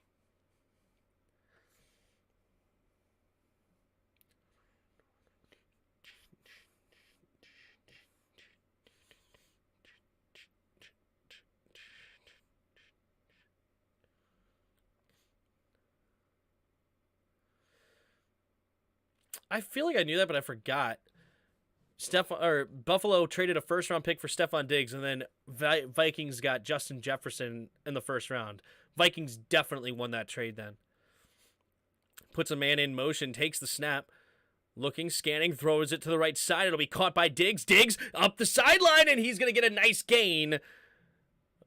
[SPEAKER 1] I feel like I knew that, but I forgot. Buffalo traded a first-round pick for Stephon Diggs, and then Vikings got Justin Jefferson in the first round. Vikings definitely won that trade then. Puts a man in motion, takes the snap, Looking, scanning, throws it to the right side. It'll be caught by Diggs. Diggs up the sideline, and he's going to get a nice gain.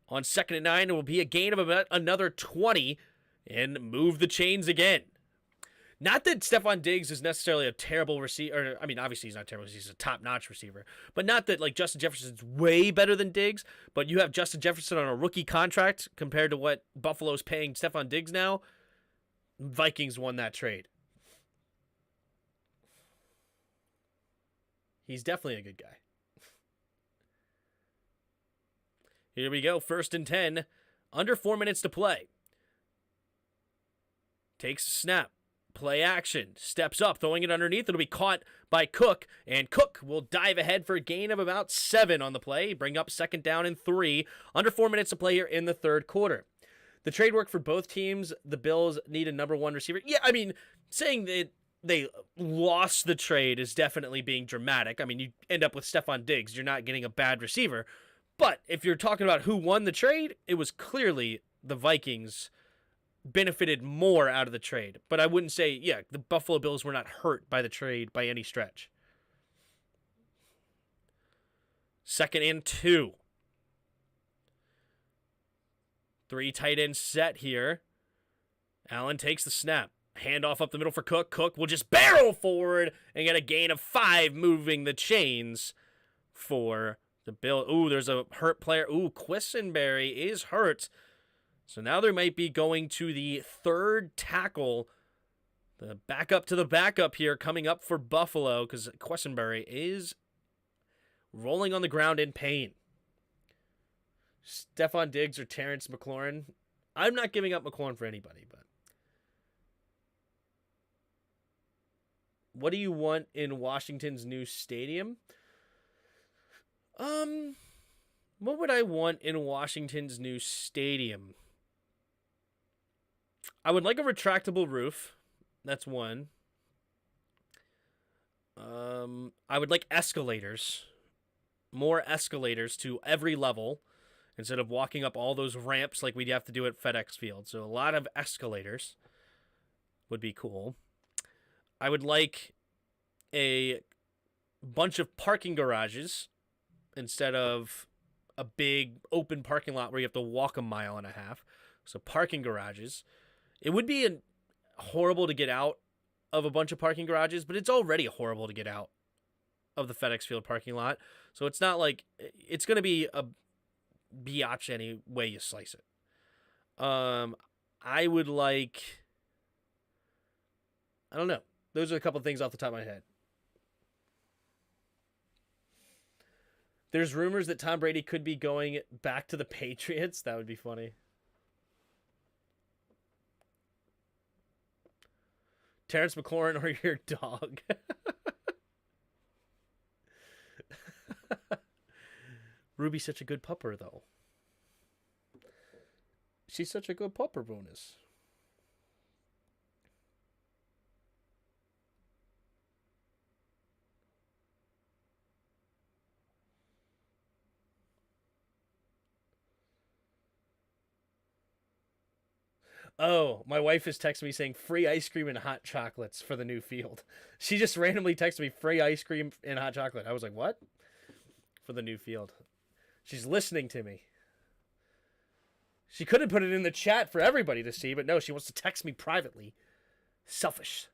[SPEAKER 1] On 2nd and 9, it will be a gain of about another 20 and move the chains again. Not that Stephon Diggs is necessarily a terrible receiver. I mean, obviously he's not terrible. He's a top-notch receiver. But not that, like, Justin Jefferson's way better than Diggs. But you have Justin Jefferson on a rookie contract compared to what Buffalo's paying Stephon Diggs now. Vikings won that trade. He's definitely a good guy. Here we go. 1st and 10. Under 4 minutes to play. Takes a snap. Play action. Steps up. Throwing it underneath. It'll be caught by Cook. And Cook will dive ahead for a gain of about 7 on the play. Bring up 2nd down and 3. Under 4 minutes to play here in the 3rd quarter. The trade worked for both teams. The Bills need a number 1 receiver. Yeah, I mean, saying that they lost the trade is definitely being dramatic. I mean, you end up with Stephon Diggs. You're not getting a bad receiver. But if you're talking about who won the trade, it was clearly the Vikings benefited more out of the trade. But I wouldn't say, yeah, the Buffalo Bills were not hurt by the trade by any stretch. 2nd and 2. 3 tight end set here. Allen takes the snap. Handoff up the middle for Cook. Cook will just barrel forward and get a gain of 5, moving the chains for the Bill. Ooh, there's a hurt player. Ooh, Quisenberry is hurt. So now they might be going to the 3rd tackle. The backup to the backup here coming up for Buffalo because Quisenberry is rolling on the ground in pain. Stephon Diggs or Terrence McLaurin. I'm not giving up McLaurin for anybody, but what do you want in Washington's new stadium? What would I want in Washington's new stadium? I would like a retractable roof. That's one. I would like escalators. More escalators to every level instead of walking up all those ramps like we'd have to do at FedEx Field. So a lot of escalators would be cool. I would like a bunch of parking garages instead of a big open parking lot where you have to walk 1.5 miles. So parking garages. It would be horrible to get out of a bunch of parking garages, but it's already horrible to get out of the FedEx Field parking lot. So it's not like it's going to be a biatch any way you slice it. I would like, I don't know. Those are a couple of things off the top of my head. There's rumors that Tom Brady could be going back to the Patriots. That would be funny. Terrence McLaurin or your dog. Ruby's such a good pupper, though. She's such a good pupper bonus. Oh, my wife is texting me saying free ice cream and hot chocolates for the new field. She just randomly texted me free ice cream and hot chocolate. I was like, what? For the new field. She's listening to me. She could have put it in the chat for everybody to see, but no, she wants to text me privately. Selfish.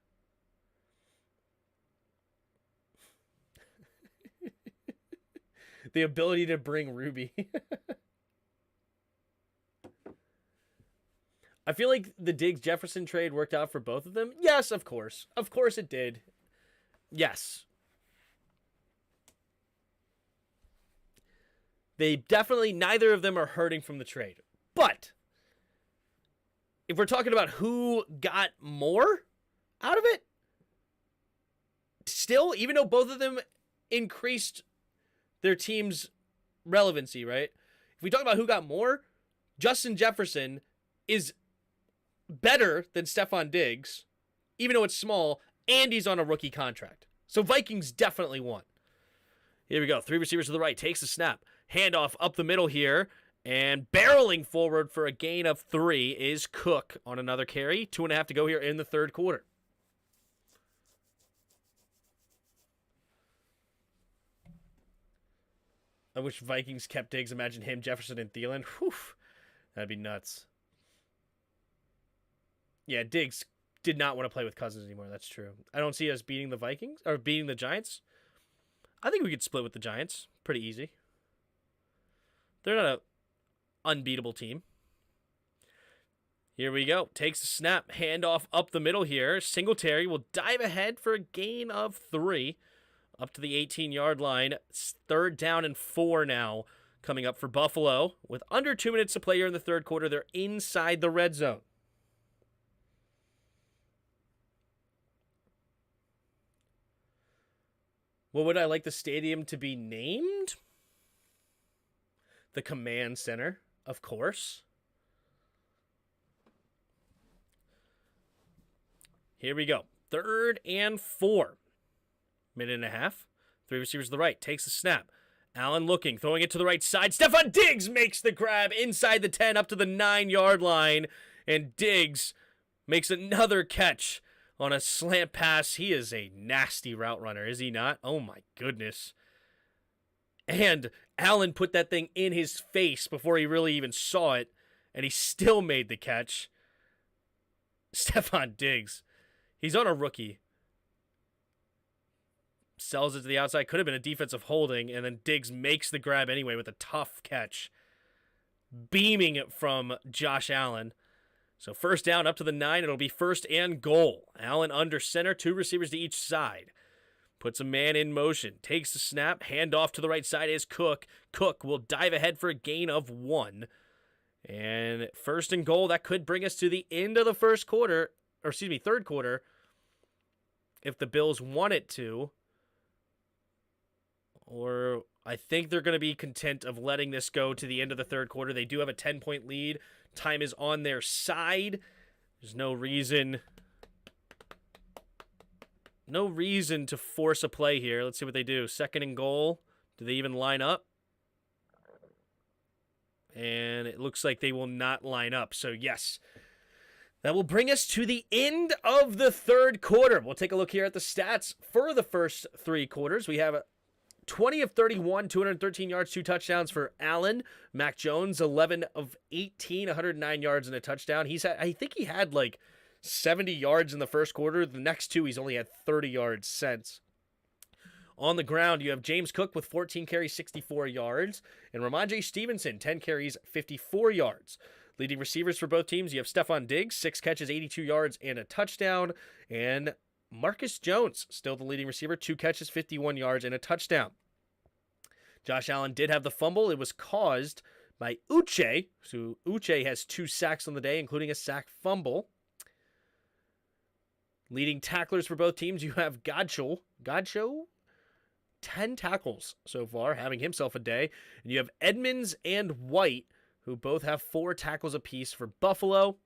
[SPEAKER 1] The ability to bring Ruby. I feel like the Diggs-Jefferson trade worked out for both of them. Yes, of course. Of course it did. Yes. They definitely, neither of them are hurting from the trade. But if we're talking about who got more out of it, still, even though both of them increased their team's relevancy, right? If we talk about who got more, Justin Jefferson is better than Stephon Diggs, even though it's small, and he's on a rookie contract. So Vikings definitely won. Here we go. 3 receivers to the right. Takes the snap. Handoff up the middle here. And barreling forward for a gain of 3 is Cook on another carry. 2.5 to go here in the 3rd quarter. I wish Vikings kept Diggs. Imagine him, Jefferson, and Thielen. Whew. That'd be nuts. Yeah, Diggs did not want to play with Cousins anymore. That's true. I don't see us beating the Vikings or beating the Giants. I think we could split with the Giants. Pretty easy. They're not an unbeatable team. Here we go. Takes a snap. Handoff up the middle here. Singletary will dive ahead for a gain of 3. Up to the 18-yard line. 3rd down and 4 now. Coming up for Buffalo. With under 2 minutes to play here in the third quarter, they're inside the red zone. What would I like the stadium to be named? The Command Center, of course. Here we go. 3rd and 4. Minute and a half. 3 receivers to the right. Takes the snap. Allen looking, throwing it to the right side. Stephon Diggs makes the grab inside the 10 up to the 9-yard line. And Diggs makes another catch on a slant pass. He is a nasty route runner, is he not? Oh my goodness. And Allen put that thing in his face before he really even saw it, and he still made the catch. Stephon Diggs. He's on a rookie. Sells it to the outside. Could have been a defensive holding, and then Diggs makes the grab anyway with a tough catch. Beaming it from Josh Allen. So 1st down up to the 9. It'll be 1st and goal. Allen under center. 2 receivers to each side. Puts a man in motion. Takes the snap. Handoff to the right side is Cook. Cook will dive ahead for a gain of 1. And 1st and goal. That could bring us to the end of the third quarter. If the Bills want it to. Or I think they're going to be content of letting this go to the end of the third quarter. They do have a 10-point lead. Time is on their side. There's no reason to force a play here. Let's see what they do. 2nd and goal. Do they even line up? And it looks like they will not line up. So, yes. That will bring us to the end of the third quarter. We'll take a look here at the stats for the first 3 quarters. We have 20 of 31, 213 yards, 2 touchdowns for Allen. Mac Jones, 11 of 18, 109 yards and a touchdown. I think he had like 70 yards in the first quarter. The next 2, he's only had 30 yards since. On the ground, you have James Cook with 14 carries, 64 yards. And Ramondre Stevenson, 10 carries, 54 yards. Leading receivers for both teams, you have Stephon Diggs, 6 catches, 82 yards, and a touchdown. And Marcus Jones, still the leading receiver, 2 catches, 51 yards, and a touchdown. Josh Allen did have the fumble. It was caused by Uche. So Uche has 2 sacks on the day, including a sack fumble. Leading tacklers for both teams, you have Godchaux, 10 tackles so far, having himself a day. And you have Edmonds and White, who both have 4 tackles apiece for Buffalo.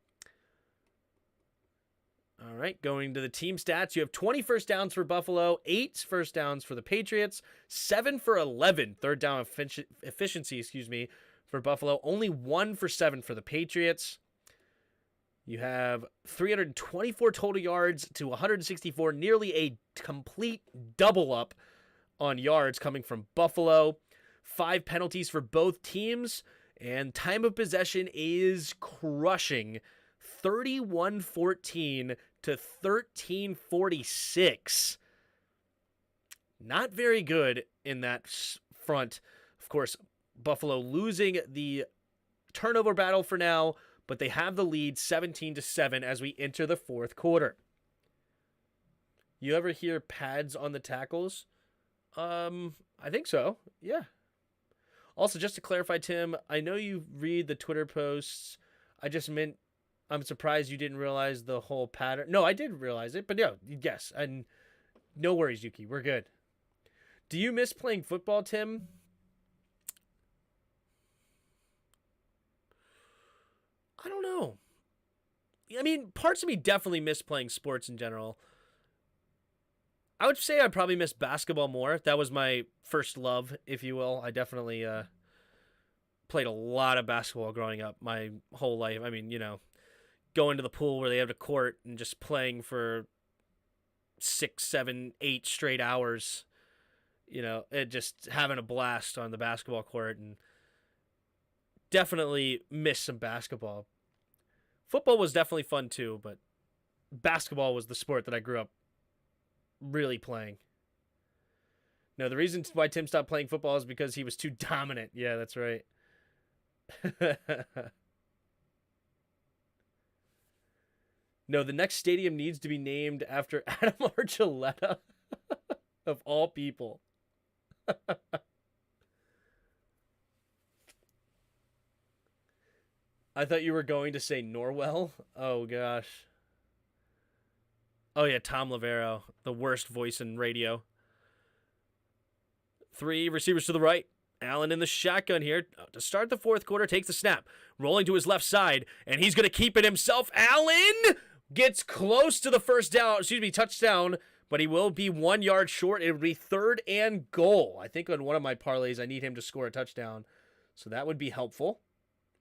[SPEAKER 1] All right, going to the team stats, you have 20 first downs for Buffalo, 8 first downs for the Patriots, 7 for 11 third down efficiency, for Buffalo, only 1 for 7 for the Patriots. You have 324 total yards to 164, nearly a complete double up on yards coming from Buffalo. 5 penalties for both teams, and time of possession is crushing. 31-14 to 13-46. Not very good in that front. Of course, Buffalo losing the turnover battle for now, but they have the lead 17-7 as we enter the fourth quarter. You ever hear pads on the tackles? I think so. Yeah. Also, just to clarify, Tim, I know you read the Twitter posts. I just meant I'm surprised you didn't realize the whole pattern. No, I did realize it, but yeah, yes. And no worries, Yuki. We're good. Do you miss playing football, Tim? I don't know. I mean, parts of me definitely miss playing sports in general. I would say I probably miss basketball more. That was my first love, if you will. I definitely played a lot of basketball growing up my whole life. I mean, going to the pool where they have a court and just playing for 6, 7, 8 straight hours it just having a blast on the basketball court, and definitely miss some basketball. Football was definitely fun too, but basketball was the sport that I grew up really playing. No, the reason why Tim stopped playing football is because he was too dominant. Yeah, that's right. No, the next stadium needs to be named after Adam Archuleta, of all people. I thought you were going to say Norwell. Oh, gosh. Oh, yeah, Tom Lavero, the worst voice in radio. 3 receivers to the right. Allen in the shotgun here to start the fourth quarter. Takes the snap. Rolling to his left side, and he's going to keep it himself. Allen gets close to the touchdown, but he will be 1 yard short. It would be 3rd and goal. I think on one of my parlays, I need him to score a touchdown. So that would be helpful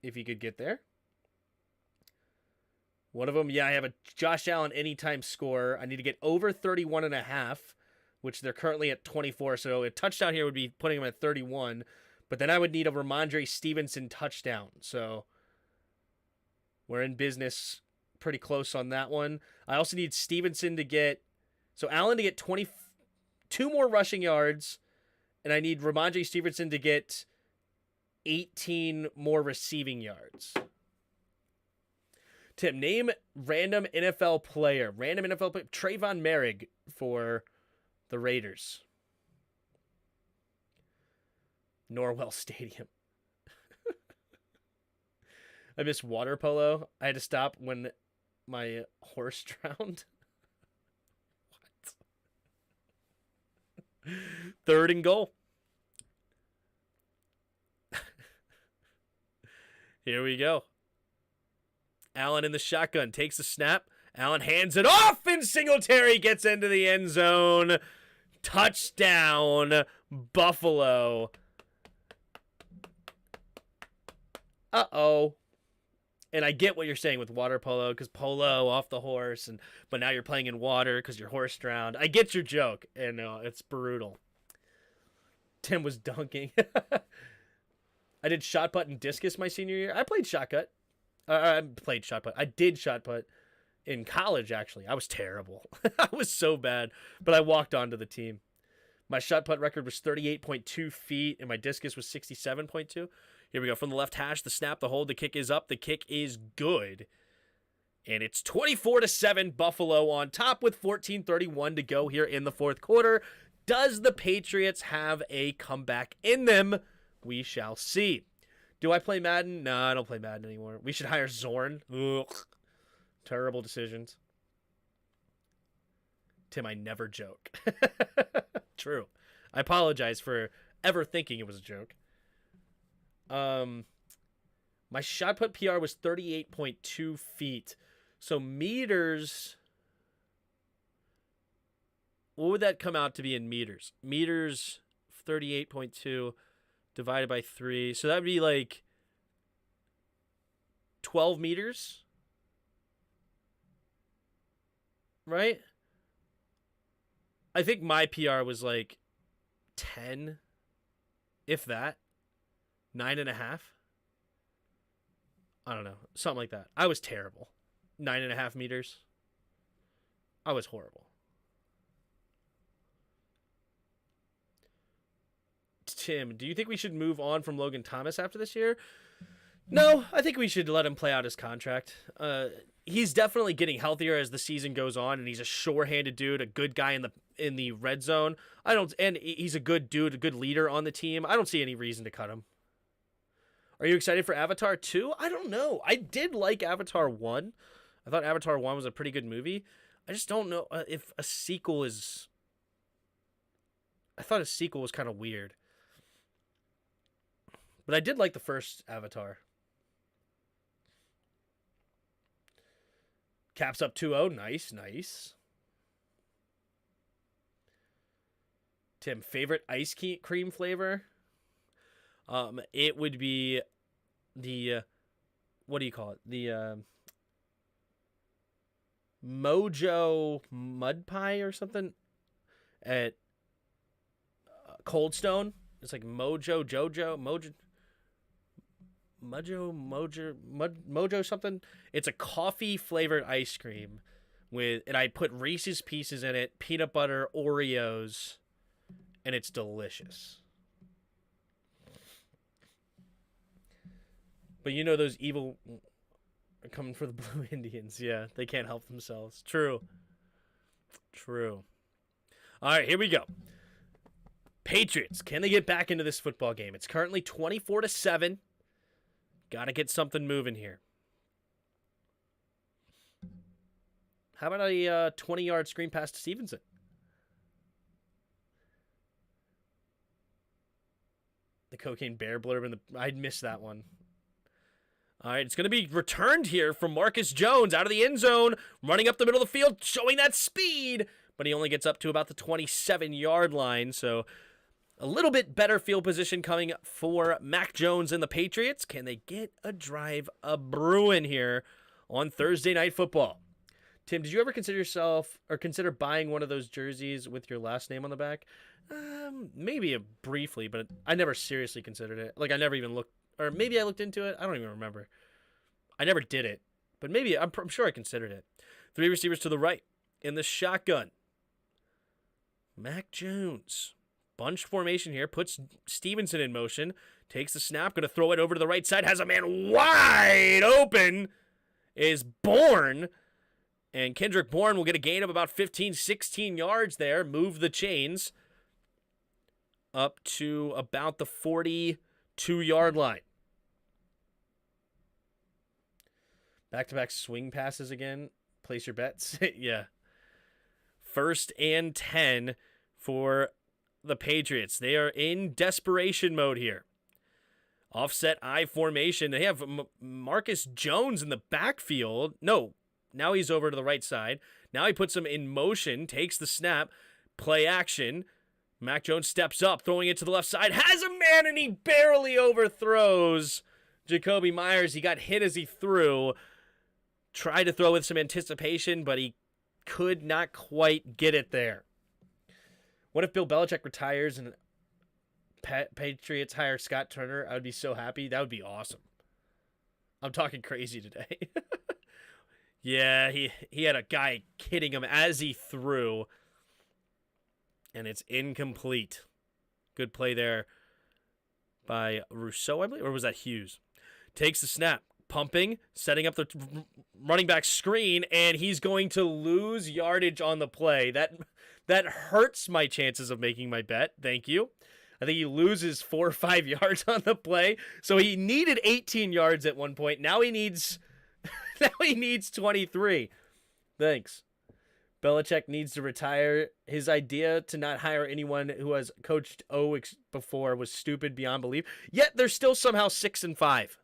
[SPEAKER 1] if he could get there. One of them, I have a Josh Allen anytime score. I need to get over 31.5, which they're currently at 24. So a touchdown here would be putting him at 31. But then I would need a Ramondre Stevenson touchdown. So we're in business pretty close on that one. I also need Stevenson to get, Allen to get 22 more rushing yards. And I need Ramondre Stevenson to get 18 more receiving yards. Tim, name random NFL player. Trayvon Merrick for the Raiders. Norwell Stadium. I miss water polo. I had to stop when my horse drowned. What? 3rd and goal. Here we go. Allen in the shotgun takes the snap. Allen hands it off, and Singletary gets into the end zone. Touchdown, Buffalo. Uh-oh. And I get what you're saying with water polo, because polo off the horse, but now you're playing in water because your horse drowned. I get your joke, and it's brutal. Tim was dunking. I did shot put and discus my senior year. I played shot put. I did shot put in college, actually. I was terrible. I was so bad, but I walked onto the team. My shot put record was 38.2 feet, and my discus was 67.2. Here we go. From the left hash, the snap, the hold, the kick is up. The kick is good. And it's 24-7 Buffalo on top with 14:31 to go here in the fourth quarter. Does the Patriots have a comeback in them? We shall see. Do I play Madden? No, I don't play Madden anymore. We should hire Zorn. Ugh. Terrible decisions. Tim, I never joke. True. I apologize for ever thinking it was a joke. My shot put PR was 38.2 feet. So meters, what would that come out to be in meters? Meters, 38.2 divided by 3. So that would be like 12 meters. Right? I think my PR was like 10, if that. 9.5. I don't know. Something like that. I was terrible. 9.5 meters. I was horrible. Tim, do you think we should move on from Logan Thomas after this year? No, I think we should let him play out his contract. He's definitely getting healthier as the season goes on, and he's a sure-handed dude, a good guy in the red zone. And he's a good dude, a good leader on the team. I don't see any reason to cut him. Are you excited for Avatar 2? I don't know. I did like Avatar 1. I thought Avatar 1 was a pretty good movie. I just don't know if a sequel is... I thought a sequel was kind of weird. But I did like the first Avatar. Caps up 2-0. Nice, nice. Tim, favorite ice cream flavor? It would be the, what do you call it? The Mojo Mud Pie or something at Cold Stone. It's like Mojo something. It's a coffee flavored ice cream and I put Reese's Pieces in it, peanut butter, Oreos, and it's delicious. But you know those evil are coming for the Blue Indians. Yeah, they can't help themselves. True. All right, here we go. Patriots, can they get back into this football game? It's currently 24-7. Got to get something moving here. How about a 20-yard screen pass to Stevenson? The Cocaine Bear blurb I'd missed that one. All right, it's going to be returned here from Marcus Jones out of the end zone, running up the middle of the field, showing that speed, but he only gets up to about the 27-yard line, so a little bit better field position coming for Mac Jones and the Patriots. Can they get a drive brewing here on Thursday Night Football? Tim, did you ever consider buying one of those jerseys with your last name on the back? Maybe briefly, but I never seriously considered it. Like, I never even looked, or maybe I looked into it. I don't even remember. I never did it, but maybe I'm sure I considered it. 3 receivers to the right in the shotgun. Mac Jones. Bunch formation here, puts Stevenson in motion, takes the snap, going to throw it over to the right side, has a man wide open, is Bourne, and Kendrick Bourne will get a gain of about 15, 16 yards there, move the chains up to about the 42-yard line. Back-to-back swing passes again. Place your bets. Yeah. 1st and 10 for the Patriots. They are in desperation mode here. Offset I formation. They have Marcus Jones in the backfield. No, now he's over to the right side. Now he puts him in motion, takes the snap, play action. Mac Jones steps up, throwing it to the left side, has a man, and he barely overthrows Jacoby Myers. He got hit as he threw. Tried to throw with some anticipation, but he could not quite get it there. What if Bill Belichick retires and Patriots hire Scott Turner? I would be so happy. That would be awesome. I'm talking crazy today. Yeah, he had a guy hitting him as he threw, and it's incomplete. Good play there by Rousseau, I believe, or was that Hughes? Takes the snap. Pumping, setting up the running back screen, and he's going to lose yardage on the play. That hurts my chances of making my bet. Thank you. I think he loses 4 or 5 yards on the play. So he needed 18 yards at one point. Now he needs 23. Thanks. Belichick needs to retire. His idea to not hire anyone who has coached before was stupid beyond belief. Yet they're still somehow 6-5.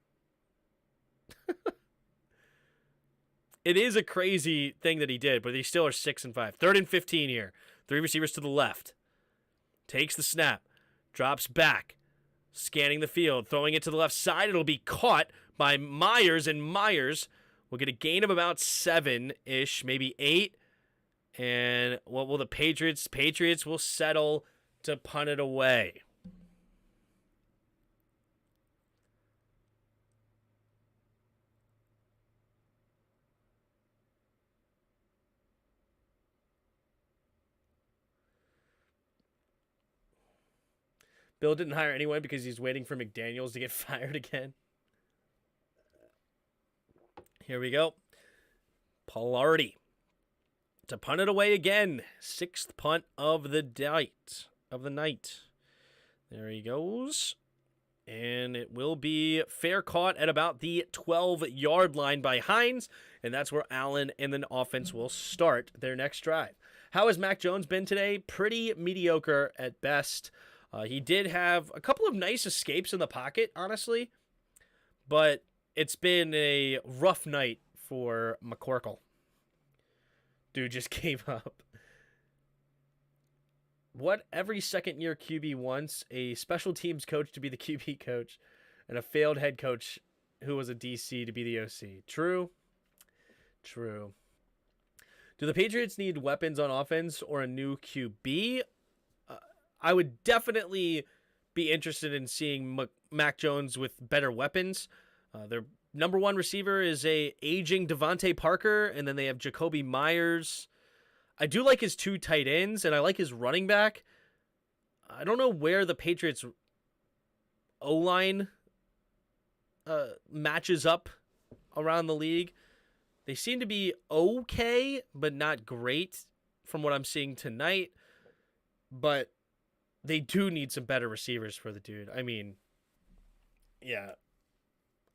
[SPEAKER 1] It is a crazy thing that he did, but they still are 6-5. 3rd and 15 here. 3 receivers to the left. Takes the snap. Drops back. Scanning the field. Throwing it to the left side. It'll be caught by Myers, and Myers will get a gain of about 7-ish, maybe 8. And what will the Patriots? Patriots will settle to punt it away. Bill didn't hire anyone because he's waiting for McDaniels to get fired again. Here we go. Polarity to punt it away again. 6th punt of the night. There he goes. And it will be fair caught at about the 12-yard line by Hines. And that's where Allen and the offense will start their next drive. How has Mac Jones been today? Pretty mediocre at best. He did have a couple of nice escapes in the pocket, honestly. But it's been a rough night for McCorkle. Dude just gave up. What every second-year QB wants, a special teams coach to be the QB coach, and a failed head coach who was a DC to be the OC. True. True. Do the Patriots need weapons on offense or a new QB? I would definitely be interested in seeing Mac Jones with better weapons. Their number one receiver is a aging Devontae Parker, and then they have Jacoby Myers. I do like his 2 tight ends, and I like his running back. I don't know where the Patriots O-line matches up around the league. They seem to be okay, but not great from what I'm seeing tonight. But they do need some better receivers for the dude. I mean, yeah.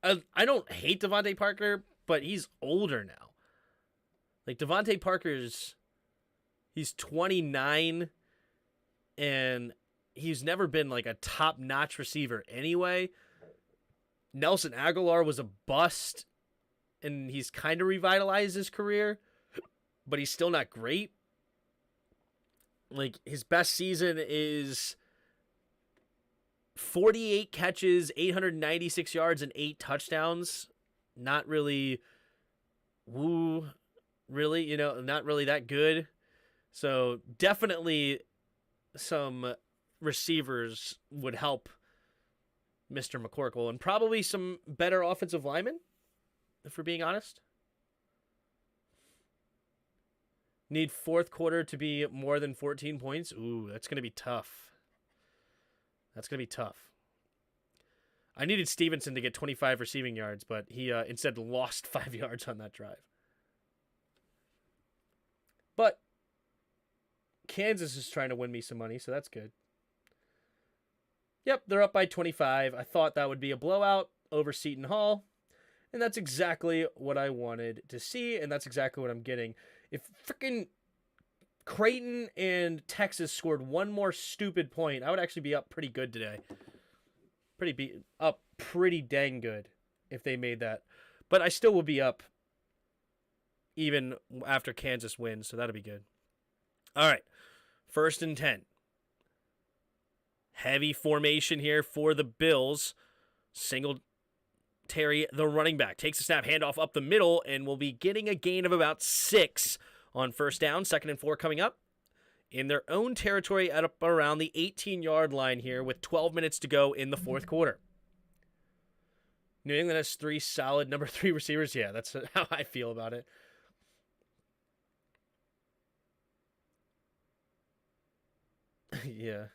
[SPEAKER 1] I don't hate Devontae Parker, but he's older now. Like, Devontae Parker's... He's 29, and he's never been, like, a top-notch receiver anyway. Nelson Aguilar was a bust, and he's kind of revitalized his career, but he's still not great. Like, his best season is 48 catches, 896 yards, and 8 touchdowns. Not really, really, not really that good. So definitely some receivers would help Mr. McCorkle, and probably some better offensive linemen, if we're being honest. Need fourth quarter to be more than 14 points. Ooh, that's going to be tough. That's going to be tough. I needed Stevenson to get 25 receiving yards, but he instead lost 5 yards on that drive. But Kansas is trying to win me some money, so that's good. Yep, they're up by 25. I thought that would be a blowout over Seton Hall, and that's exactly what I wanted to see, and that's exactly what I'm getting. If freaking Creighton and Texas scored one more stupid point, I would actually be up pretty good today. Up pretty dang good if they made that. But I still will be up even after Kansas wins, so that'll be good. All right, 1st and 10. Heavy formation here for the Bills. Singletary, the running back, takes a snap, handoff up the middle, and will be getting a gain of about 6 on 1st down. 2nd and 4 coming up in their own territory at up around the 18-yard line here with 12 minutes to go in the 4th quarter. New England has 3 solid number 3 receivers. Yeah, that's how I feel about it. Yeah.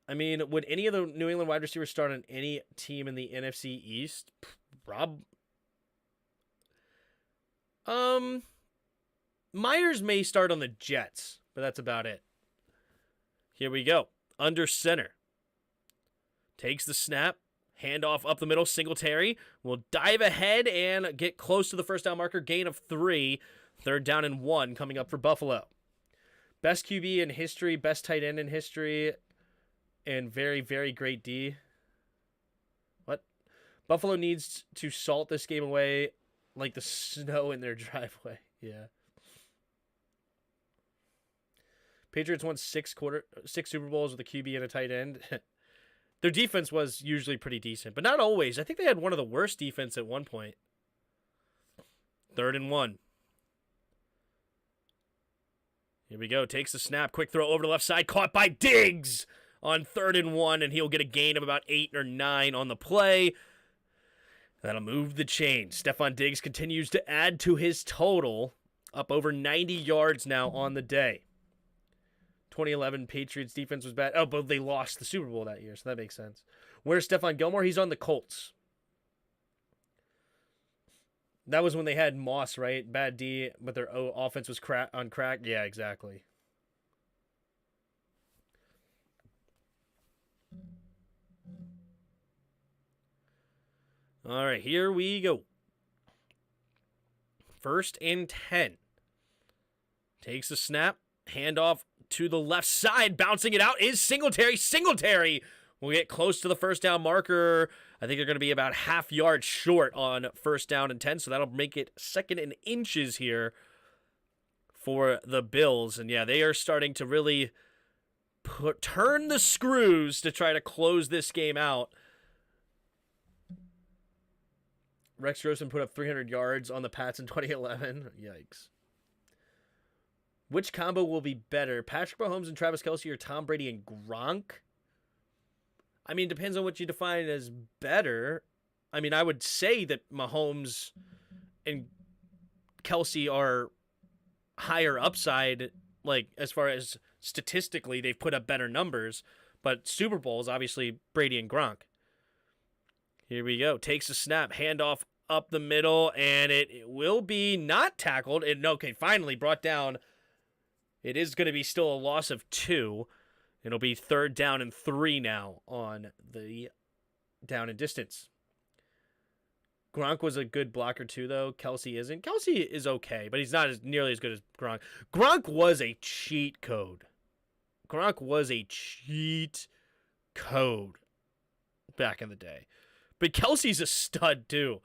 [SPEAKER 1] I mean, would any of the New England wide receivers start on any team in the NFC East? Myers may start on the Jets, but that's about it. Here we go. Under center. Takes the snap. Handoff up the middle. Singletary will dive ahead and get close to the 1st down marker. Gain of 3. 3rd down and 1 coming up for Buffalo. Best QB in history. Best tight end in history. And very, very great D. What? Buffalo needs to salt this game away like the snow in their driveway. Yeah. Patriots won 6 Super Bowls with a QB and a tight end. Their defense was usually pretty decent, but not always. I think they had one of the worst defense at one point. 3rd and 1. Here we go. Takes the snap. Quick throw over to the left side. Caught by Diggs on 3rd and 1, and he'll get a gain of about 8 or 9 on the play. That'll move the chain. Stephon Diggs continues to add to his total, up over 90 yards now on the day. 2011 Patriots defense was bad. Oh, but they lost the Super Bowl that year, so that makes sense. Where's Stephon Gilmore? He's on the Colts. That was when they had Moss, right? Bad D, but their offense was on crack. Yeah, exactly. All right, here we go. 1st and 10. Takes a snap. Handoff to the left side. Bouncing it out is Singletary. Singletary will get close to the 1st down marker. I think they're going to be about half yard short on 1st down and 10, so that'll make it 2nd and inches here for the Bills. And yeah, they are starting to really turn the screws to try to close this game out. Rex Grossman put up 300 yards on the Pats in 2011. Yikes. Which combo will be better, Patrick Mahomes and Travis Kelce or Tom Brady and Gronk? I mean, it depends on what you define as better. I mean, I would say that Mahomes and Kelce are higher upside, like as far as statistically, they've put up better numbers. But Super Bowls, obviously, Brady and Gronk. Here we go. Takes a snap, handoff up the middle, and it will be not tackled. Okay, finally brought down. It is going to be still a loss of 2. It'll be 3rd down and 3 now on the down and distance. Gronk was a good blocker too, though. Kelce isn't. Kelce is okay, but he's not nearly as good as Gronk. Gronk was a cheat code. Gronk was a cheat code back in the day. But Kelce's a stud too.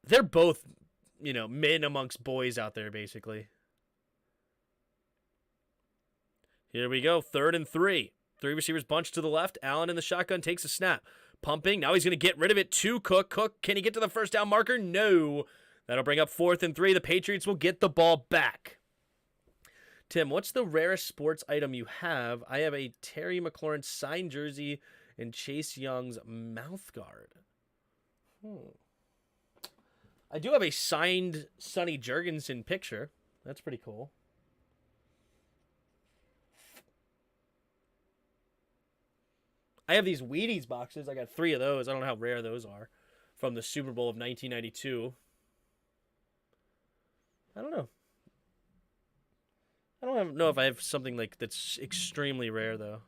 [SPEAKER 1] They're both, men amongst boys out there, basically. Here we go. 3rd and 3. 3 receivers bunched to the left. Allen in the shotgun takes a snap. Pumping. Now he's going to get rid of it to Cook. Cook, can he get to the first down marker? No. That'll bring up 4th and 3. The Patriots will get the ball back. Tim, what's the rarest sports item you have? I have a Terry McLaurin signed jersey and Chase Young's mouth guard. I do have a signed Sonny Jurgensen picture. That's pretty cool. I have these Wheaties boxes. I got 3 of those. I don't know how rare those are. From the Super Bowl of 1992. I don't know. I don't know if I have something that's extremely rare, though.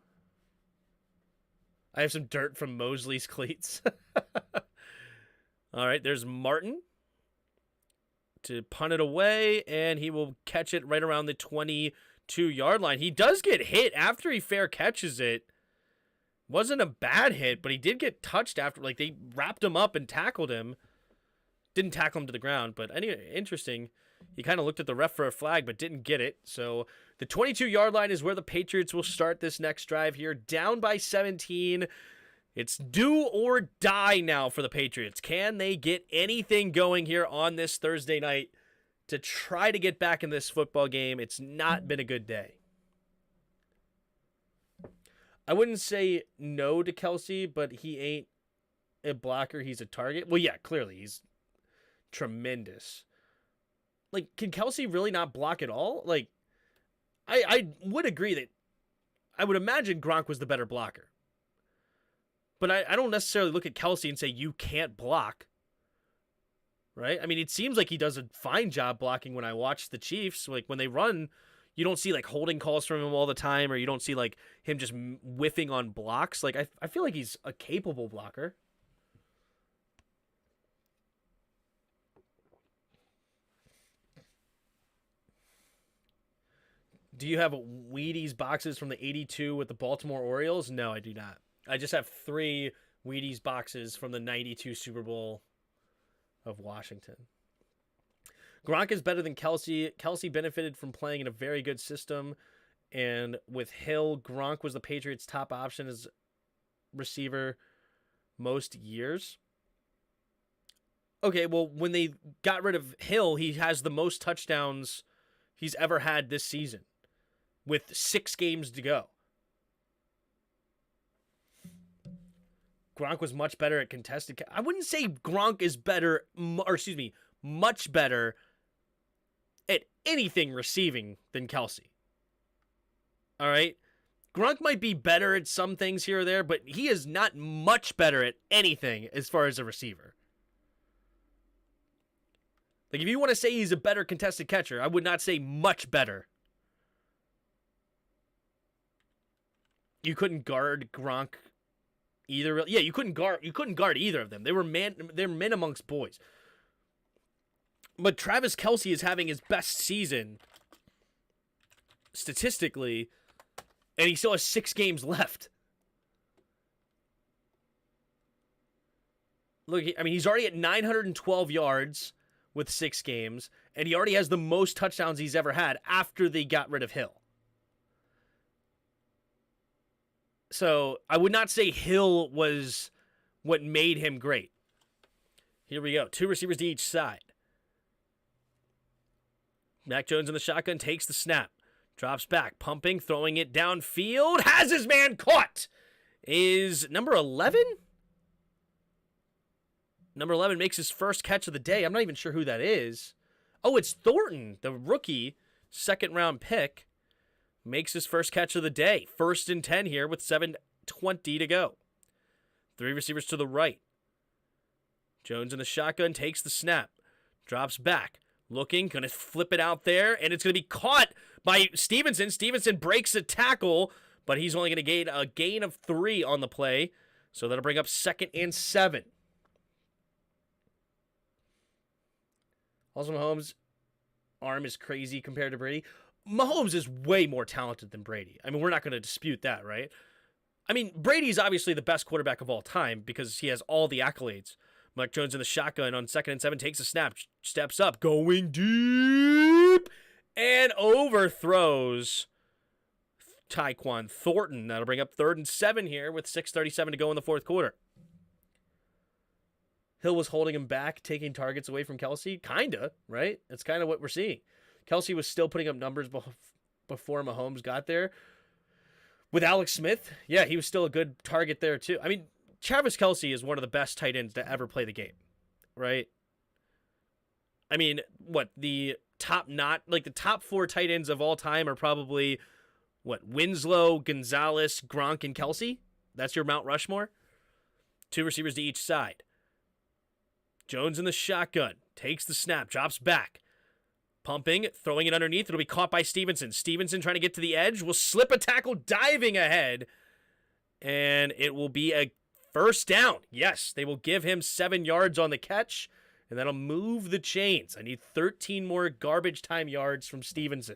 [SPEAKER 1] I have some dirt from Mosley's cleats. All right, there's Martin to punt it away, and he will catch it right around the 22-yard line. He does get hit after he fair catches it. Wasn't a bad hit, but he did get touched after. They wrapped him up and tackled him. Didn't tackle him to the ground, but anyway, interesting. He kind of looked at the ref for a flag, but didn't get it. So the 22-yard line is where the Patriots will start this next drive here. Down by 17. It's do or die now for the Patriots. Can they get anything going here on this Thursday night to try to get back in this football game? It's not been a good day. I wouldn't say no to Kelce, but he ain't a blocker. He's a target. Well, yeah, clearly he's tremendous. Can Kelce really not block at all? I would agree that I would imagine Gronk was the better blocker. But I don't necessarily look at Kelce and say you can't block. Right? I mean, it seems like he does a fine job blocking when I watch the Chiefs. When they run, you don't see holding calls from him all the time, or you don't see him just whiffing on blocks. I feel like he's a capable blocker. Do you have Wheaties boxes from the 82 with the Baltimore Orioles? No, I do not. I just have 3 Wheaties boxes from the 92 Super Bowl of Washington. Gronk is better than Kelce. Kelce benefited from playing in a very good system. And with Hill, Gronk was the Patriots' top option as receiver most years. Okay, well, when they got rid of Hill, he has the most touchdowns he's ever had this season with 6 games to go. Gronk was much better at contested. I wouldn't say Gronk is better, much better at anything receiving than Kelce. All right? Gronk might be better at some things here or there, but he is not much better at anything as far as a receiver. If you want to say he's a better contested catcher, I would not say much better. You couldn't guard Gronk either. Yeah, you couldn't guard either of them. They're men amongst boys. But Travis Kelce is having his best season statistically, and he still has 6 games left. Look, he's already at 912 yards with 6 games, and he already has the most touchdowns he's ever had after they got rid of Hill. So I would not say Hill was what made him great. Here we go. 2 receivers to each side. Mac Jones in the shotgun, takes the snap. Drops back, pumping, throwing it downfield. Has his man caught. Is number 11? Number 11 makes his first catch of the day. I'm not even sure who that is. Oh, it's Thornton, the rookie, second-round pick. Makes his first catch of the day. 1st and 10 here with 7:20 to go. 3 receivers to the right. Jones in the shotgun, takes the snap. Drops back. Looking, going to flip it out there, and it's going to be caught by Stevenson. Stevenson breaks a tackle, but he's only going to gain a gain of 3 on the play. So that'll bring up 2nd and 7. Also, Mahomes' arm is crazy compared to Brady. Mahomes is way more talented than Brady. I mean, we're not going to dispute that, right? I mean, Brady's obviously the best quarterback of all time because he has all the accolades. Mac Jones in the shotgun on 2nd and 7, takes a snap, steps up, going deep, and overthrows Tyquan Thornton. That'll bring up 3rd and 7 here with 6:37 to go in the 4th quarter. Hill was holding him back, taking targets away from Kelsey. Kinda, right? That's kind of what we're seeing. Kelsey was still putting up numbers before Mahomes got there. With Alex Smith, yeah, he was still a good target there too. I mean, Travis Kelsey is one of the best tight ends to ever play the game, right? I mean, the top 4 tight ends of all time are probably, Winslow, Gonzalez, Gronk, and Kelsey? That's your Mount Rushmore? 2 receivers to each side. Jones in the shotgun, takes the snap, drops back. Pumping, throwing it underneath. It'll be caught by Stevenson. Stevenson trying to get to the edge. Will slip a tackle, diving ahead. And it will be a 1st down. Yes, they will give him 7 yards on the catch. And that'll move the chains. I need 13 more garbage time yards from Stevenson.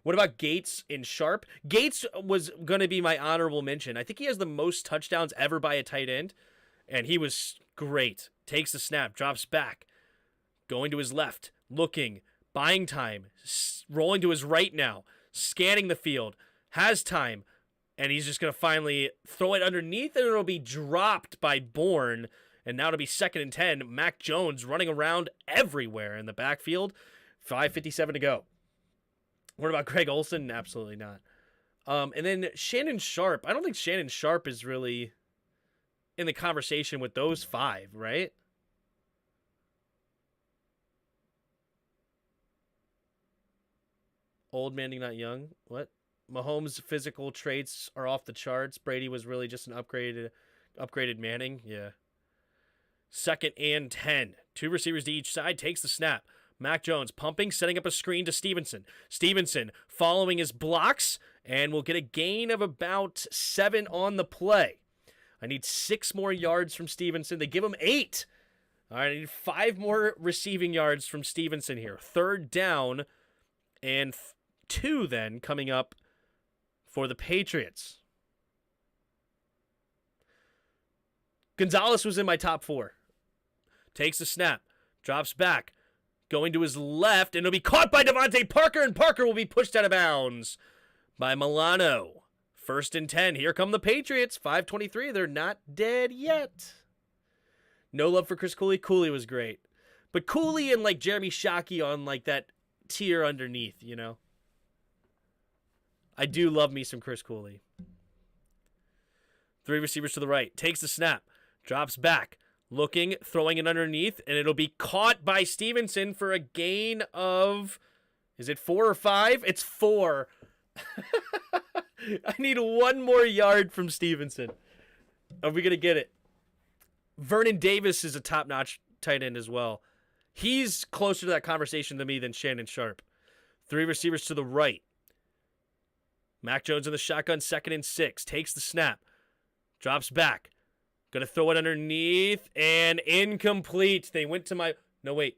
[SPEAKER 1] What about Gates and Sharp? Gates was going to be my honorable mention. I think he has the most touchdowns ever by a tight end. And he was great. Takes the snap, drops back. Going to his left. Looking, buying time, rolling to his right now, scanning the field, has time, and he's just going to finally throw it underneath, and it'll be dropped by Bourne, and now it'll be 2nd and 10. Mac Jones running around everywhere in the backfield. 5:57 to go. What about Greg Olsen? Absolutely not. And then Shannon Sharp. I don't think Shannon Sharp is really in the conversation with those 5, right? Old man, not young. What? Mahomes' physical traits are off the charts. Brady was really just an upgraded Manning. Yeah. 2nd and 10. 2 receivers to each side. Takes the snap. Mac Jones pumping, setting up a screen to Stevenson. Stevenson following his blocks and will get a gain of about 7 on the play. I need 6 more yards from Stevenson. They give him 8. All right, I need 5 more receiving yards from Stevenson here. 3rd down and 2 then coming up for the Patriots. Gonzalez was in my top 4. Takes a snap, drops back, going to his left, and it'll be caught by Devontae Parker, and Parker will be pushed out of bounds by Milano. 1st and 10. Here come the Patriots. 5:23. They're not dead yet. No love for Chris Cooley. Cooley was great. But Cooley and Jeremy Shockey on that tier underneath, you know. I do love me some Chris Cooley. 3 receivers to the right. Takes the snap. Drops back. Looking, throwing it underneath, and it'll be caught by Stevenson for a gain of, is it 4 or 5? It's 4. I need 1 more yard from Stevenson. Are we going to get it? Vernon Davis is a top-notch tight end as well. He's closer to that conversation to me than Shannon Sharp. 3 receivers to the right. Mac Jones in the shotgun, 2nd and 6. Takes the snap. Drops back. Going to throw it underneath, and incomplete. They went to my... No, wait.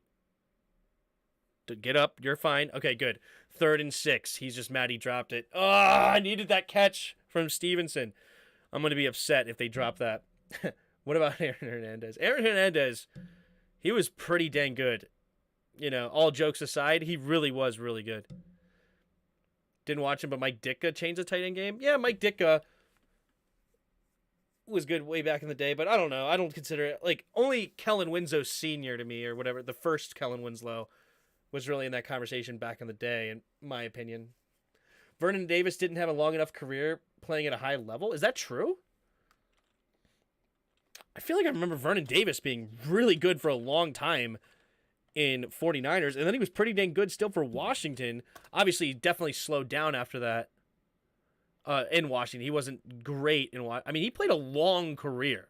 [SPEAKER 1] Get up. You're fine. Okay, good. 3rd and 6. He's just mad he dropped it. Oh, I needed that catch from Stevenson. I'm going to be upset if they drop that. What about Aaron Hernandez? Aaron Hernandez, he was pretty dang good. You know, all jokes aside, he really was really good. Didn't watch him, but Mike Ditka changed the tight end game. Yeah, Mike Ditka was good way back in the day, but I don't know. I don't consider it, only Kellen Winslow Sr. to me or whatever, the first Kellen Winslow was really in that conversation back in the day, in my opinion. Vernon Davis didn't have a long enough career playing at a high level. Is that true? I feel like I remember Vernon Davis being really good for a long time in 49ers, and then he was pretty dang good still for Washington. Obviously, he definitely slowed down after that in Washington. He wasn't great in Washington. I mean, he played a long career.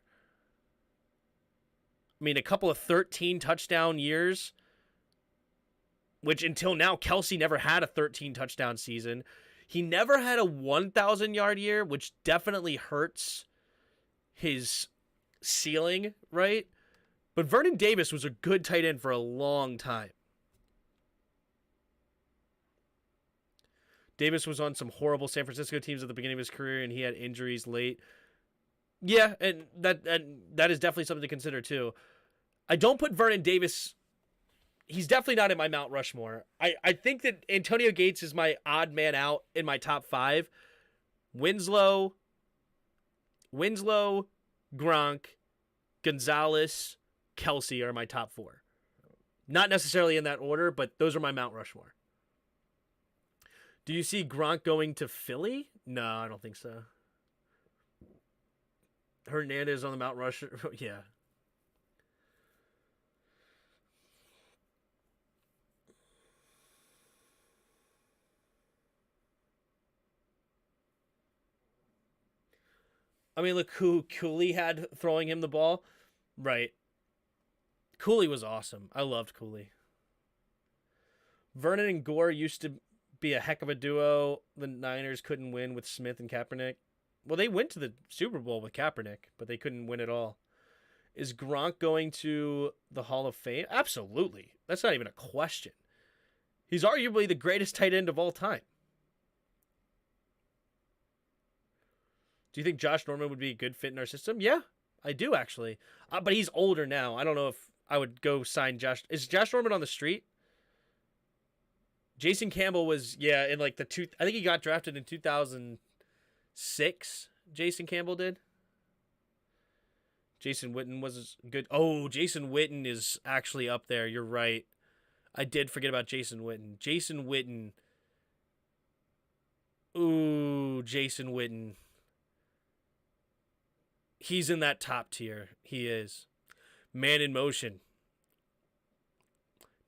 [SPEAKER 1] I mean, a couple of 13 touchdown years, which until now, Kelsey never had a 13 touchdown season. He never had a 1,000-yard year, which definitely hurts his ceiling, right? But Vernon Davis was a good tight end for a long time. Davis was on some horrible San Francisco teams at the beginning of his career, and he had injuries late. Yeah, and that is definitely something to consider, too. I don't put Vernon Davis... He's definitely not in my Mount Rushmore. I think that Antonio Gates is my odd man out in my top 5. Winslow, Gronk, Gonzalez, Kelsey are my top 4. Not necessarily in that order, but those are my Mount Rushmore. Do you see Gronk going to Philly? No, I don't think so. Hernandez on the Mount Rushmore? Yeah. I mean, look who Cooley had throwing him the ball. Right. Cooley was awesome. I loved Cooley. Vernon and Gore used to be a heck of a duo. The Niners couldn't win with Smith and Kaepernick. Well, they went to the Super Bowl with Kaepernick, but they couldn't win at all. Is Gronk going to the Hall of Fame? Absolutely. That's not even a question. He's arguably the greatest tight end of all time. Do you think Josh Norman would be a good fit in our system? Yeah, I do actually. But he's older now. I don't know if I would go sign Josh. Is Josh Norman on the street? Jason Campbell was, in like I think he got drafted in 2006. Jason Campbell did. Jason Witten was good. Oh, Jason Witten is actually up there. You're right. I did forget about Jason Witten. Jason Witten. Ooh, Jason Witten. He's in that top tier. He is. Man in motion.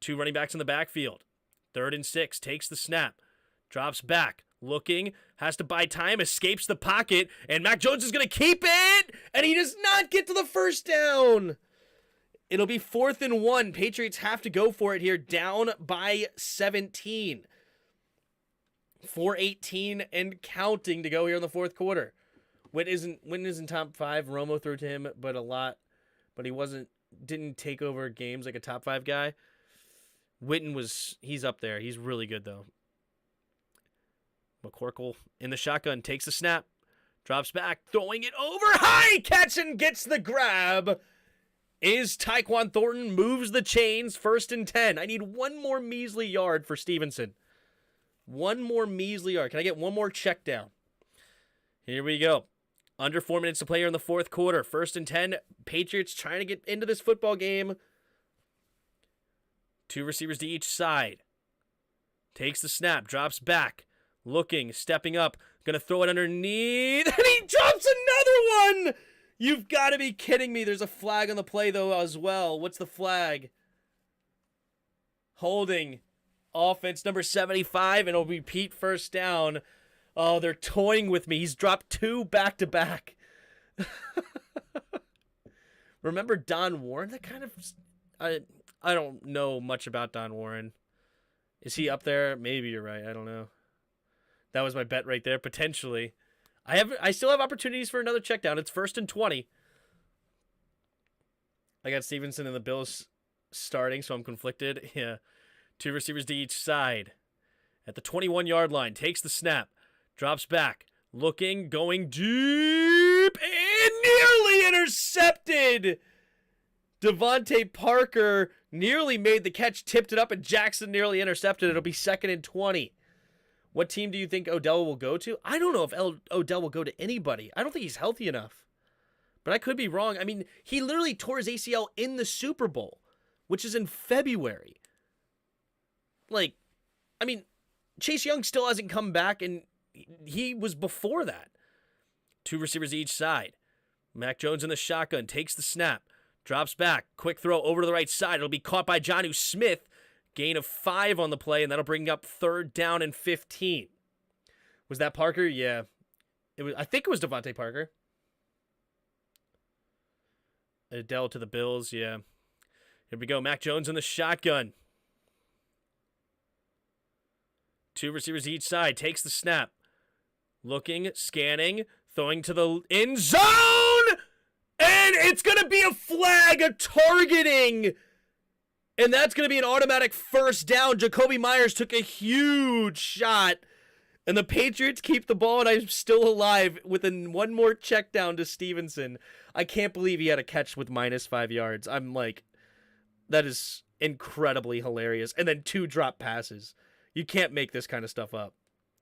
[SPEAKER 1] 2 running backs in the backfield. 3rd and 6. Takes the snap. Drops back. Looking. Has to buy time. Escapes the pocket. And Mac Jones is going to keep it. And he does not get to the first down. It'll be 4th and 1. Patriots have to go for it here. Down by 17. 4:18 and counting to go here in the 4th quarter. Witten isn't top 5. Romo threw to him, but a lot. But he didn't take over games like a top 5 guy. Witten he's up there. He's really good, though. McCorkle in the shotgun, takes the snap, drops back, throwing it over high, catch and gets the grab. Is Tyquan Thornton, moves the chains, 1st and 10. I need one more measly yard for Stevenson. One more measly yard. Can I get one more check down? Here we go. Under 4 minutes to play here in the 4th quarter. 1st and 10. Patriots trying to get into this football game. 2 receivers to each side. Takes the snap. Drops back. Looking. Stepping up. Gonna throw it underneath. And he drops another one! You've got to be kidding me. There's a flag on the play, though, as well. What's the flag? Holding. Offense number 75. And it'll be Pete 1st down. Oh, they're toying with me. He's dropped 2 back-to-back. Remember Don Warren? That kind of... I don't know much about Don Warren. Is he up there? Maybe you're right. I don't know. That was my bet right there, potentially. I still have opportunities for another check down. It's 1st and 20. I got Stevenson and the Bills starting, so I'm conflicted. Yeah. 2 receivers to each side. At the 21-yard line. Takes the snap. Drops back, looking, going deep, and nearly intercepted. Devontae Parker nearly made the catch, tipped it up, and Jackson nearly intercepted. It'll be 2nd and 20. What team do you think Odell will go to? I don't know if Odell will go to anybody. I don't think he's healthy enough. But I could be wrong. I mean, he literally tore his ACL in the Super Bowl, which is in February. Like, I mean, Chase Young still hasn't come back, and he was before that. 2 receivers each side. Mac Jones in the shotgun, takes the snap, drops back, quick throw over to the right side. It'll be caught by Jonnu Smith. Gain of 5 on the play, and that'll bring up 3rd down and 15. Was that Parker? Yeah. I think it was Devontae Parker. Adele to the Bills, yeah. Here we go. Mac Jones in the shotgun. 2 receivers each side. Takes the snap. Looking, scanning, throwing to the end zone! And it's going to be a flag, a targeting. And that's going to be an automatic 1st down. Jacoby Myers took a huge shot. And the Patriots keep the ball, and I'm still alive with one more check down to Stevenson. I can't believe he had a catch with -5 yards. I'm like, that is incredibly hilarious. And then 2 drop passes. You can't make this kind of stuff up.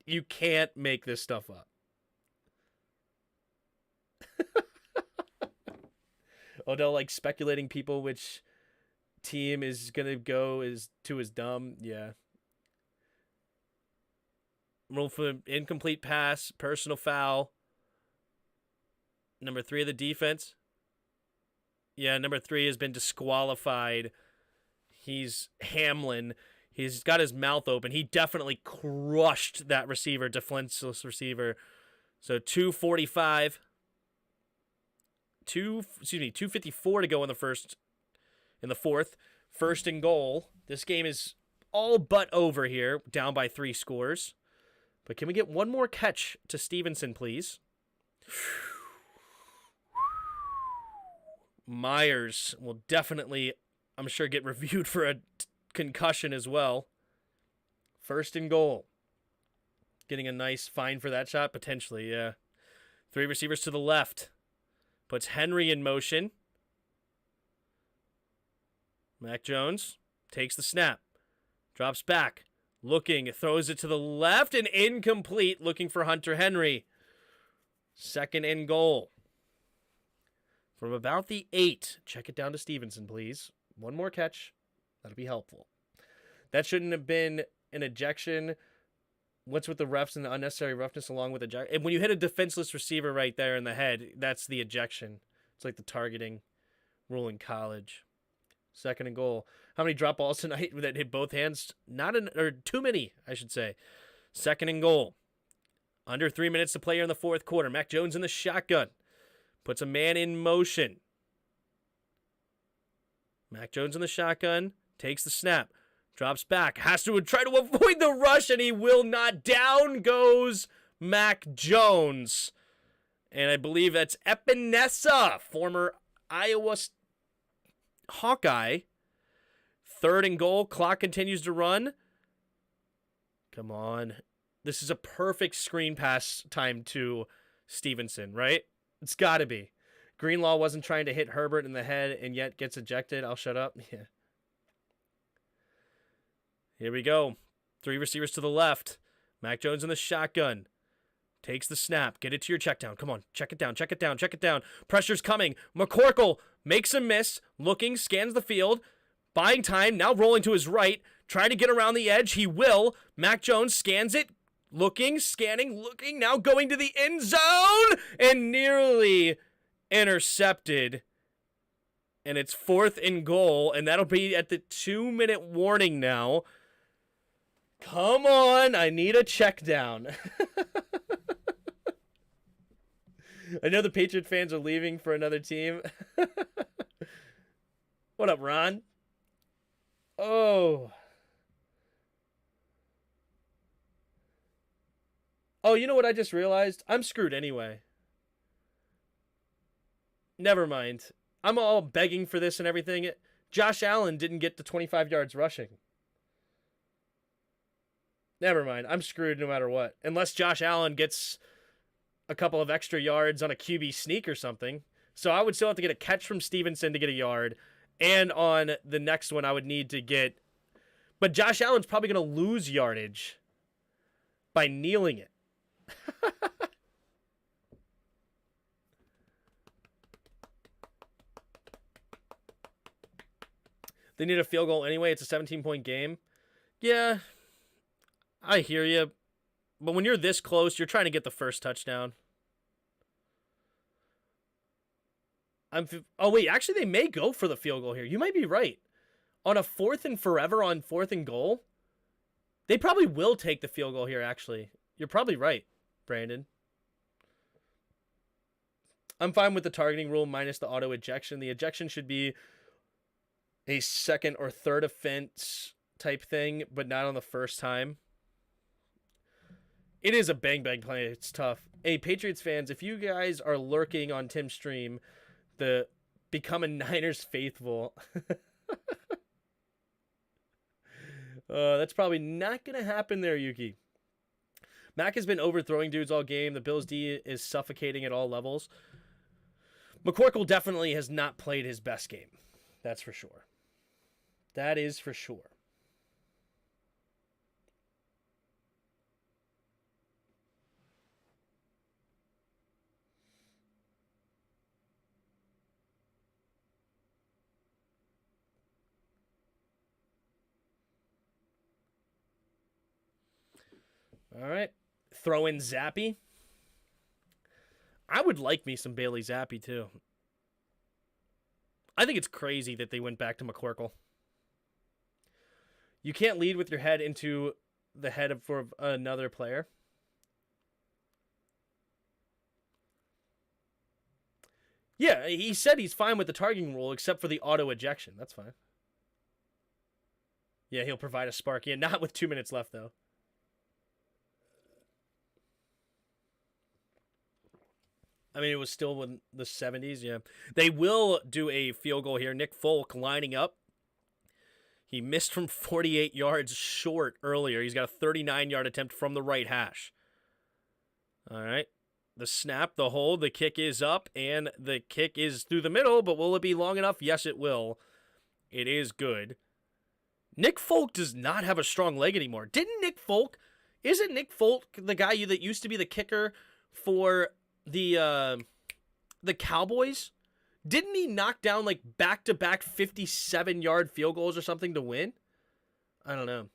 [SPEAKER 1] You can't make this stuff up. Odell, like, speculating people which team is going to go to his dumb. Yeah. Rule for incomplete pass, personal foul. Number 3 of the defense. Yeah, number 3 has been disqualified. He's Hamlin. He's got his mouth open. He definitely crushed that receiver, defenseless receiver. So 2:45. 2:54 to go in the 4th. 1st and goal. This game is all but over here, down by 3 scores. But can we get one more catch to Stevenson, please? Myers will definitely, I'm sure, get reviewed for a concussion as well. 1st and goal. Getting a nice fine for that shot? Potentially, yeah. 3 receivers to the left. Puts Henry in motion. Mac Jones takes the snap. Drops back. Looking, throws it to the left and incomplete. Looking for Hunter Henry. 2nd and goal. From about the 8. Check it down to Stevenson, please. One more catch. That'll be helpful. That shouldn't have been an ejection. What's with the refs and the unnecessary roughness along with ejection? And when you hit a defenseless receiver right there in the head, that's the ejection. It's like the targeting rule in college. 2nd and goal. How many drop balls tonight that hit both hands? Or too many, I should say. 2nd and goal. Under 3 minutes to play here in the 4th quarter. Mac Jones in the shotgun. Puts a man in motion. Mac Jones in the shotgun. Takes the snap. Drops back. Has to try to avoid the rush, and he will not. Down goes Mac Jones. And I believe that's Epinesa, former Iowa Hawkeye. 3rd and goal. Clock continues to run. Come on. This is a perfect screen pass time to Stevenson, right? It's got to be. Greenlaw wasn't trying to hit Herbert in the head and yet gets ejected. I'll shut up. Yeah. Here we go. 3 receivers to the left. Mac Jones in the shotgun. Takes the snap. Get it to your check down. Come on. Check it down. Check it down. Check it down. Pressure's coming. McCorkle makes a miss. Looking. Scans the field. Buying time. Now rolling to his right. Trying to get around the edge. He will. Mac Jones scans it. Looking. Scanning. Looking. Now going to the end zone. And nearly intercepted. And it's 4th and goal. And that'll be at the 2-minute warning now. Come on, I need a check down. I know the Patriot fans are leaving for another team. What up, Ron? Oh, you know what I just realized? I'm screwed anyway. Never mind. I'm all begging for this and everything. Josh Allen didn't get to 25 yards rushing. Never mind. I'm screwed no matter what. Unless Josh Allen gets a couple of extra yards on a QB sneak or something. So I would still have to get a catch from Stevenson to get a yard. And on the next one, I would need to get... But Josh Allen's probably going to lose yardage by kneeling it. They need a field goal anyway. It's a 17-point game. Yeah, I hear you. But when you're this close, you're trying to get the first touchdown. Oh, wait. Actually, they may go for the field goal here. You might be right. On a 4th and forever on 4th and goal, they probably will take the field goal here, actually. You're probably right, Brandon. I'm fine with the targeting rule minus the auto ejection. The ejection should be a second or third offense type thing, but not on the first time. It is a bang-bang play. It's tough. Hey, Patriots fans, if you guys are lurking on Tim's stream, the Become a Niners Faithful, that's probably not going to happen there, Yuki. Mac has been overthrowing dudes all game. The Bills' D is suffocating at all levels. McCorkle definitely has not played his best game. That's for sure. That is for sure. All right. Throw in Zappy. I would like me some Bailey Zappi, too. I think it's crazy that they went back to McCorkle. You can't lead with your head into the head of for another player. Yeah, he said he's fine with the targeting rule except for the auto ejection. That's fine. Yeah, he'll provide a spark. Yeah, not with 2 minutes left, though. I mean, it was still in the 70s, yeah. They will do a field goal here. Nick Folk lining up. He missed from 48 yards short earlier. He's got a 39-yard attempt from the right hash. All right. The snap, the hold, the kick is up, and the kick is through the middle, but will it be long enough? Yes, it will. It is good. Nick Folk does not have a strong leg anymore. Isn't Nick Folk the guy that used to be the kicker for the Cowboys? Didn't he knock down like back-to-back 57-yard field goals or something to win? I don't know.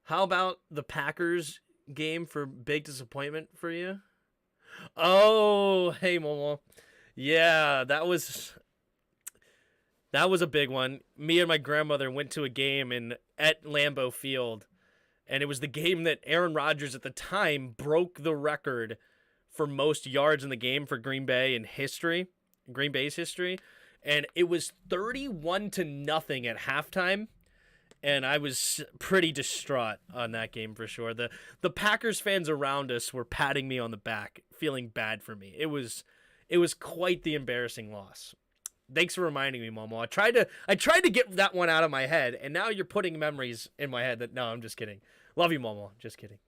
[SPEAKER 1] How about the Packers game for big disappointment for you? Oh, hey Momo. Yeah, that was a big one. Me and my grandmother went to a game at Lambeau Field, and it was the game that Aaron Rodgers at the time broke the record for most yards in the game for Green Bay's history, and it was 31-0 at halftime, and I was pretty distraught on that game for sure. The Packers fans around us were patting me on the back, feeling bad for me. It was quite the embarrassing loss. Thanks for reminding me, Momo. I tried to get that one out of my head, and now you're putting memories in my head that no, I'm just kidding. Love you, Momo. Just kidding.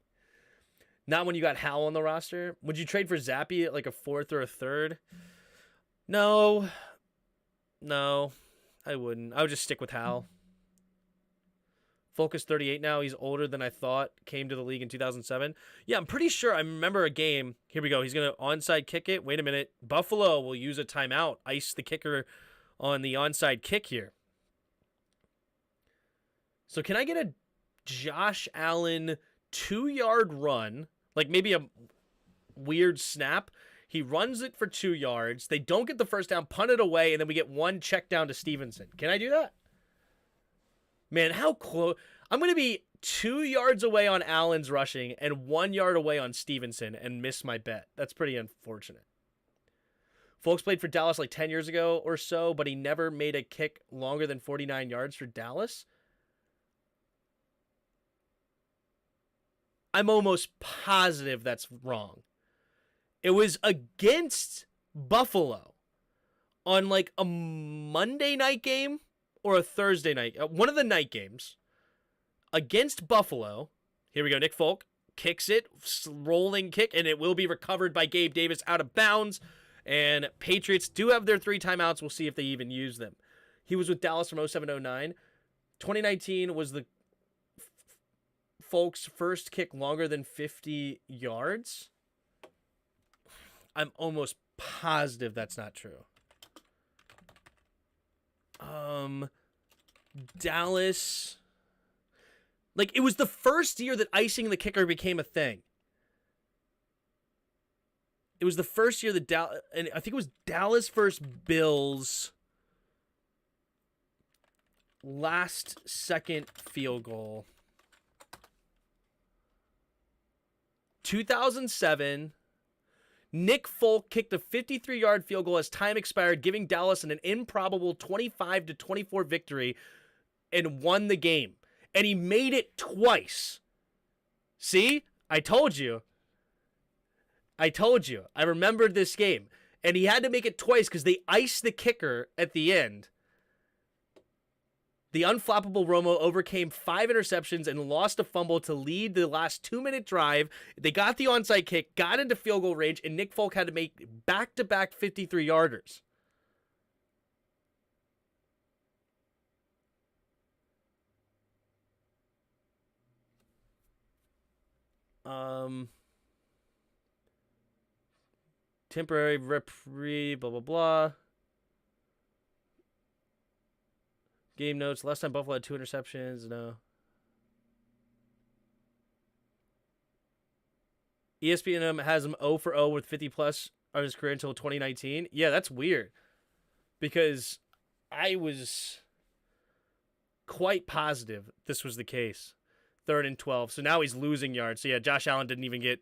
[SPEAKER 1] Not when you got Hal on the roster. Would you trade for Zappy at like a 4th or a 3rd? No, I wouldn't. I would just stick with Hal. Focus 38 now. He's older than I thought. Came to the league in 2007. Yeah, I'm pretty sure I remember a game. Here we go. He's going to onside kick it. Wait a minute. Buffalo will use a timeout. Ice the kicker on the onside kick here. So can I get a Josh Allen 2-yard run? Like maybe a weird snap. He runs it for 2 yards. They don't get the first down, punt it away, and then we get one check down to Stevenson. Can I do that? Man, how close. I'm going to be 2 yards away on Allen's rushing and 1 yard away on Stevenson and miss my bet. That's pretty unfortunate. Folks played for Dallas like 10 years ago or so, but he never made a kick longer than 49 yards for Dallas. I'm almost positive that's wrong. It was against Buffalo on like a Monday night game or a Thursday night. One of the night games against Buffalo. Here we go. Nick Folk kicks it, rolling kick, and it will be recovered by Gabe Davis out of bounds. And Patriots do have their 3 timeouts. We'll see if they even use them. He was with Dallas from 07-09. 2019 was the Folks' first kick longer than 50 yards. I'm almost positive that's not true. Dallas. Like, it was the first year that icing the kicker became a thing. It was the first year that and I think it was Dallas versus Bills last second field goal. 2007, Nick Folk kicked a 53-yard field goal as time expired, giving Dallas an improbable 25-24 victory and won the game. And he made it twice. See? I told you. I remembered this game. And he had to make it twice because they iced the kicker at the end. The unflappable Romo overcame 5 interceptions and lost a fumble to lead the last 2-minute drive. They got the onside kick, got into field goal range, and Nick Folk had to make back-to-back 53-yarders. Temporary reprieve, blah, blah, blah. Game notes. Last time Buffalo had 2 interceptions. No. ESPN has him 0 for 0 with 50 plus on his career until 2019. Yeah, that's weird. Because I was quite positive this was the case. 3rd and 12. So now he's losing yards. So yeah, Josh Allen didn't even get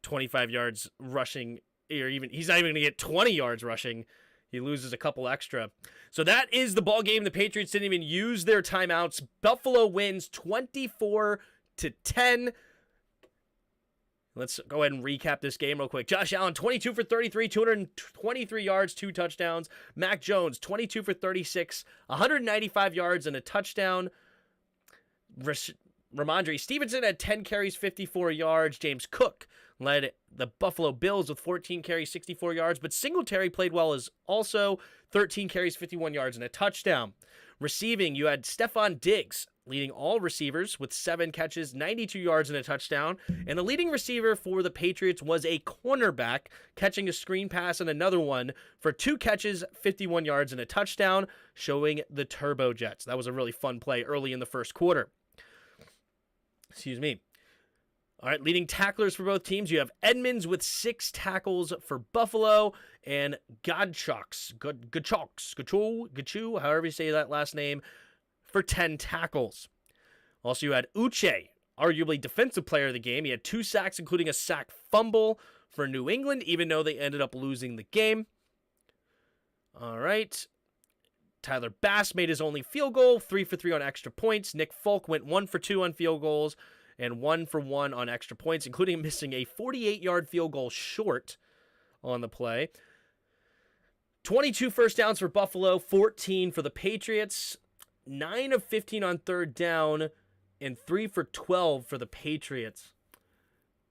[SPEAKER 1] 25 yards rushing, or even he's not even going to get 20 yards rushing. He loses a couple extra. So that is the ball game. The Patriots didn't even use their timeouts. Buffalo wins 24-10. Let's go ahead and recap this game real quick. Josh Allen, 22 for 33, 223 yards, 2 touchdowns. Mac Jones, 22 for 36, 195 yards and a touchdown. Ramondre Stevenson had 10 carries, 54 yards. James Cook led the Buffalo Bills with 14 carries, 64 yards. But Singletary played well as also 13 carries, 51 yards, and a touchdown. Receiving, you had Stephon Diggs leading all receivers with 7 catches, 92 yards, and a touchdown. And the leading receiver for the Patriots was a cornerback, catching a screen pass and another one for 2 catches, 51 yards, and a touchdown, showing the Turbo Jets. That was a really fun play early in the first quarter. Excuse me. All right, leading tacklers for both teams, you have Edmonds with 6 tackles for Buffalo, and Godchaux, however you say that last name, for 10 tackles. Also, you had Uche, arguably defensive player of the game. He had 2 sacks, including a sack fumble for New England, even though they ended up losing the game. All right. Tyler Bass made his only field goal, 3 for 3 on extra points. Nick Folk went 1 for 2 on field goals and 1 for 1 on extra points, including missing a 48-yard field goal short on the play. 22 first downs for Buffalo, 14 for the Patriots. 9 of 15 on 3rd down, and 3 for 12 for the Patriots.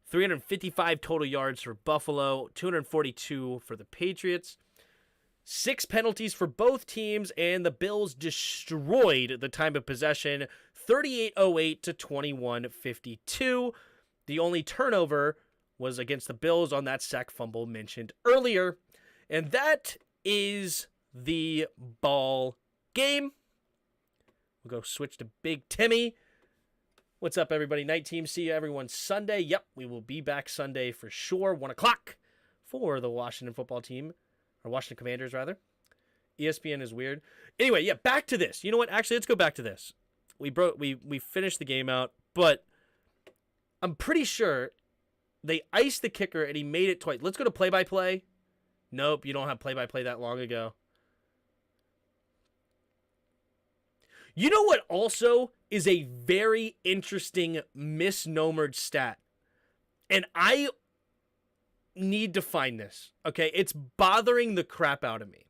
[SPEAKER 1] 355 total yards for Buffalo, 242 for the Patriots. 6 penalties for both teams, and the Bills destroyed the time of possession, 38-08 to 21-52. The only turnover was against the Bills on that sack fumble mentioned earlier. And that is the ball game. We'll go switch to Big Timmy. What's up, everybody? Night team. See you everyone Sunday. Yep, we will be back Sunday for sure. 1 o'clock for the Washington football team. Or Washington Commanders, rather. ESPN is weird. Anyway, yeah, back to this. You know what? Actually, let's go back to this. We finished the game out, but I'm pretty sure they iced the kicker and he made it twice. Let's go to play-by-play. Nope, you don't have play-by-play that long ago. You know what also is a very interesting misnomered stat? And I need to find this, okay? It's bothering the crap out of me.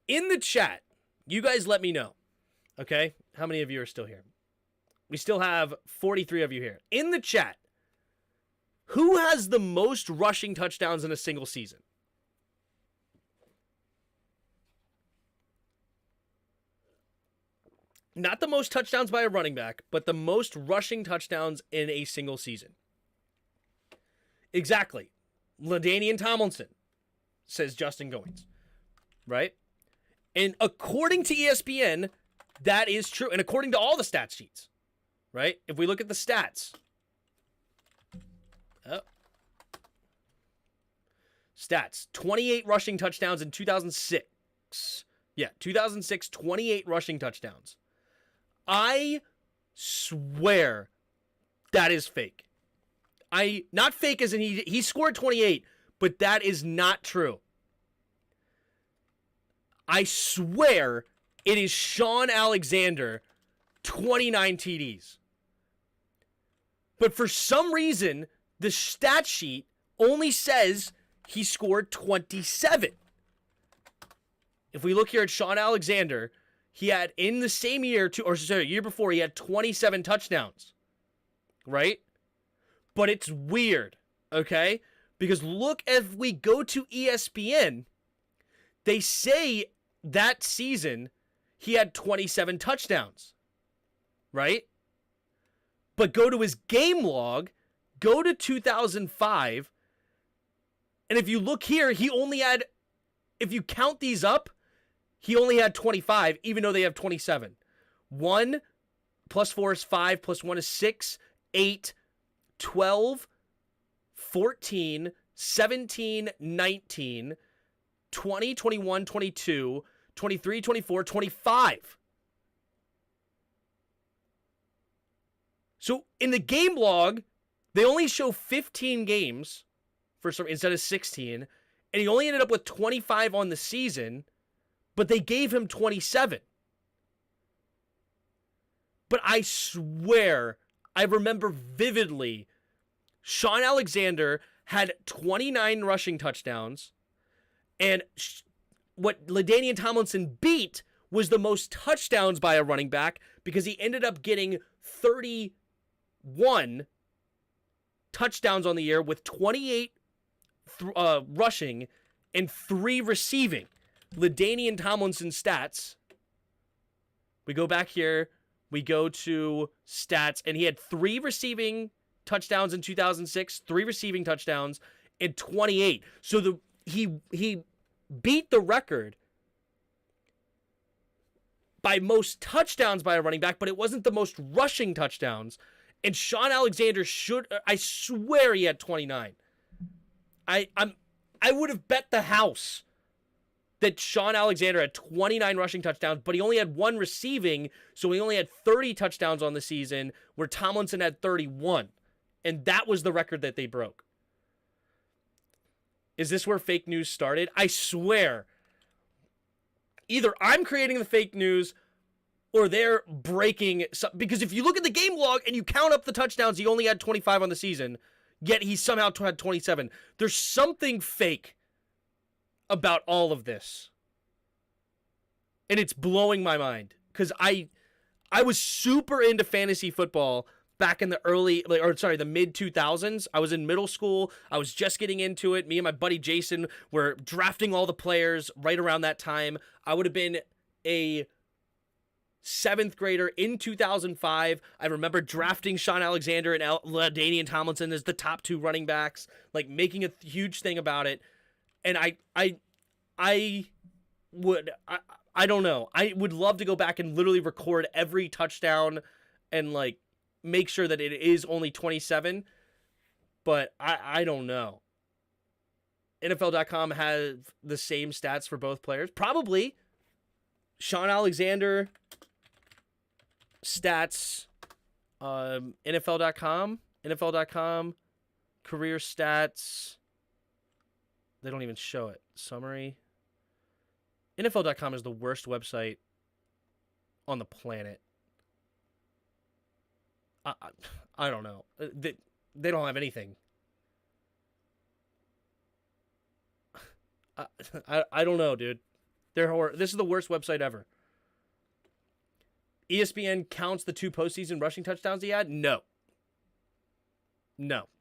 [SPEAKER 1] In the chat, you guys let me know, okay? How many of you are still here? We still have 43 of you here. In the chat, who has the most rushing touchdowns in a single season? Not the most touchdowns by a running back, but the most rushing touchdowns in a single season. Exactly. LaDainian Tomlinson, says Justin Goins. Right? And according to ESPN, that is true. And according to all the stat sheets, right? If we look at the stats. Oh. Stats. 28 rushing touchdowns in 2006. Yeah, 2006, 28 rushing touchdowns. I swear that is fake. Not fake as in he scored 28, but that is not true. I swear it is Sean Alexander, 29 TDs. But for some reason, the stat sheet only says he scored 27. If we look here at Sean Alexander, he had in the same year, year before, he had 27 touchdowns. Right? But it's weird, okay? Because look, if we go to ESPN, they say that season he had 27 touchdowns, right? But go to his game log, go to 2005, and if you look here, he only had, if you count these up, he only had 25, even though they have 27. 1 plus 4 is 5, plus 1 is 6, 8, 12, 14, 17, 19, 20, 21, 22, 23, 24, 25. So in the game log, they only show 15 games instead of 16, and he only ended up with 25 on the season, but they gave him 27. But I swear, I remember vividly, Sean Alexander had 29 rushing touchdowns, and what LaDainian Tomlinson beat was the most touchdowns by a running back because he ended up getting 31 touchdowns on the year with 28 rushing and 3 receiving. LaDainian Tomlinson stats. We go back here. We go to stats, and he had 3 receiving touchdowns in 2006, 3 receiving touchdowns, and 28. So he beat the record by most touchdowns by a running back, but it wasn't the most rushing touchdowns. And Sean Alexander I swear he had 29. I would have bet the house that Sean Alexander had 29 rushing touchdowns, but he only had 1 receiving, so he only had 30 touchdowns on the season, where Tomlinson had 31. And that was the record that they broke. Is this where fake news started? I swear. Either I'm creating the fake news or they're breaking. Because if you look at the game log and you count up the touchdowns, he only had 25 on the season, yet he somehow had 27. There's something fake about all of this. And it's blowing my mind. Because I was super into fantasy football back in the mid 2000s. I was in middle school. I was just getting into it. Me and my buddy Jason were drafting all the players right around that time. I would have been a 7th grader in 2005. I remember drafting Sean Alexander and LaDainian Tomlinson as the top 2 running backs, like making a huge thing about it. And I don't know. I would love to go back and literally record every touchdown and like make sure that it is only 27, but I don't know. NFL.com has the same stats for both players. Probably. Sean Alexander stats, NFL.com, career stats. They don't even show it. Summary. NFL.com is the worst website on the planet. I don't know. They don't have anything. I don't know, dude. This is the worst website ever. ESPN counts the 2 postseason rushing touchdowns he had? No.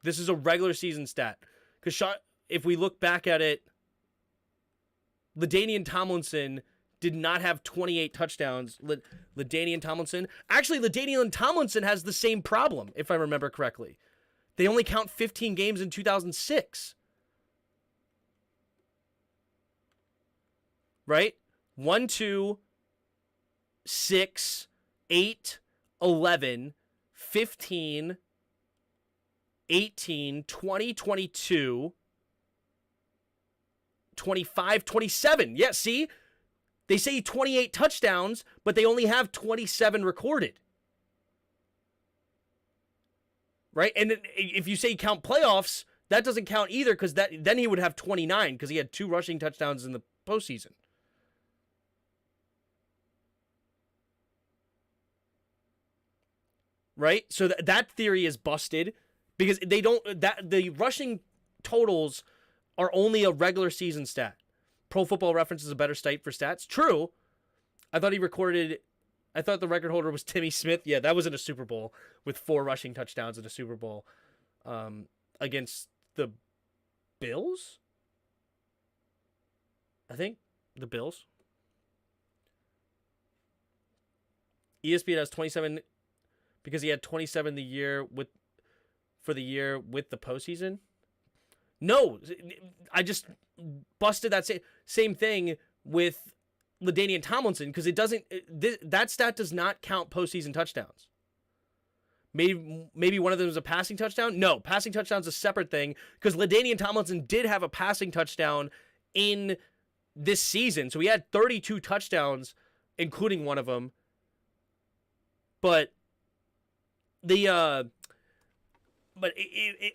[SPEAKER 1] This is a regular season stat. Because if we look back at it, LaDainian Tomlinson did not have 28 touchdowns. LaDainian Tomlinson has the same problem, if I remember correctly. They only count 15 games in 2006. Right? 1, 2, 6, 8, 11, 15, 18, 20, 22, 25, 27. Yeah, see? They say 28 touchdowns, but they only have 27 recorded. Right? And if you say count playoffs, that doesn't count either, because then he would have 29 because he had 2 rushing touchdowns in the postseason. Right? So that theory is busted because the rushing totals are only a regular season stat. Pro Football Reference is a better site for stats. True. I thought the record holder was Timmy Smith. Yeah, that was in a Super Bowl with 4 rushing touchdowns in a Super Bowl against the Bills. I think the Bills. ESPN has 27 because he had 27 for the year with the postseason. No, I just busted that same thing with LaDainian Tomlinson because that stat does not count postseason touchdowns. Maybe one of them was a passing touchdown. No, passing touchdown's a separate thing because LaDainian Tomlinson did have a passing touchdown in this season, so he had 32 touchdowns, including one of them. But they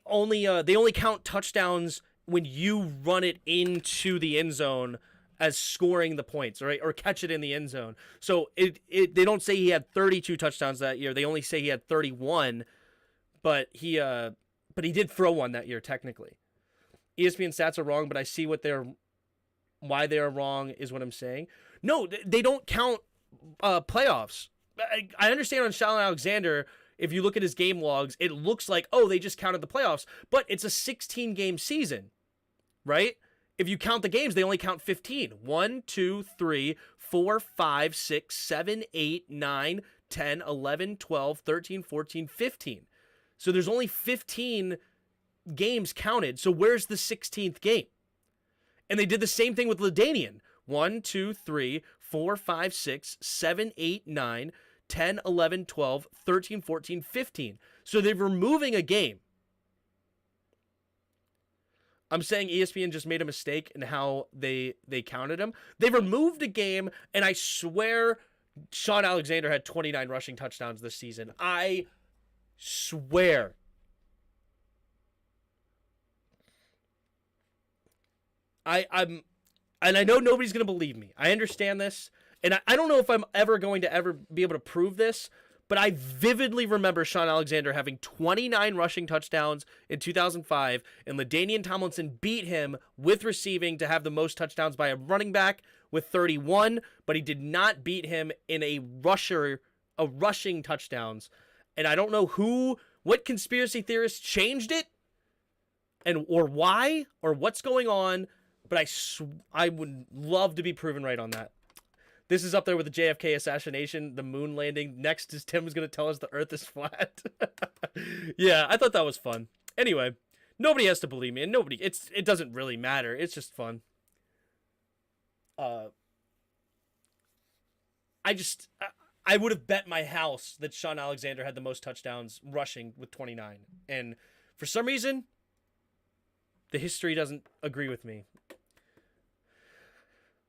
[SPEAKER 1] only count touchdowns when you run it into the end zone as scoring the points, right? Or catch it in the end zone. So they don't say he had 32 touchdowns that year. They only say he had 31, but he did throw one that year technically. ESPN stats are wrong, but I see why they are wrong is what I'm saying. No, they don't count playoffs. I understand on Shallon Alexander, if you look at his game logs, it looks like, oh, they just counted the playoffs, but it's a 16-game season, right? If you count the games, they only count 15. 1, 2, 3, 4, 5, 6, 7, 8, 9, 10, 11, 12, 13, 14, 15. So there's only 15 games counted. So where's the 16th game? And they did the same thing with LaDainian. 1, 2, 3, 4, 5, 6, 7, 8, 9, 10, 11, 12, 13, 14, 15. So they're removing a game. I'm saying ESPN just made a mistake in how they counted him. They removed a game, and I swear Sean Alexander had 29 rushing touchdowns this season. I swear. And I know nobody's going to believe me. I understand this. And I don't know if I'm ever going to be able to prove this, but I vividly remember Sean Alexander having 29 rushing touchdowns in 2005, and LaDainian Tomlinson beat him with receiving to have the most touchdowns by a running back with 31, but he did not beat him in a rushing touchdowns. And I don't know what conspiracy theorist changed it, or why, or what's going on, but I would love to be proven right on that. This is up there with the JFK assassination, the moon landing. Next is Tim's going to tell us the earth is flat. Yeah, I thought that was fun. Anyway, nobody has to believe me, and it doesn't really matter. It's just fun. I would have bet my house that Sean Alexander had the most touchdowns rushing with 29. And for some reason, the history doesn't agree with me.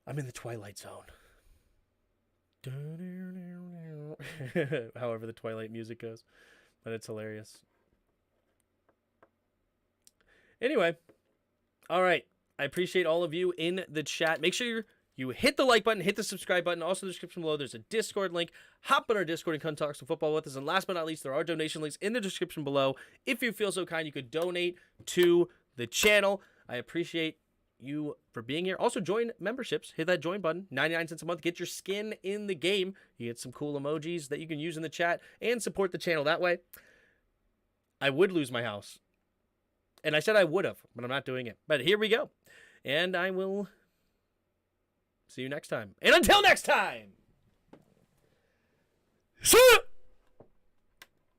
[SPEAKER 1] I'm in the Twilight Zone. However the Twilight music goes, but it's hilarious. Anyway, all right. I appreciate all of you in the chat. Make sure you hit the like button, hit the subscribe button. Also, in the description below, there's a Discord link. Hop on our Discord and come talk some football with us. And last but not least, there are donation links in the description below. If you feel so kind, you could donate to the channel. I appreciate you for being here. Also, join memberships. Hit that join button. 99 cents a month. Get your skin in the game. You get some cool emojis that you can use in the chat and support the channel that way. I would lose my house. And I said I would have, but I'm not doing it. But here we go. And I will see you next time. And until next time, see ya!